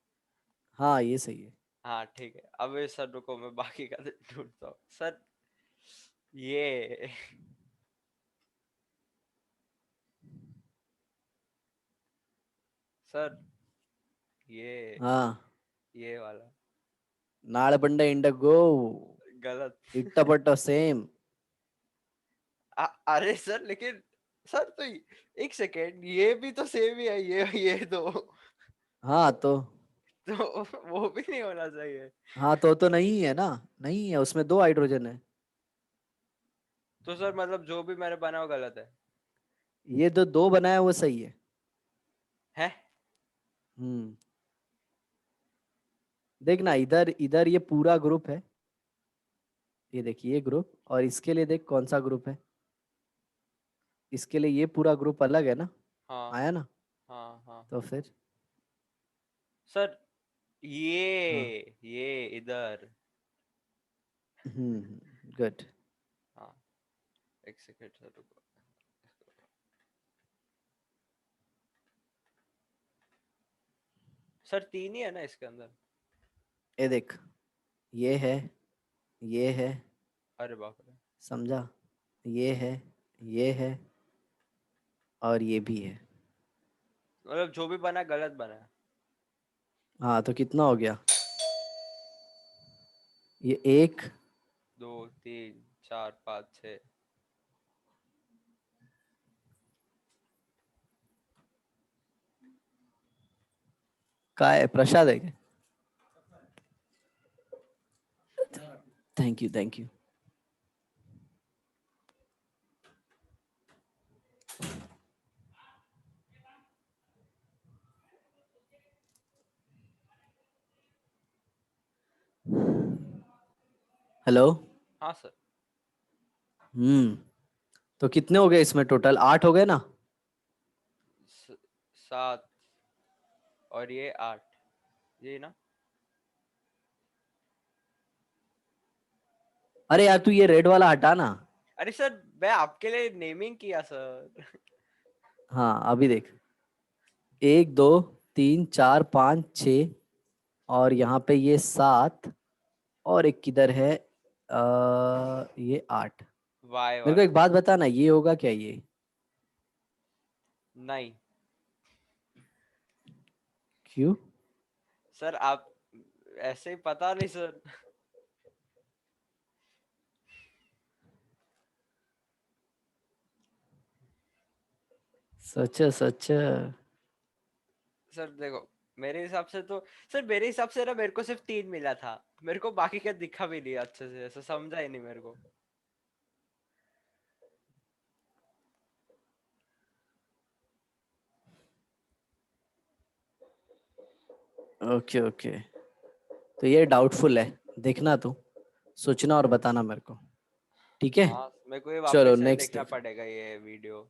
हाँ ये सही है। हाँ ठीक है, अब ये सर रुको मैं बाकी का ढूंढता हूँ सर। ये सर ये हाँ ये वाला नाड़ पिंड इंडगो गलत। इट्टपट्ट सेम। अरे सर लेकिन सर तो एक सेकेंड, ये भी तो सेम ही है, ये दो हाँ तो वो भी नहीं होना चाहिए। हाँ तो नहीं है ना, नहीं है, उसमें दो हाइड्रोजन है। तो सर मतलब जो भी मैंने बनाया वो गलत है? ये जो दो बनाया वो सही है। है। हम्म। देखना इधर, इधर ये पूरा ग्रुप है, ये देखिए ये ग्रुप, और इसके लिए देख कौन सा ग्रुप है, इसके लिए ये पूरा ग्रुप अलग है ना, हाँ आया ना? हाँ हाँ तो फिर सर हाँ। ये इधर। गुड। हाँ एक सेकेंड सर रुको। सर 3 ही है ना इसके अंदर? ये देख, ये है, ये है, अरे बाप रे। समझा, ये है, ये है, और ये भी है। मतलब जो भी बना गलत बना। हाँ तो कितना हो गया? ये एक, 2 3 4 5 6। का है प्रसाद है क्या? Thank you thank you. Hello. हाँ सर। तो कितने हो गए इसमें टोटल, आठ हो गए ना? 7 और ये 8, ये ना। अरे यार तू ये रेड वाला हटा ना। अरे सर मैं आपके लिए नेमिंग किया सर। हाँ अभी देख, एक दो तीन चार पाँच छ, और यहाँ पे ये सात, और एक किधर है, ये आठ। वाई मेरे को वाला। एक बात बता ना, ये होगा क्या ये? नहीं क्यों? सर आप ऐसे ही पता नहीं सर। सच सच। सर देखो मेरे हिसाब से तो, सर मेरे हिसाब से ना मेरे को सिर्फ 3 मिला था। मेरे को बाकी का दिखा भी नहीं अच्छे से, ऐसा समझा ही नहीं मेरे को। ओके ओके, तो ये डाउटफुल है, देखना तू, सोचना और बताना मेरे को, ठीक है। हाँ मेरे को ये चलो वापस से नेक्स्ट देखना देख। पड़ेगा ये वीडियो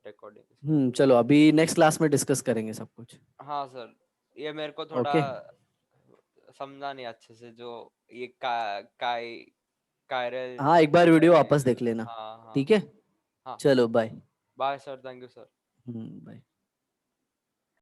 रिकॉर्डिंग। चलो अभी नेक्स्ट क्लास में डिस्कस करेंगे सब कुछ। हाँ सर, ये मेरे को थोड़ा ओके। समझा नहीं अच्छे से, जो ये कायरल हाँ एक बार वीडियो वापस देख लेना। हाँ हाँ ठीक है। हाँ। चलो bye. Bye sir, thank you sir. Bye.